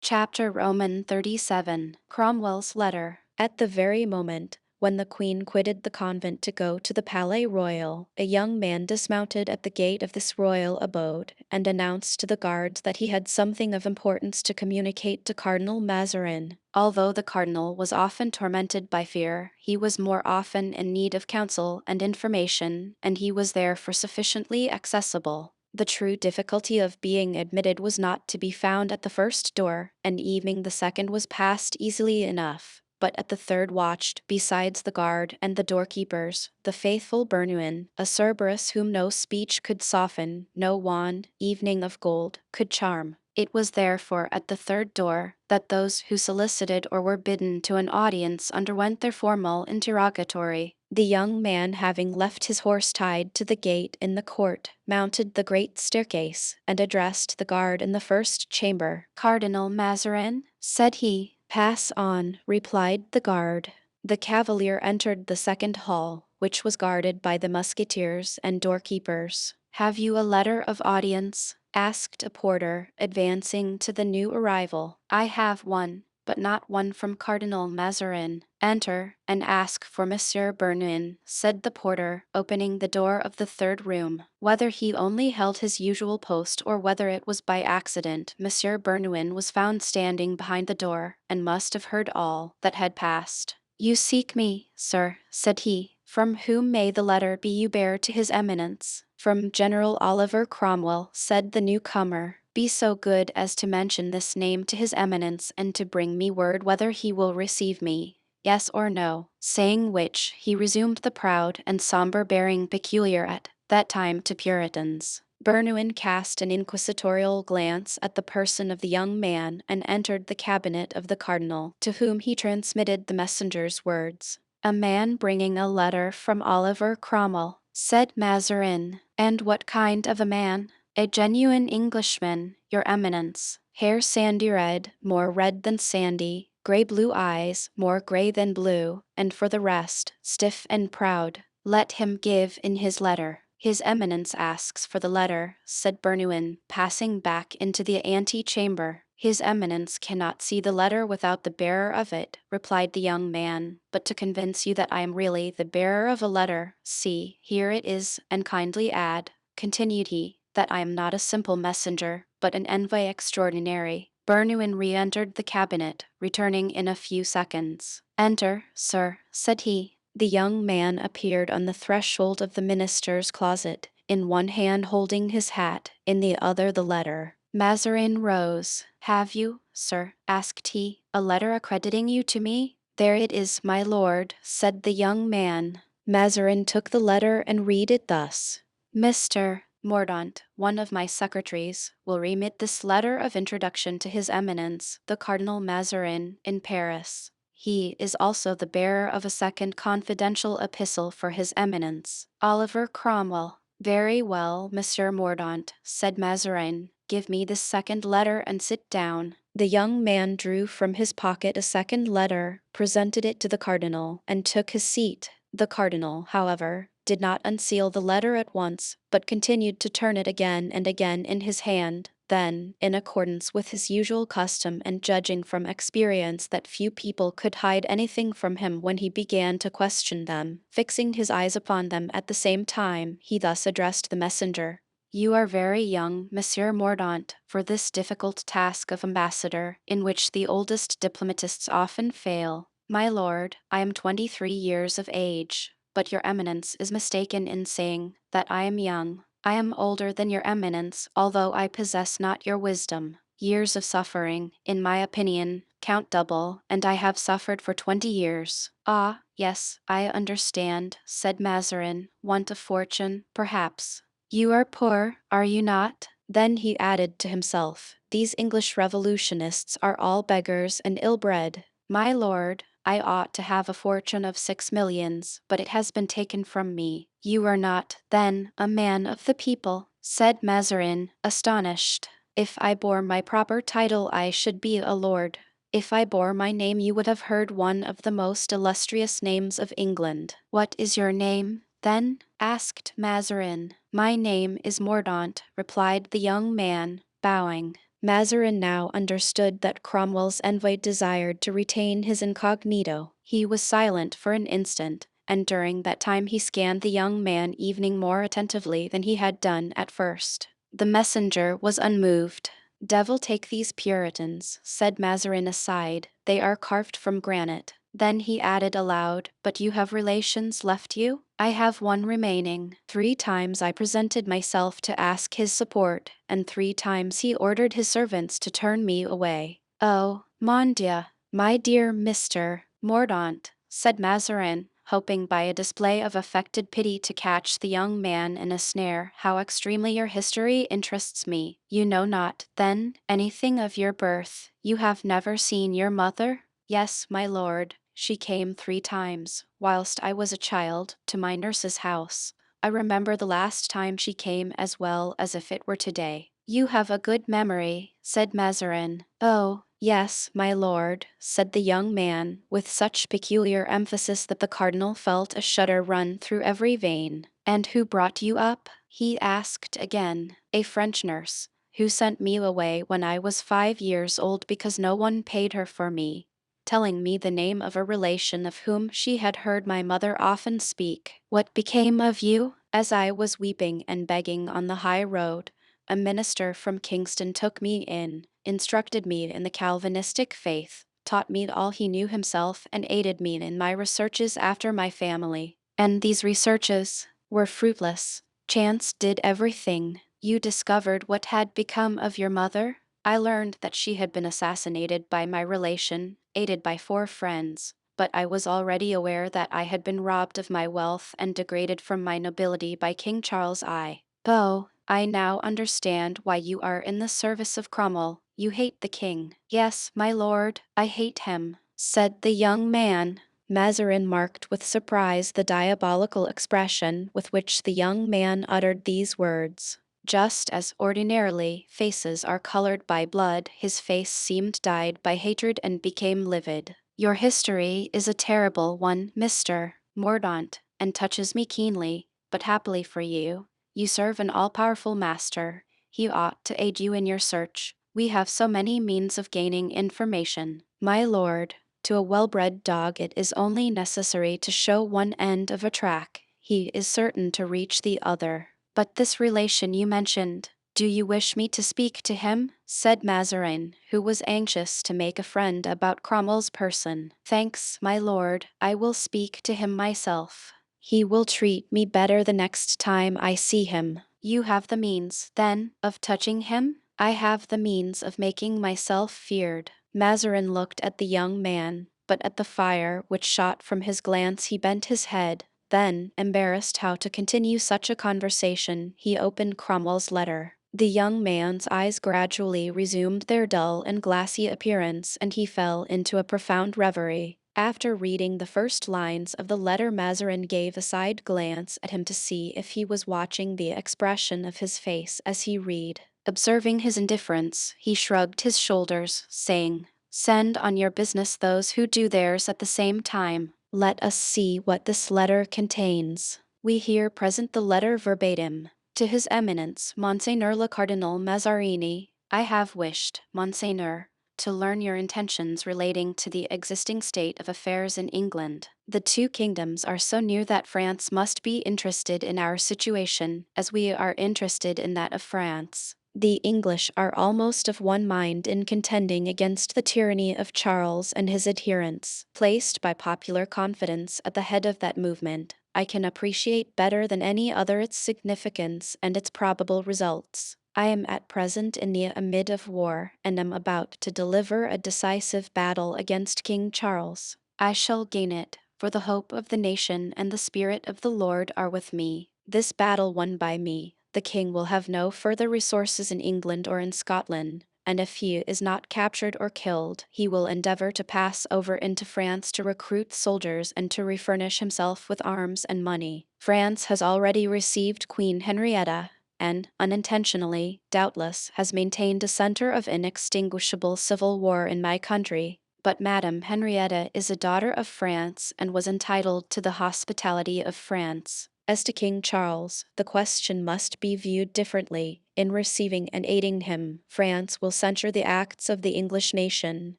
S1: Chapter Roman 37. Cromwell's letter. At the very moment when the queen quitted the convent to go to the Palais Royal, a young man dismounted at the gate of this royal abode, and announced to the guards that he had something of importance to communicate to Cardinal Mazarin. Although the cardinal was often tormented by fear, he was more often in need of counsel and information, and he was therefore sufficiently accessible. The true difficulty of being admitted was not to be found at the first door, and even the second was passed easily enough. But at the third watched, besides the guard and the doorkeepers, the faithful Bernouin, a Cerberus whom no speech could soften, no wand, evening of gold, could charm. It was therefore at the third door that those who solicited or were bidden to an audience underwent their formal interrogatory. The young man, having left his horse tied to the gate in the court, mounted the great staircase, and addressed the guard in the first chamber. Cardinal Mazarin, said he. Pass on, replied the guard. The cavalier entered the second hall, which was guarded by the musketeers and doorkeepers. Have you a letter of audience? Asked a porter, advancing to the new arrival. I have one, but not one from Cardinal Mazarin. Enter, and ask for Monsieur Bernouin, said the porter, opening the door of the third room. Whether he only held his usual post or whether it was by accident, Monsieur Bernouin was found standing behind the door, and must have heard all that had passed. You seek me, sir, said he. From whom may the letter be you bear to his eminence? From General Oliver Cromwell, said the newcomer. Be so good as to mention this name to his eminence and to bring me word whether he will receive me, yes or no. Saying which, he resumed the proud and somber bearing peculiar at that time to Puritans. Bernouin cast an inquisitorial glance at the person of the young man and entered the cabinet of the cardinal, to whom he transmitted the messenger's words. A man bringing a letter from Oliver Cromwell, said Mazarin. And what kind of a man? A genuine Englishman, your eminence. Hair sandy red, more red than sandy, grey-blue eyes, more grey than blue, and for the rest, stiff and proud. Let him give in his letter. His eminence asks for the letter, said Bernouin, passing back into the ante-chamber. His eminence cannot see the letter without the bearer of it, replied the young man, but to convince you that I am really the bearer of a letter, see, here it is, and kindly add, continued he, that I am not a simple messenger, but an envoy extraordinary. Bernouin re-entered the cabinet, returning in a few seconds. Enter, sir, said he. The young man appeared on the threshold of the minister's closet, in one hand holding his hat, in the other the letter. Mazarin rose. Have you, sir, asked he, a letter accrediting you to me? There it is, my lord, said the young man. Mazarin took the letter and read it thus. Mr. Mordaunt, one of my secretaries, will remit this letter of introduction to His Eminence, the Cardinal Mazarin, in Paris. He is also the bearer of a second confidential epistle for His Eminence, Oliver Cromwell. Very well, Monsieur Mordaunt, said Mazarin. Give me this second letter and sit down. The young man drew from his pocket a second letter, presented it to the cardinal, and took his seat. The cardinal, however, did not unseal the letter at once, but continued to turn it again and again in his hand. Then, in accordance with his usual custom and judging from experience that few people could hide anything from him when he began to question them, fixing his eyes upon them at the same time, he thus addressed the messenger. You are very young, Monsieur Mordaunt, for this difficult task of ambassador, in which the oldest diplomatists often fail. My lord, I am 23 years of age, but your eminence is mistaken in saying that I am young. I am older than your eminence, although I possess not your wisdom. Years of suffering, in my opinion, count double, and I have suffered for 20 years. Ah, yes, I understand, said Mazarin. Want of fortune, perhaps. You are poor, are you not? Then he added to himself, these English revolutionists are all beggars and ill-bred. My lord, I ought to have a fortune of 6 millions, but it has been taken from me. You are not, then, a man of the people, said Mazarin, astonished. If I bore my proper title I should be a lord. If I bore my name you would have heard one of the most illustrious names of England. What is your name, then? Asked Mazarin. My name is Mordaunt, replied the young man, bowing. Mazarin now understood that Cromwell's envoy desired to retain his incognito. He was silent for an instant, and during that time he scanned the young man evening more attentively than he had done at first. The messenger was unmoved. Devil take these Puritans, said Mazarin aside, they are carved from granite. Then he added aloud, but you have relations left you? I have one remaining. 3 times I presented myself to ask his support, and 3 times he ordered his servants to turn me away. Oh, mon Dieu, my dear Mr. Mordaunt, said Mazarin, hoping by a display of affected pity to catch the young man in a snare, how extremely your history interests me. You know not, then, anything of your birth. You have never seen your mother? Yes, my lord. She came 3 times, whilst I was a child, to my nurse's house. I remember the last time she came as well as if it were today. You have a good memory, said Mazarin. Oh, yes, my lord, said the young man, with such peculiar emphasis that the cardinal felt a shudder run through every vein. And who brought you up? He asked again. A French nurse, who sent me away when I was 5 years old because no one paid her for me, telling me the name of a relation of whom she had heard my mother often speak. What became of you? As I was weeping and begging on the high road, a minister from Kingston took me in, instructed me in the Calvinistic faith, taught me all he knew himself, and aided me in my researches after my family. And these researches were fruitless. Chance did everything. You discovered what had become of your mother? I learned that she had been assassinated by my relation, aided by 4 friends, but I was already aware that I had been robbed of my wealth and degraded from my nobility by King Charles I. Oh, I now understand why you are in the service of Cromwell. You hate the king. Yes, my lord, I hate him, said the young man. Mazarin marked with surprise the diabolical expression with which the young man uttered these words. Just as ordinarily faces are colored by blood, his face seemed dyed by hatred and became livid. Your history is a terrible one, Mr. Mordaunt, and touches me keenly, but happily for you, you serve an all-powerful master. He ought to aid you in your search. We have so many means of gaining information. My lord, to a well-bred dog it is only necessary to show one end of a track. He is certain to reach the other. But this relation you mentioned, do you wish me to speak to him? Said Mazarin, who was anxious to make a friend about Cromwell's person. Thanks, my lord, I will speak to him myself. He will treat me better the next time I see him. You have the means, then, of touching him? I have the means of making myself feared. Mazarin looked at the young man, but at the fire which shot from his glance he bent his head. Then, embarrassed how to continue such a conversation, he opened Cromwell's letter. The young man's eyes gradually resumed their dull and glassy appearance, and he fell into a profound reverie. After reading the first lines of the letter, Mazarin gave a side glance at him to see if he was watching the expression of his face as he read. Observing his indifference, he shrugged his shoulders, saying, "Send on your business those who do theirs at the same time. Let us see what this letter contains." We here present the letter verbatim. To His Eminence, Monseigneur le Cardinal Mazarini, I have wished, Monseigneur, to learn your intentions relating to the existing state of affairs in England. The two kingdoms are so near that France must be interested in our situation as we are interested in that of France. The English are almost of one mind in contending against the tyranny of Charles and his adherents. Placed by popular confidence at the head of that movement, I can appreciate better than any other its significance and its probable results. I am at present in the amid of war, and am about to deliver a decisive battle against King Charles. I shall gain it, for the hope of the nation and the Spirit of the Lord are with me. This battle won by me, the king will have no further resources in England or in Scotland, and if he is not captured or killed, he will endeavor to pass over into France to recruit soldiers and to refurnish himself with arms and money. France has already received Queen Henrietta, and, unintentionally, doubtless, has maintained a center of inextinguishable civil war in my country. But Madame Henrietta is a daughter of France and was entitled to the hospitality of France. As to King Charles, the question must be viewed differently. In receiving and aiding him, France will censure the acts of the English nation,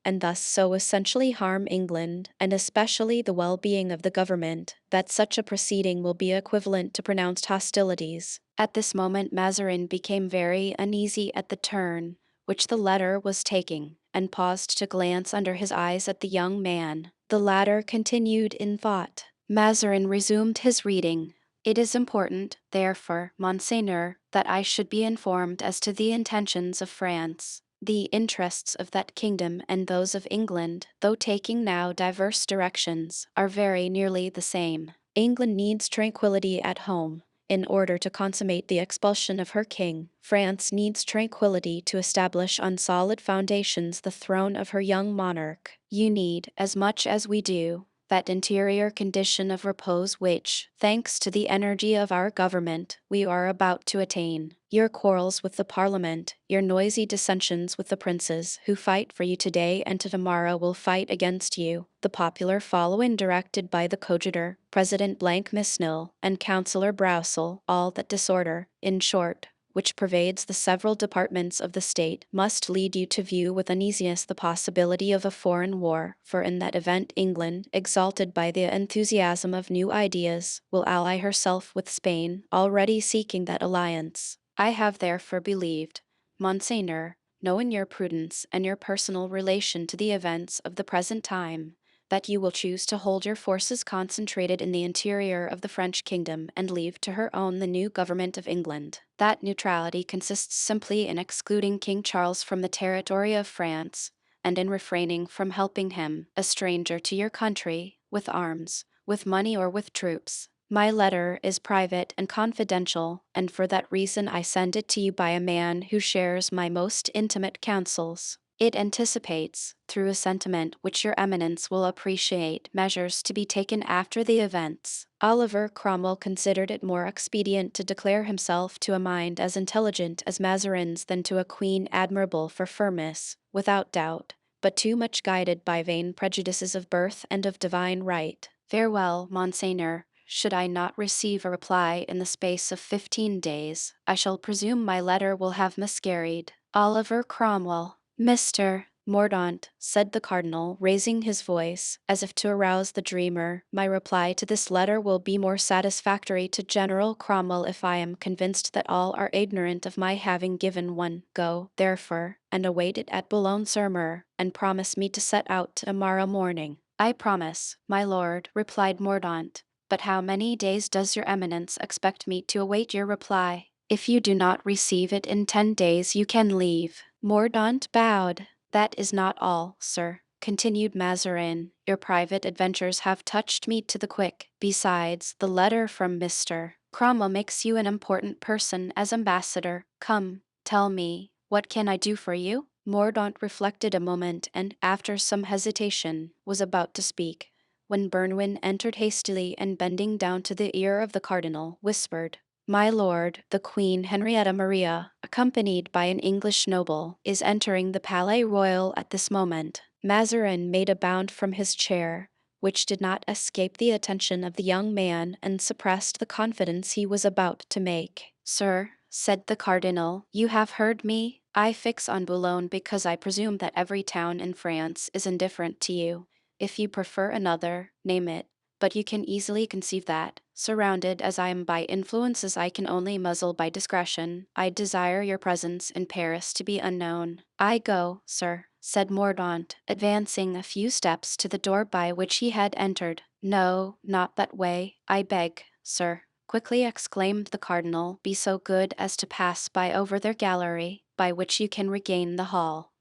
S1: and thus so essentially harm England, and especially the well-being of the government, that such a proceeding will be equivalent to pronounced hostilities. At this moment Mazarin became very uneasy at the turn which the letter was taking, and paused to glance under his eyes at the young man. The latter continued in thought. Mazarin resumed his reading. It is important, therefore, Monseigneur, that I should be informed as to the intentions of France. The interests of that kingdom and those of England, though taking now diverse directions, are very nearly the same. England needs tranquillity at home, in order to consummate the expulsion of her king. France needs tranquillity to establish on solid foundations the throne of her young monarch. You need, as much as we do, that interior condition of repose which, thanks to the energy of our government, we are about to attain. Your quarrels with the Parliament, your noisy dissensions with the princes who fight for you today and tomorrow will fight against you, the popular following directed by the coadjutor, President Misnil, and Councillor Browsel, all that disorder, in short, which pervades the several departments of the state, must lead you to view with uneasiness the possibility of a foreign war, for in that event England, exalted by the enthusiasm of new ideas, will ally herself with Spain, already seeking that alliance. I have therefore believed, Monseigneur, knowing your prudence and your personal relation to the events of the present time, that you will choose to hold your forces concentrated in the interior of the French kingdom and leave to her own the new government of England. That neutrality consists simply in excluding King Charles from the territory of France, and in refraining from helping him, a stranger to your country, with arms, with money or with troops. My letter is private and confidential, and for that reason I send it to you by a man who shares my most intimate counsels. It anticipates, through a sentiment which your eminence will appreciate, measures to be taken after the events. Oliver Cromwell considered it more expedient to declare himself to a mind as intelligent as Mazarin's than to a queen admirable for firmness, without doubt, but too much guided by vain prejudices of birth and of divine right. Farewell, Monseigneur. Should I not receive a reply in the space of 15 days, I shall presume my letter will have miscarried. Oliver Cromwell. Mr. Mordaunt, said the cardinal, raising his voice, as if to arouse the dreamer, my reply to this letter will be more satisfactory to General Cromwell if I am convinced that all are ignorant of my having given one. Go, therefore, and await it at Boulogne-sur-Mer, and promise me to set out tomorrow morning. I promise, my lord, replied Mordaunt. But how many days does your eminence expect me to await your reply? If you do not receive it in 10 days, you can leave. Mordaunt bowed. That is not all, sir, continued Mazarin. Your private adventures have touched me to the quick. Besides, the letter from Mr. Cromwell makes you an important person as ambassador. Come, tell me, what can I do for you? Mordaunt reflected a moment and, after some hesitation, was about to speak, when Bernouin entered hastily and bending down to the ear of the cardinal, whispered, My lord, the Queen Henrietta Maria, accompanied by an English noble, is entering the Palais Royal at this moment. Mazarin made a bound from his chair, which did not escape the attention of the young man, and suppressed the confidence he was about to make. Sir, said the cardinal, you have heard me. I fix on Boulogne because I presume that every town in France is indifferent to you. If you prefer another, name it. But you can easily conceive that, surrounded as I am by influences I can only muzzle by discretion, I desire your presence in Paris to be unknown. I go, sir, said Mordaunt, advancing a few steps to the door by which he had entered. No, not that way, I beg, sir, quickly exclaimed the cardinal. Be so good as to pass by over their gallery, by which you can regain the hall.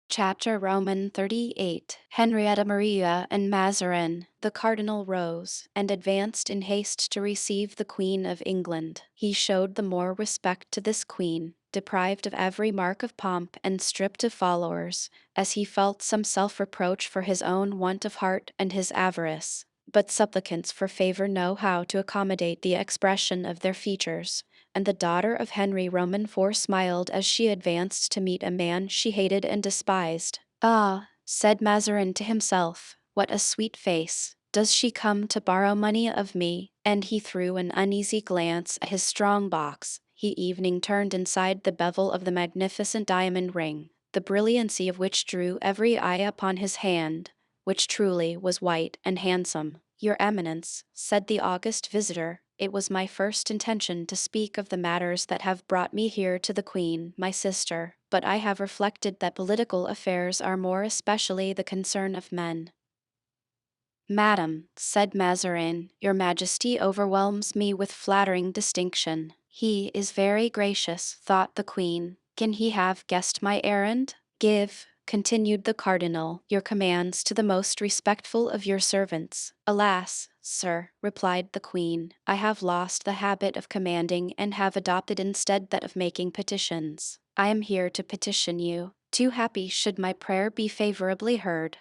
S1: Chapter Roman 38. Henrietta Maria and Mazarin. The cardinal rose, and advanced in haste to receive the Queen of England. He showed the more respect to this queen, deprived of every mark of pomp and stripped of followers, as he felt some self-reproach for his own want of heart and his avarice. But supplicants for favor know how to accommodate the expression of their features, and the daughter of Henry Roman IV smiled as she advanced to meet a man she hated and despised. Ah, said Mazarin to himself, what a sweet face. Does she come to borrow money of me? And he threw an uneasy glance at his strong box. He evening turned inside the bevel of the magnificent diamond ring, the brilliancy of which drew every eye upon his hand, which truly was white and handsome. Your Eminence, said the august visitor, it was my first intention to speak of the matters that have brought me here to the Queen, my sister, but I have reflected that political affairs are more especially the concern of men. Madam, said Mazarin, your Majesty overwhelms me with flattering distinction. He is very gracious, thought the Queen. Can he have guessed my errand? Give, continued the cardinal, your commands to the most respectful of your servants. Alas, sir, replied the Queen, I have lost the habit of commanding and have adopted instead that of making petitions. I am here to petition you. Too happy should my prayer be favorably heard.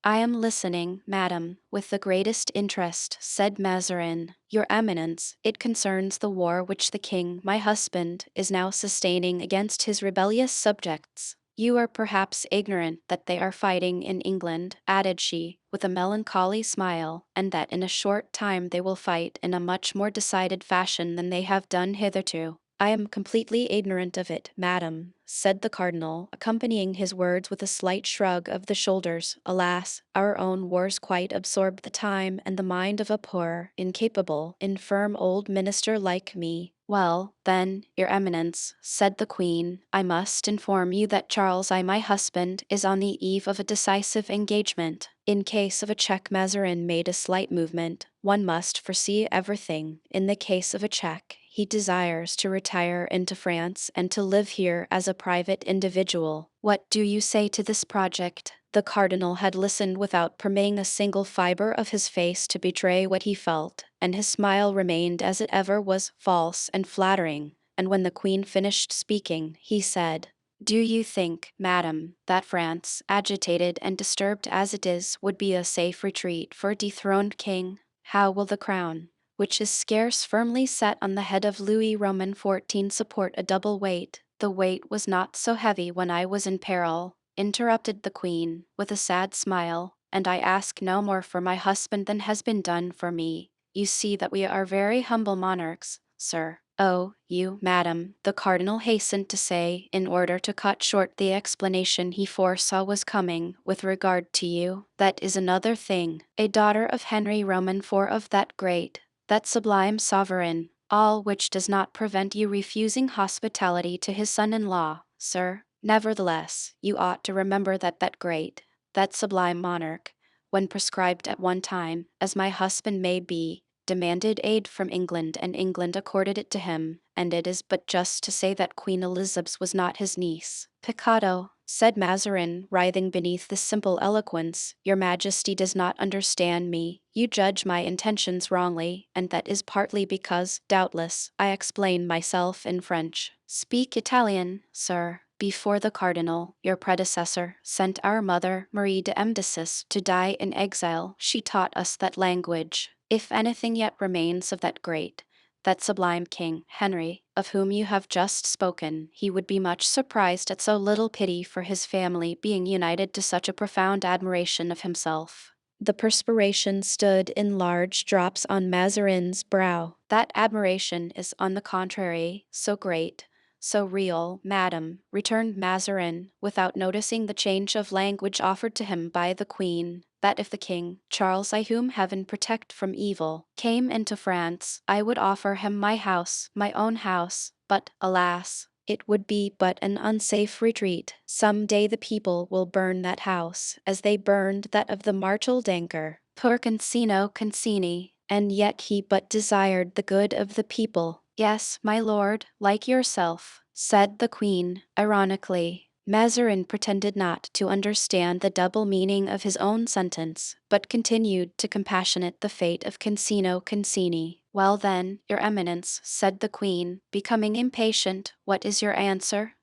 S1: I am listening, madam, with the greatest interest, said Mazarin. Your Eminence, it concerns the war which the king, my husband, is now sustaining against his rebellious subjects. You are perhaps ignorant that they are fighting in England, added she, with a melancholy smile, and that in a short time they will fight in a much more decided fashion than they have done hitherto. I am completely ignorant of it, madam, said the cardinal, accompanying his words with a slight shrug of the shoulders. Alas, our own wars quite absorb the time and the mind of a poor, incapable, infirm old minister like me. Well, then, your Eminence, said the Queen, I must inform you that Charles my husband is on the eve of a decisive engagement. In case of a check, Mazarin made a slight movement. One must foresee everything. In the case of a check, he desires to retire into France and to live here as a private individual. What do you say to this project? The cardinal had listened without permitting a single fiber of his face to betray what he felt, and his smile remained as it ever was, false and flattering, and when the Queen finished speaking, he said, Do you think, madam, that France, agitated and disturbed as it is, would be a safe retreat for a dethroned king? How will the crown, which is scarce firmly set on the head of Louis Roman XIV, support a double weight? The weight was not so heavy when I was in peril, interrupted the Queen, with a sad smile, and I ask no more for my husband than has been done for me. You see that we are very humble monarchs, sir. Oh, you, madam, the cardinal hastened to say, in order to cut short the explanation he foresaw was coming, with regard to you, that is another thing, a daughter of Henry Roman IV, of that great, that sublime sovereign, all which does not prevent you refusing hospitality to his son-in-law, sir. Nevertheless, you ought to remember that that great, that sublime monarch, when prescribed at one time, as my husband may be, demanded aid from England, and England accorded it to him, and it is but just to say that Queen Elizabeth was not his niece. Peccato, said Mazarin, writhing beneath this simple eloquence, your Majesty does not understand me. You judge my intentions wrongly, and that is partly because, doubtless, I explain myself in French. Speak Italian, sir. Before the cardinal, your predecessor, sent our mother, Marie de Medicis, to die in exile, she taught us that language. If anything yet remains of that great, that sublime king, Henry, of whom you have just spoken, he would be much surprised at so little pity for his family being united to such a profound admiration of himself. The perspiration stood in large drops on Mazarin's brow. That admiration is, on the contrary, so great, so real, madam, returned Mazarin, without noticing the change of language offered to him by the queen, that if the king, Charles, I whom heaven protect from evil, came into France, I would offer him my house, my own house, but, alas, it would be but an unsafe retreat. Some day the people will burn that house, as they burned that of the Marshal Danker. Poor Concino Concini, and yet he but desired the good of the people. Yes, my lord, like yourself, said the queen, ironically. Mazarin pretended not to understand the double meaning of his own sentence, but continued to compassionate the fate of Concino Concini. Well then, your eminence, said the queen, becoming impatient, what is your answer?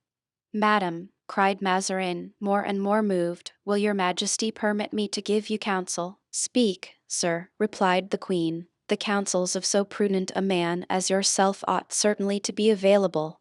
S1: Madam, cried Mazarin, more and more moved, will your majesty permit me to give you counsel? Speak, sir, replied the queen. The counsels of so prudent a man as yourself ought certainly to be available.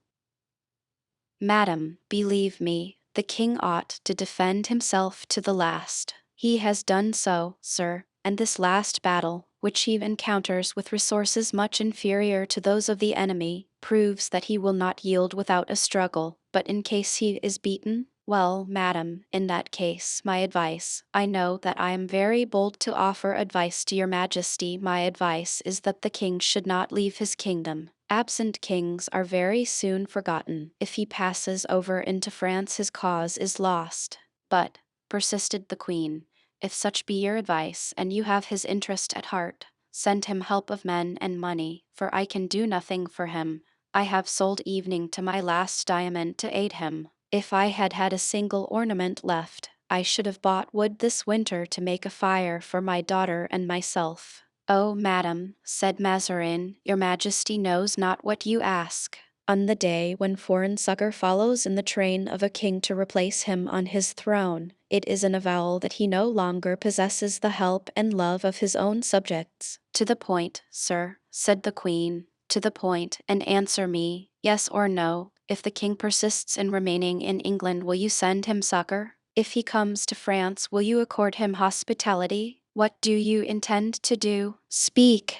S1: Madam, believe me, the king ought to defend himself to the last. He has done so, sir, and this last battle, which he encounters with resources much inferior to those of the enemy, proves that he will not yield without a struggle. But in case he is beaten, well, madam, in that case, my advice, I know that I am very bold to offer advice to your majesty. My advice is that the king should not leave his kingdom. Absent kings are very soon forgotten. If he passes over into France, his cause is lost. But, persisted the queen, if such be your advice, and you have his interest at heart, send him help of men and money, for I can do nothing for him. I have sold evening to my last diamond to aid him. If I had had a single ornament left, I should have bought wood this winter to make a fire for my daughter and myself. Oh, madam, said Mazarin, your majesty knows not what you ask. On the day when foreign succor follows in the train of a king to replace him on his throne, it is an avowal that he no longer possesses the help and love of his own subjects. To the point, sir, said the queen, to the point, and answer me, yes or no. If the king persists in remaining in England, will you send him succor? If he comes to France, will you accord him hospitality? What do you intend to do? Speak!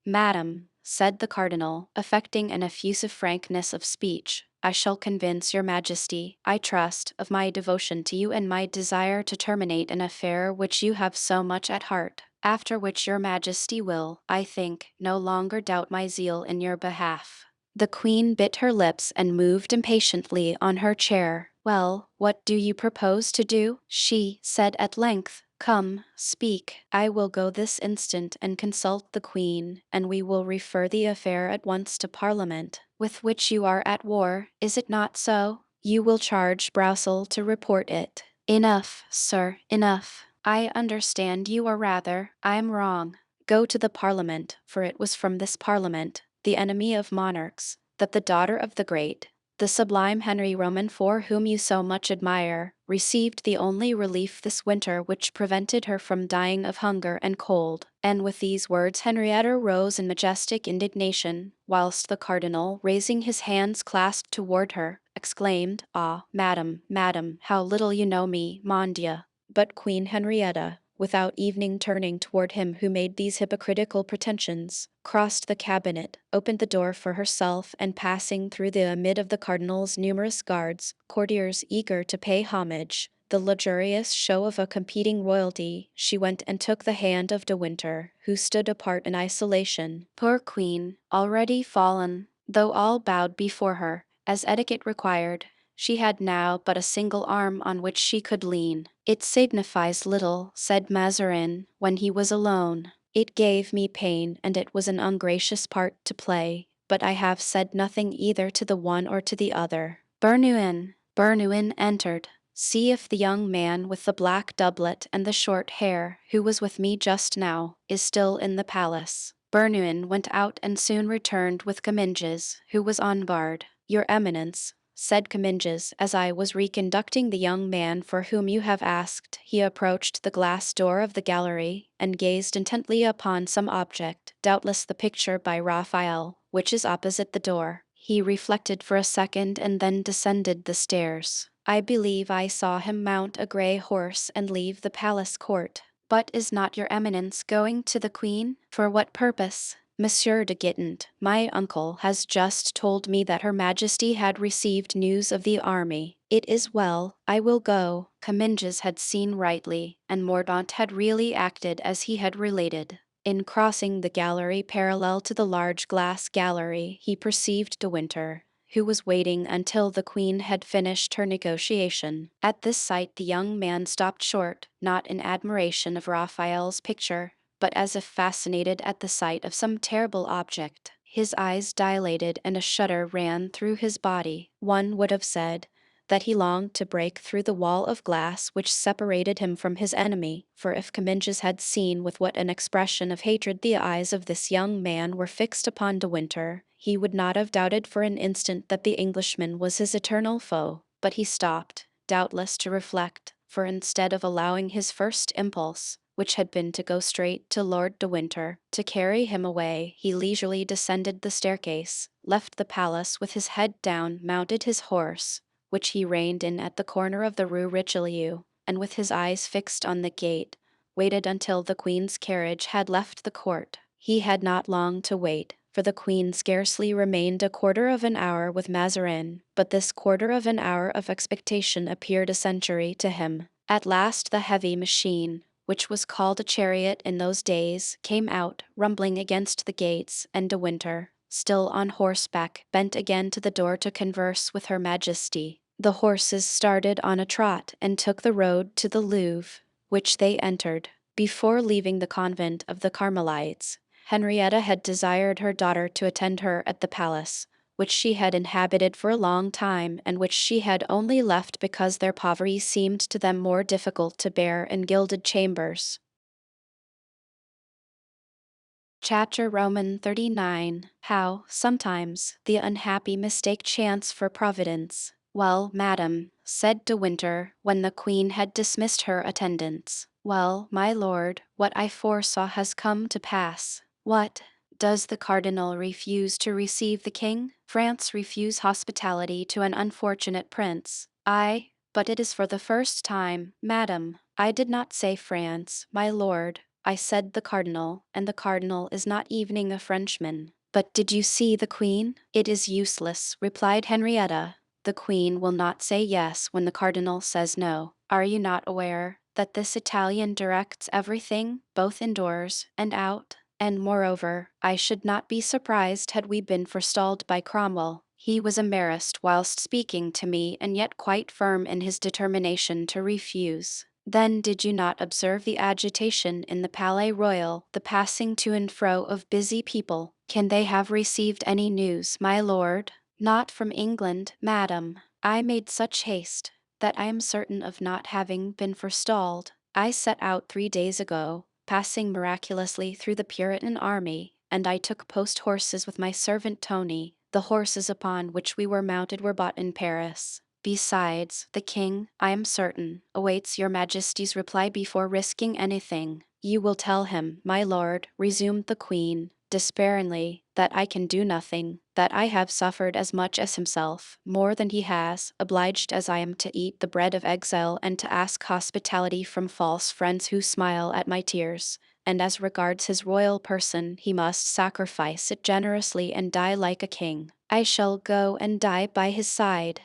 S1: Madam, said the cardinal, affecting an effusive frankness of speech, I shall convince your majesty, I trust, of my devotion to you and my desire to terminate an affair which you have so much at heart, after which your majesty will, I think, no longer doubt my zeal in your behalf. The queen bit her lips and moved impatiently on her chair. Well, what do you propose to do? She said at length. Come, speak. I will go this instant and consult the queen, and we will refer the affair at once to Parliament, with which you are at war, is it not so? You will charge Brussels to report it. Enough, sir, enough. I understand you, or rather, I am wrong. Go to the Parliament, for it was from this Parliament, the enemy of monarchs, that the daughter of the great, the sublime Henry Roman IV, whom you so much admire, received the only relief this winter which prevented her from dying of hunger and cold. And with these words Henrietta rose in majestic indignation, whilst the cardinal, raising his hands clasped toward her, exclaimed, Ah, madam, madam, how little you know me, mon Dieu! But Queen Henrietta, without even turning toward him who made these hypocritical pretensions, crossed the cabinet, opened the door for herself, and passing through the amid of the cardinal's numerous guards, courtiers eager to pay homage, the luxurious show of a competing royalty, she went and took the hand of De Winter, who stood apart in isolation. Poor queen, already fallen, though all bowed before her, as etiquette required, she had now but a single arm on which she could lean. It signifies little, said Mazarin, when he was alone. It gave me pain, and it was an ungracious part to play, but I have said nothing either to the one or to the other. Bernouin entered. See if the young man with the black doublet and the short hair, who was with me just now, is still in the palace. Bernouin went out and soon returned with Comminges, who was on guard. Your eminence, said Comminges, as I was reconducting the young man for whom you have asked, he approached the glass door of the gallery, and gazed intently upon some object, doubtless the picture by Raphael, which is opposite the door. He reflected for a second and then descended the stairs. I believe I saw him mount a grey horse and leave the palace court. But is not your eminence going to the queen? For what purpose? Monsieur de Gittant, my uncle, has just told me that Her Majesty had received news of the army. It is well, I will go. Comminges had seen rightly, and Mordaunt had really acted as he had related. In crossing the gallery parallel to the large glass gallery, he perceived De Winter, who was waiting until the queen had finished her negotiation. At this sight the young man stopped short, not in admiration of Raphael's picture, but as if fascinated at the sight of some terrible object. His eyes dilated and a shudder ran through his body. One would have said that he longed to break through the wall of glass which separated him from his enemy, for if Comminges had seen with what an expression of hatred the eyes of this young man were fixed upon De Winter, he would not have doubted for an instant that the Englishman was his eternal foe. But he stopped, doubtless to reflect, for instead of allowing his first impulse, which had been to go straight to Lord de Winter, to carry him away, he leisurely descended the staircase, left the palace with his head down, mounted his horse, which he reined in at the corner of the Rue Richelieu, and with his eyes fixed on the gate, waited until the Queen's carriage had left the court. He had not long to wait, for the Queen scarcely remained a quarter of an hour with Mazarin, but this quarter of an hour of expectation appeared a century to him. At last the heavy machine, which was called a chariot in those days, came out, rumbling against the gates, and De Winter, still on horseback, bent again to the door to converse with Her Majesty. The horses started on a trot and took the road to the Louvre, which they entered. Before leaving the convent of the Carmelites, Henrietta had desired her daughter to attend her at the palace, which she had inhabited for a long time, and which she had only left because their poverty seemed to them more difficult to bear in gilded chambers. Chapter Roman 39. How, sometimes, the unhappy mistake chance for providence. Well, madam, said De Winter, when the queen had dismissed her attendants. Well, my lord, what I foresaw has come to pass. What? Does the cardinal refuse to receive the king? France refuse hospitality to an unfortunate prince? Aye, but it is for the first time, madam. I did not say France, my lord. I said the cardinal, and the cardinal is not even a Frenchman. But did you see the queen? It is useless, replied Henrietta. The queen will not say yes when the cardinal says no. Are you not aware that this Italian directs everything, both indoors and out? And moreover, I should not be surprised had we been forestalled by Cromwell. He was embarrassed whilst speaking to me, and yet quite firm in his determination to refuse. Then did you not observe the agitation in the Palais Royal, the passing to and fro of busy people? Can they have received any news, my lord? Not from England, madam. I made such haste that I am certain of not having been forestalled. I set out 3 days ago, passing miraculously through the Puritan army, and I took post horses with my servant Tony. The horses upon which we were mounted were bought in Paris. Besides, the king, I am certain, awaits your majesty's reply before risking anything. You will tell him, my lord, resumed the queen, despairingly, that I can do nothing, that I have suffered as much as himself, more than he has, obliged as I am to eat the bread of exile and to ask hospitality from false friends who smile at my tears, and as regards his royal person, he must sacrifice it generously and die like a king. I shall go and die by his side.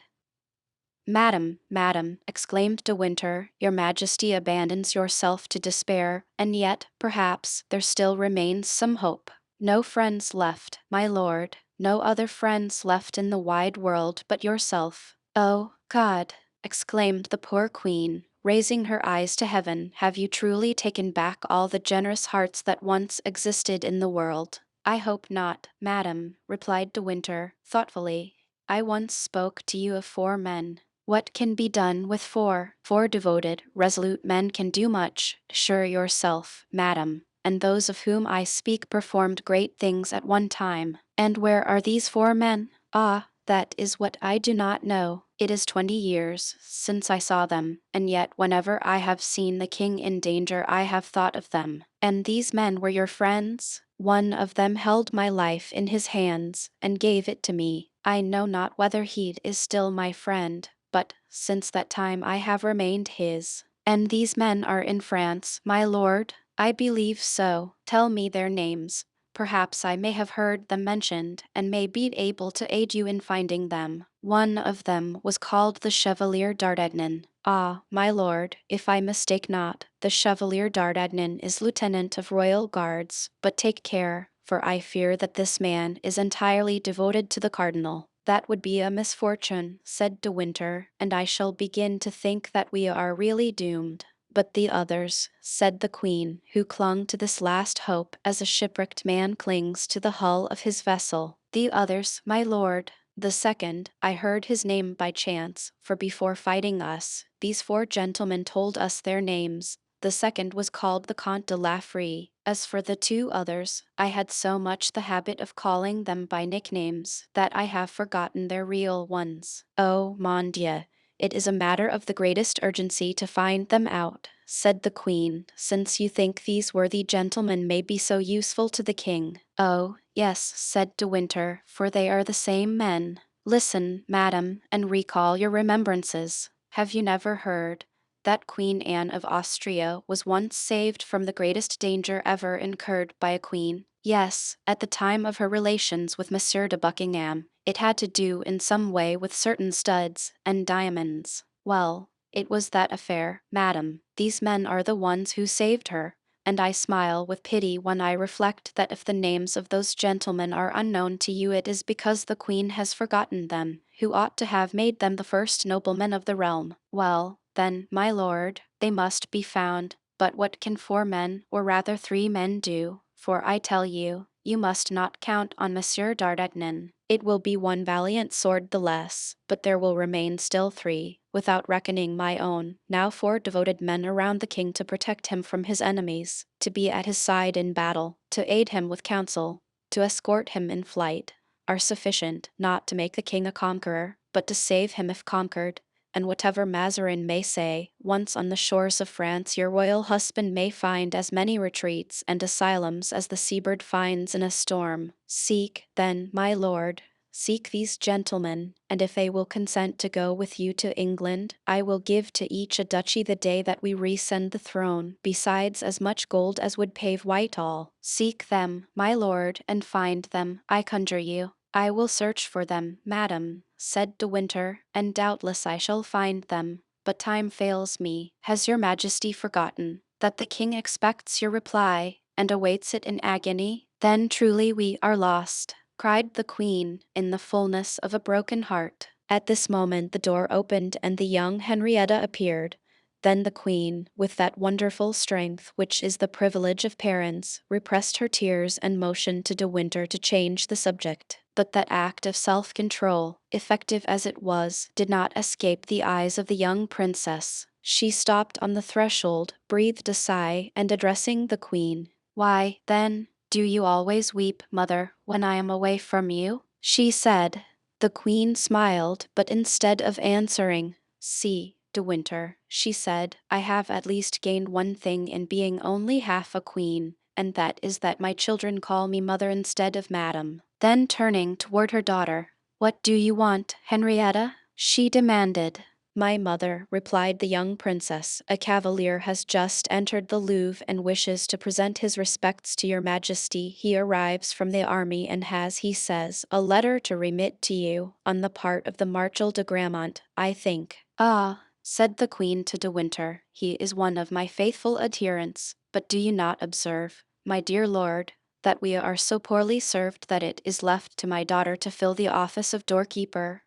S1: Madam, madam, exclaimed De Winter, your majesty abandons yourself to despair, and yet, perhaps, there still remains some hope. No friends left, my lord, no other friends left in the wide world but yourself. Oh, God, exclaimed the poor queen, raising her eyes to heaven, have you truly taken back all the generous hearts that once existed in the world? I hope not, madam, replied De Winter, thoughtfully. I once spoke to you of 4 men. What can be done with 4? 4 devoted, resolute men can do much, assure yourself, madam, and those of whom I speak performed great things at one time. And where are these 4 men? Ah, that is what I do not know. It is 20 years since I saw them, and yet whenever I have seen the king in danger I have thought of them. And these men were your friends? One of them held my life in his hands, and gave it to me. I know not whether he is still my friend, but since that time I have remained his. And these men are in France, my lord? I believe so. Tell me their names. Perhaps I may have heard them mentioned, and may be able to aid you in finding them. One of them was called the Chevalier d'Ardagnan. Ah, my lord, if I mistake not, the Chevalier d'Ardagnan is lieutenant of royal guards, but take care, for I fear that this man is entirely devoted to the cardinal. That would be a misfortune, said De Winter, and I shall begin to think that we are really doomed. But the others, said the queen, who clung to this last hope as a shipwrecked man clings to the hull of his vessel. The others, my lord. The second, I heard his name by chance, for before fighting us, these 4 gentlemen told us their names. The second was called the Comte de la Frie. As for the 2 others, I had so much the habit of calling them by nicknames that I have forgotten their real ones. Oh, mon Dieu! It is a matter of the greatest urgency to find them out, said the queen, since you think these worthy gentlemen may be so useful to the king. Oh, yes, said De Winter, for they are the same men. Listen, madam, and recall your remembrances. Have you never heard that Queen Anne of Austria was once saved from the greatest danger ever incurred by a queen? Yes, at the time of her relations with Monsieur de Buckingham. It had to do in some way with certain studs and diamonds. Well, it was that affair, madam. These men are the ones who saved her, and I smile with pity when I reflect that if the names of those gentlemen are unknown to you it is because the queen has forgotten them, who ought to have made them the first noblemen of the realm. Well, then, my lord, they must be found. But what can 4 men, or rather 3 men do? For I tell you, you must not count on Monsieur d'Ardagnan. It will be 1 valiant sword the less, but there will remain still 3, without reckoning my own, now 4 devoted men around the king to protect him from his enemies, to be at his side in battle, to aid him with counsel, to escort him in flight, are sufficient, not to make the king a conqueror, but to save him if conquered. And whatever Mazarin may say, once on the shores of France your royal husband may find as many retreats and asylums as the seabird finds in a storm. Seek, then, my lord, seek these gentlemen, and if they will consent to go with you to England, I will give to each a duchy the day that we rescind the throne, besides as much gold as would pave Whitehall. Seek them, my lord, and find them, I conjure you. I will search for them, madam, said De Winter, and doubtless I shall find them. But time fails me. Has your majesty forgotten that the king expects your reply, and awaits it in agony? Then truly we are lost, cried the queen, in the fullness of a broken heart. At this moment the door opened and the young Henrietta appeared. Then the queen, with that wonderful strength which is the privilege of parents, repressed her tears and motioned to De Winter to change the subject. But that act of self-control, effective as it was, did not escape the eyes of the young princess. She stopped on the threshold, breathed a sigh, and addressing the queen, "Why, then, do you always weep, mother, when I am away from you?" she said. The queen smiled, but instead of answering, "See, De Winter," she said, "I have at least gained one thing in being only half a queen, and that is that my children call me mother instead of madam." Then turning toward her daughter, "What do you want, Henrietta?" she demanded. "My mother," replied the young princess, "a cavalier has just entered the Louvre and wishes to present his respects to your majesty. He arrives from the army and has, he says, a letter to remit to you, on the part of the Marshal de Gramont, I think." "Ah," said the queen to De Winter, "he is one of my faithful adherents, but do you not observe, my dear lord, that we are so poorly served that it is left to my daughter to fill the office of doorkeeper?"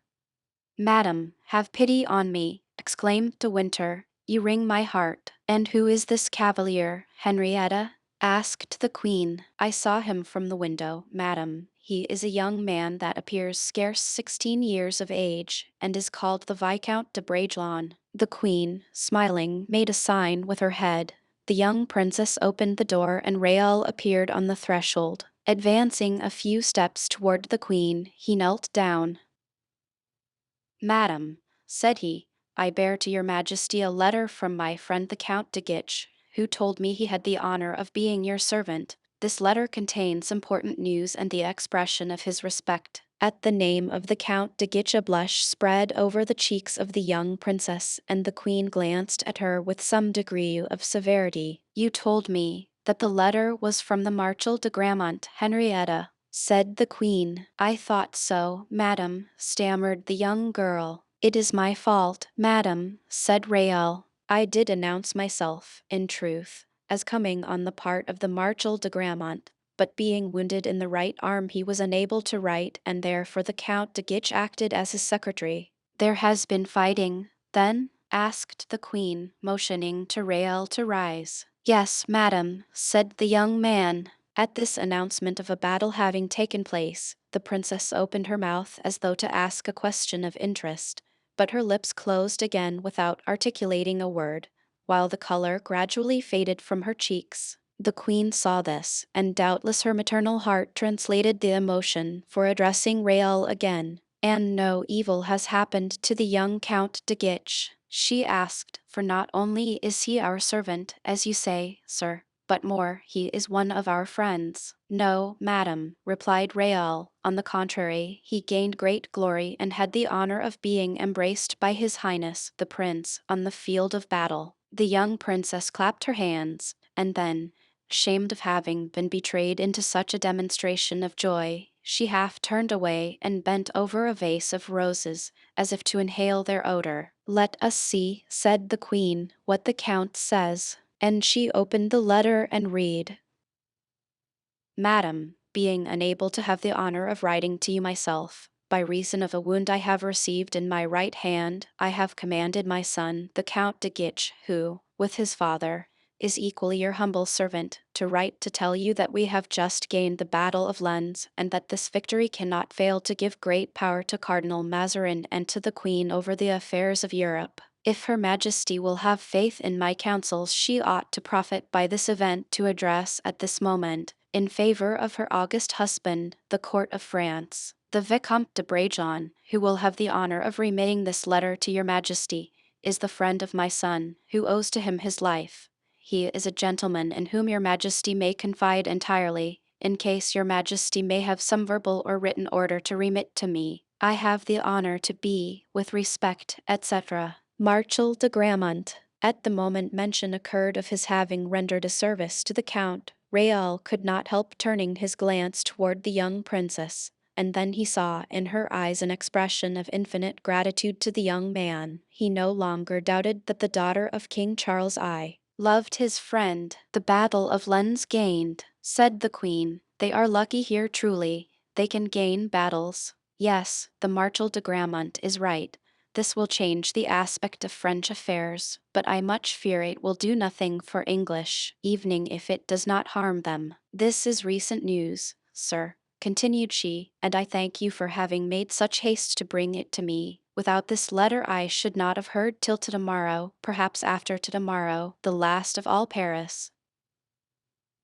S1: "Madam, have pity on me," exclaimed De Winter, "you wring my heart." "And who is this cavalier, Henrietta?" asked the queen. "I saw him from the window, madam. He is a young man that appears scarce 16 years of age, and is called the Viscount de Bragelonne." The queen, smiling, made a sign with her head. The young princess opened the door and Raoul appeared on the threshold. Advancing a few steps toward the queen, he knelt down. "Madam," said he, "I bear to your majesty a letter from my friend the Count de Guiche, who told me he had the honor of being your servant. This letter contains important news and the expression of his respect." At the name of the Count de Guiche a blush spread over the cheeks of the young princess, and the queen glanced at her with some degree of severity. "You told me that the letter was from the Marshal de Gramont, Henrietta, said the queen. I thought so, madam, stammered the young girl. It is my fault, madam, said Raoul. I did announce myself, in truth, as coming on the part of the Marshal de Gramont, but being wounded in the right arm he was unable to write, and therefore the Count de Guiche acted as his secretary. There has been fighting, then? Asked the queen, motioning to Raoul to rise. Yes, madam, said the young man. At this announcement of a battle having taken place, the princess opened her mouth as though to ask a question of interest, but her lips closed again without articulating a word, while the color gradually faded from her cheeks. The queen saw this, and doubtless her maternal heart translated the emotion for addressing Raoul again. And no evil has happened to the young Count de Guiche, she asked, for not only is he our servant, as you say, sir, but more, he is one of our friends. No, madam, replied Raoul, on the contrary, he gained great glory and had the honor of being embraced by His Highness, the Prince, on the field of battle. The young princess clapped her hands, and then, ashamed of having been betrayed into such a demonstration of joy, she half turned away and bent over a vase of roses, as if to inhale their odor. Let us see, said the queen, what the count says. And she opened the letter and read. Madam, being unable to have the honor of writing to you myself, by reason of a wound I have received in my right hand, I have commanded my son, the Count de Guiche, who, with his father, is equally your humble servant, to write to tell you that we have just gained the battle of Lens, and that this victory cannot fail to give great power to Cardinal Mazarin and to the Queen over the affairs of Europe. If Her Majesty will have faith in my counsels, she ought to profit by this event to address at this moment, in favor of her august husband, the court of France, the Vicomte de Bragelonne, who will have the honor of remitting this letter to your Majesty, is the friend of my son, who owes to him his life. He is a gentleman in whom your Majesty may confide entirely, in case your Majesty may have some verbal or written order to remit to me. I have the honor to be, with respect, etc., Marshal de Gramont. At the moment mention occurred of his having rendered a service to the Count, Raoul could not help turning his glance toward the young princess, and then he saw in her eyes an expression of infinite gratitude to the young man. He no longer doubted that the daughter of King Charles I loved his friend. The battle of Lens gained, said the queen. They are lucky here truly. They can gain battles. Yes, the Marshal de Gramont is right. This will change the aspect of French affairs, but I much fear it will do nothing for English, even if it does not harm them. This is recent news, sir, continued she, and I thank you for having made such haste to bring it to me. Without this letter I should not have heard till to-morrow, perhaps after to-tomorrow, the last of all Paris.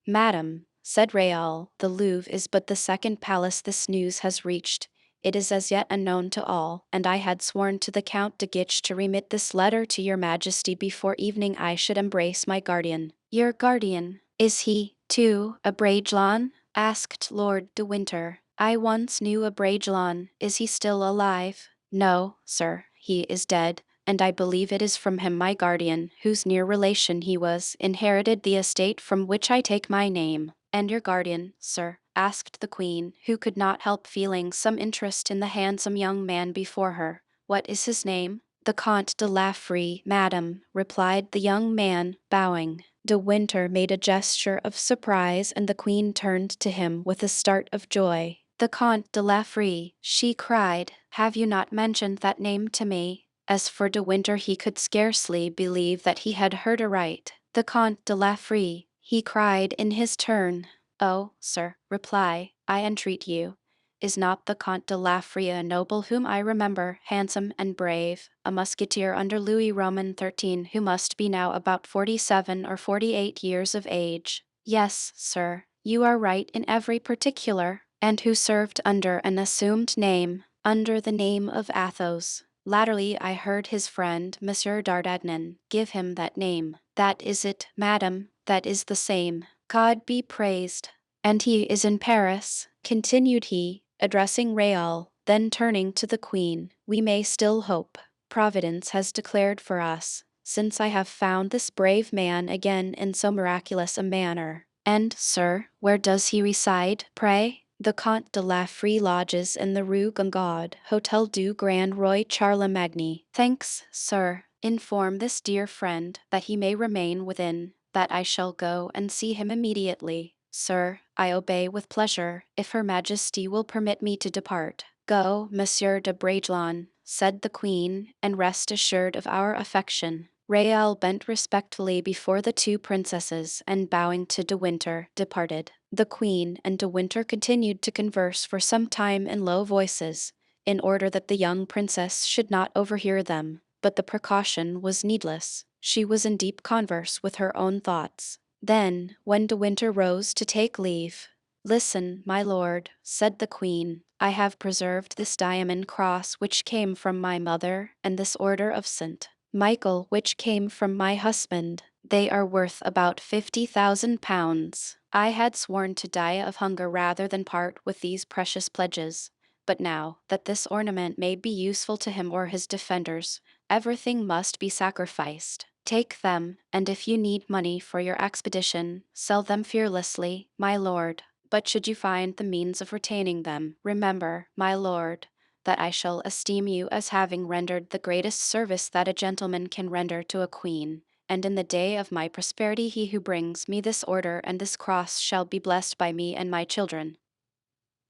S1: Madam, said Raoul, the Louvre is but the second palace this news has reached. It is as yet unknown to all, and I had sworn to the Count de Guiche to remit this letter to your Majesty before evening I should embrace my guardian. Your guardian? Is he, too, a Bragelonne? Asked Lord de Winter. I once knew a Bragelonne. Is he still alive? No, sir, he is dead, and I believe it is from him my guardian, whose near relation he was, inherited the estate from which I take my name. And your guardian, sir? Asked the queen, who could not help feeling some interest in the handsome young man before her. What is his name? The Comte de la Fere, madam, replied the young man, bowing. De Winter made a gesture of surprise, and the queen turned to him with a start of joy. The Comte de la Fere, she cried, have you not mentioned that name to me? As for De Winter, he could scarcely believe that he had heard aright. The Comte de la Fere, he cried in his turn. Oh, sir, reply, I entreat you. Is not the Comte de la Fere a noble whom I remember, handsome and brave, a musketeer under Louis Roman XIII, who must be now about 47 or 48 years of age? Yes, sir, you are right in every particular, and who served under an assumed name, under the name of Athos. Latterly I heard his friend, Monsieur d'Artagnan, give him that name. That is it, madam, that is the same. God be praised. And he is in Paris, continued he, addressing Raoul, then turning to the queen. We may still hope. Providence has declared for us, since I have found this brave man again in so miraculous a manner. And, sir, where does he reside, pray? The Comte de la Free lodges in the Rue Gongaud, Hotel du Grand Roi Charlemagne. Thanks, sir. Inform this dear friend that he may remain within, that I shall go and see him immediately. Sir, I obey with pleasure, if Her Majesty will permit me to depart. Go, Monsieur de Bragelonne, said the Queen, and rest assured of our affection. Raoul bent respectfully before the two princesses and, bowing to De Winter, departed. The Queen and De Winter continued to converse for some time in low voices, in order that the young princess should not overhear them, but the precaution was needless. She was in deep converse with her own thoughts. Then, when De Winter rose to take leave, "Listen, my lord," said the Queen. "I have preserved this diamond cross which came from my mother, and this order of St. Michael which came from my husband. They are worth about 50,000 pounds. I had sworn to die of hunger rather than part with these precious pledges. But now, that this ornament may be useful to him or his defenders, everything must be sacrificed. Take them, and if you need money for your expedition, sell them fearlessly, my lord. But should you find the means of retaining them, remember, my lord, that I shall esteem you as having rendered the greatest service that a gentleman can render to a queen, and in the day of my prosperity he who brings me this order and this cross shall be blessed by me and my children."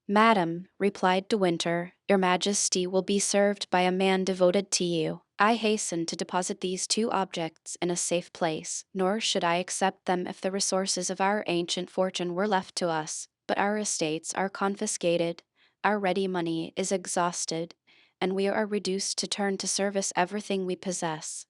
S1: "Madam," replied De Winter, "your Majesty will be served by a man devoted to you. I hasten to deposit these two objects in a safe place, nor should I accept them if the resources of our ancient fortune were left to us. But our estates are confiscated, our ready money is exhausted, and we are reduced to turn to service everything we possess."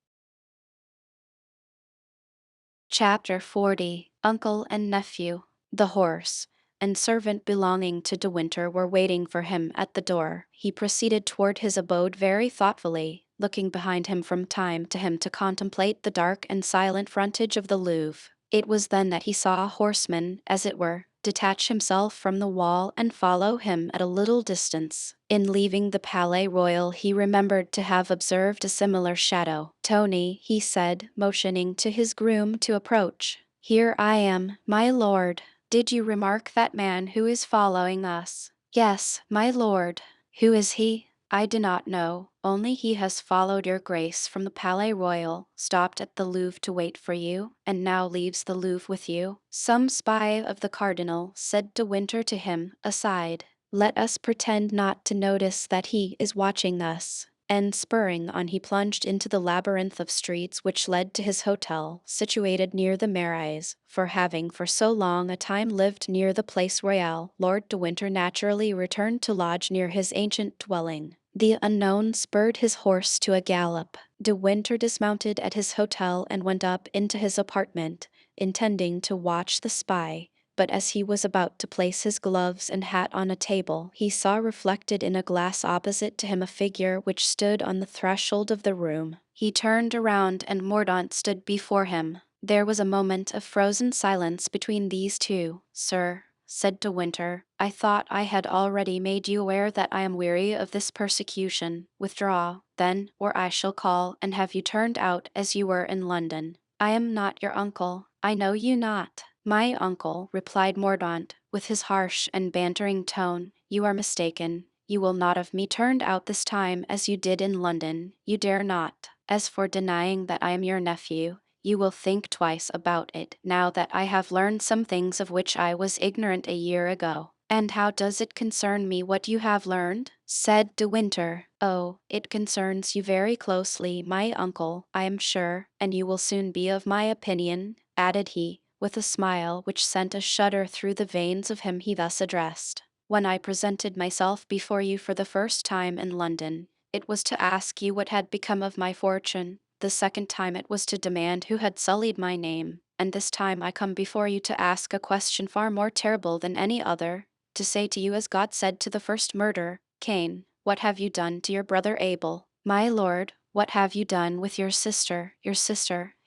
S1: Chapter 40. Uncle and Nephew. The horse and servant belonging to De Winter were waiting for him at the door. He proceeded toward his abode very thoughtfully, looking behind him from time to time to contemplate the dark and silent frontage of the Louvre. It was then that he saw a horseman, as it were, detach himself from the wall and follow him at a little distance. In leaving the Palais Royal he remembered to have observed a similar shadow. "Tony," he said, motioning to his groom to approach. "Here I am, my lord. Did you remark that man who is following us?" "Yes, my lord." "Who is he?" "I do not know, only he has followed your grace from the Palais Royal, stopped at the Louvre to wait for you, and now leaves the Louvre with you." "Some spy of the cardinal," said De Winter to him, aside. "Let us pretend not to notice that he is watching us." And spurring on he plunged into the labyrinth of streets which led to his hotel, situated near the Marais, for having for so long a time lived near the Place Royale, Lord de Winter naturally returned to lodge near his ancient dwelling. The unknown spurred his horse to a gallop. De Winter dismounted at his hotel and went up into his apartment, intending to watch the spy. But as he was about to place his gloves and hat on a table, he saw reflected in a glass opposite to him a figure which stood on the threshold of the room. He turned around and Mordaunt stood before him. There was a moment of frozen silence between these two. "Sir," said De Winter, "I thought I had already made you aware that I am weary of this persecution. Withdraw, then, or I shall call and have you turned out as you were in London." "I am not your uncle. I know you not." "My uncle," replied Mordaunt, with his harsh and bantering tone. "You are mistaken. You will not have me turned out this time as you did in London. You dare not. As for denying that I am your nephew, you will think twice about it now that I have learned some things of which I was ignorant a year ago." "And how does it concern me what you have learned?" said De Winter. "Oh, it concerns you very closely, my uncle, I am sure, and you will soon be of my opinion," added he, with a smile which sent a shudder through the veins of him he thus addressed. "When I presented myself before you for the first time in London, it was to ask you what had become of my fortune. The second time it was to demand who had sullied my name, and this time I come before you to ask a question far more terrible than any other, to say to you as God said to the first murderer, Cain, what have you done to your brother Abel? My lord, what have you done with your sister,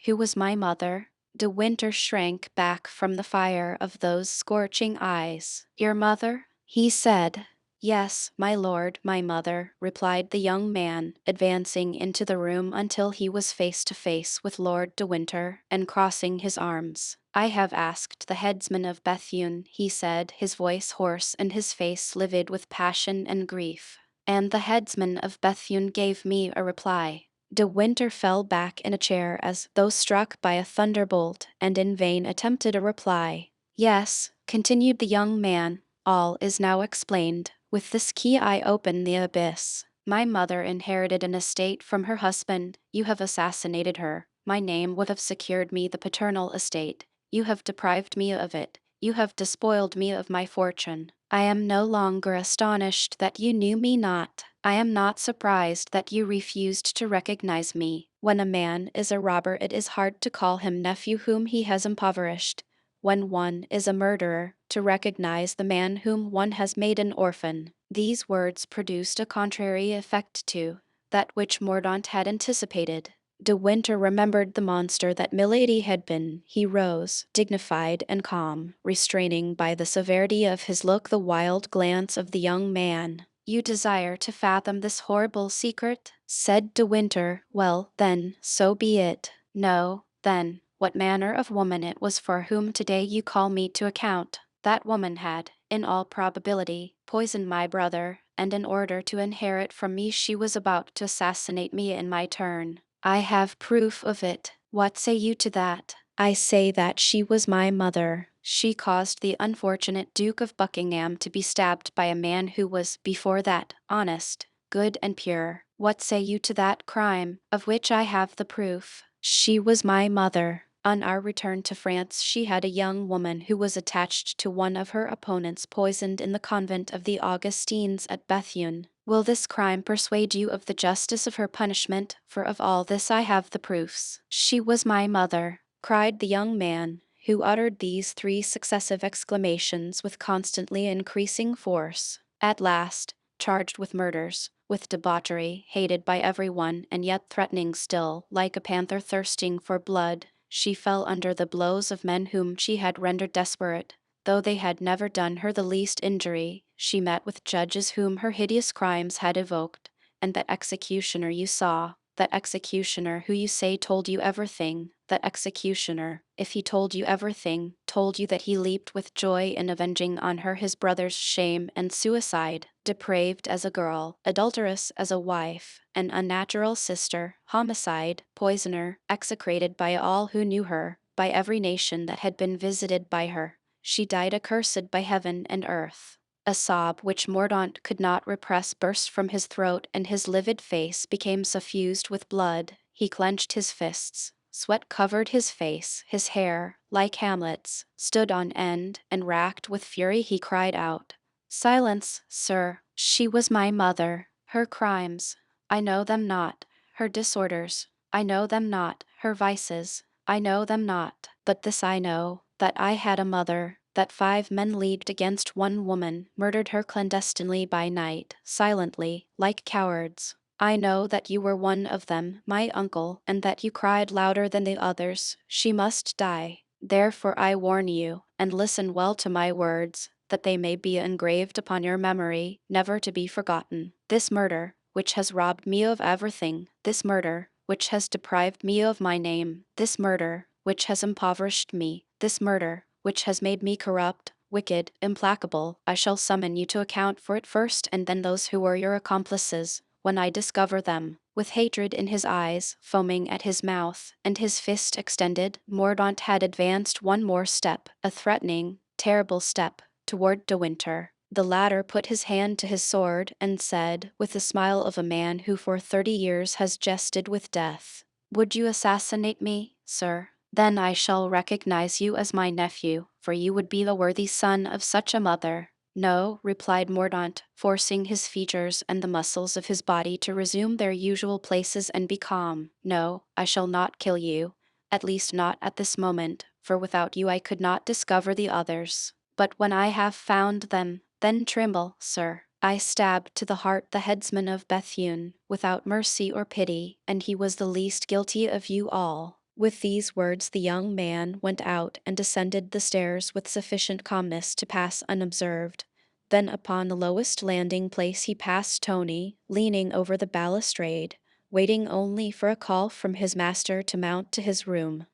S1: who was my mother?" De Winter shrank back from the fire of those scorching eyes. "Your mother?" he said. Yes, my lord, my mother, replied the young man, advancing into the room until he was face to face with Lord de Winter, and crossing his arms. I have asked the headsman of Bethune, he said, his voice hoarse and his face livid with passion and grief. And the headsman of Bethune gave me a reply. De Winter fell back in a chair as though struck by a thunderbolt, and in vain attempted a reply. Yes, continued the young man, all is now explained. With this key I open the abyss. My mother inherited an estate from her husband. You have assassinated her. My name would have secured me the paternal estate. You have deprived me of it. You have despoiled me of my fortune. I am no longer astonished that you knew me not. I am not surprised that you refused to recognize me. When a man is a robber, it is hard to call him nephew whom he has impoverished. When one is a murderer, to recognize the man whom one has made an orphan. These words produced a contrary effect to that which Mordaunt had anticipated. De Winter remembered the monster that Milady had been. He rose, dignified and calm, restraining by the severity of his look the wild glance of the young man. You desire to fathom this horrible secret? Said De Winter. Well, then, so be it. No, then, what manner of woman it was for whom today you call me to account. That woman had, in all probability, poisoned my brother, and in order to inherit from me she was about to assassinate me in my turn. I have proof of it. What say you to that? I say that she was my mother. She caused the unfortunate Duke of Buckingham to be stabbed by a man who was, before that, honest, good and pure. What say you to that crime, of which I have the proof? She was my mother. On our return to France, she had a young woman who was attached to one of her opponents poisoned in the convent of the Augustines at Bethune. Will this crime persuade you of the justice of her punishment? For of all this I have the proofs. She was my mother, cried the young man, who uttered these three successive exclamations with constantly increasing force. At last, charged with murders, with debauchery, hated by everyone, and yet threatening still, like a panther thirsting for blood, she fell under the blows of men whom she had rendered desperate. Though they had never done her the least injury, she met with judges whom her hideous crimes had evoked, and that executioner you saw, that executioner who you say told you everything, that executioner, if he told you everything, told you that he leaped with joy in avenging on her his brother's shame and suicide, depraved as a girl, adulterous as a wife, an unnatural sister, homicide, poisoner, execrated by all who knew her, by every nation that had been visited by her. She died accursed by heaven and earth. A sob which Mordaunt could not repress burst from his throat, and his livid face became suffused with blood. He clenched his fists. Sweat covered his face, his hair, like Hamlet's, stood on end, and racked with fury he cried out, "Silence, sir! She was my mother. Her crimes, I know them not. Her disorders, I know them not. Her vices, I know them not. But this I know, that I had a mother, that 5 men leagued against one woman, murdered her clandestinely by night, silently, like cowards. I know that you were one of them, my uncle, and that you cried louder than the others, she must die. Therefore I warn you, and listen well to my words, that they may be engraved upon your memory, never to be forgotten. This murder, which has robbed me of everything, this murder, which has deprived me of my name, this murder, which has impoverished me, this murder, which has made me corrupt, wicked, implacable, I shall summon you to account for it first, and then those who were your accomplices, when I discover them." With hatred in his eyes, foaming at his mouth, and his fist extended, Mordaunt had advanced one more step, a threatening, terrible step, toward De Winter. The latter put his hand to his sword, and said, with the smile of a man who for 30 years has jested with death, "Would you assassinate me, sir? Then I shall recognize you as my nephew, for you would be the worthy son of such a mother." "No," replied Mordaunt, forcing his features and the muscles of his body to resume their usual places and be calm. "No, I shall not kill you, at least not at this moment, for without you I could not discover the others. But when I have found them, then tremble, sir." I stabbed to the heart the headsman of Bethune, without mercy or pity, and he was the least guilty of you all. With these words the young man went out and descended the stairs with sufficient calmness to pass unobserved. Then upon the lowest landing place he passed Tony, leaning over the balustrade, waiting only for a call from his master to mount to his room.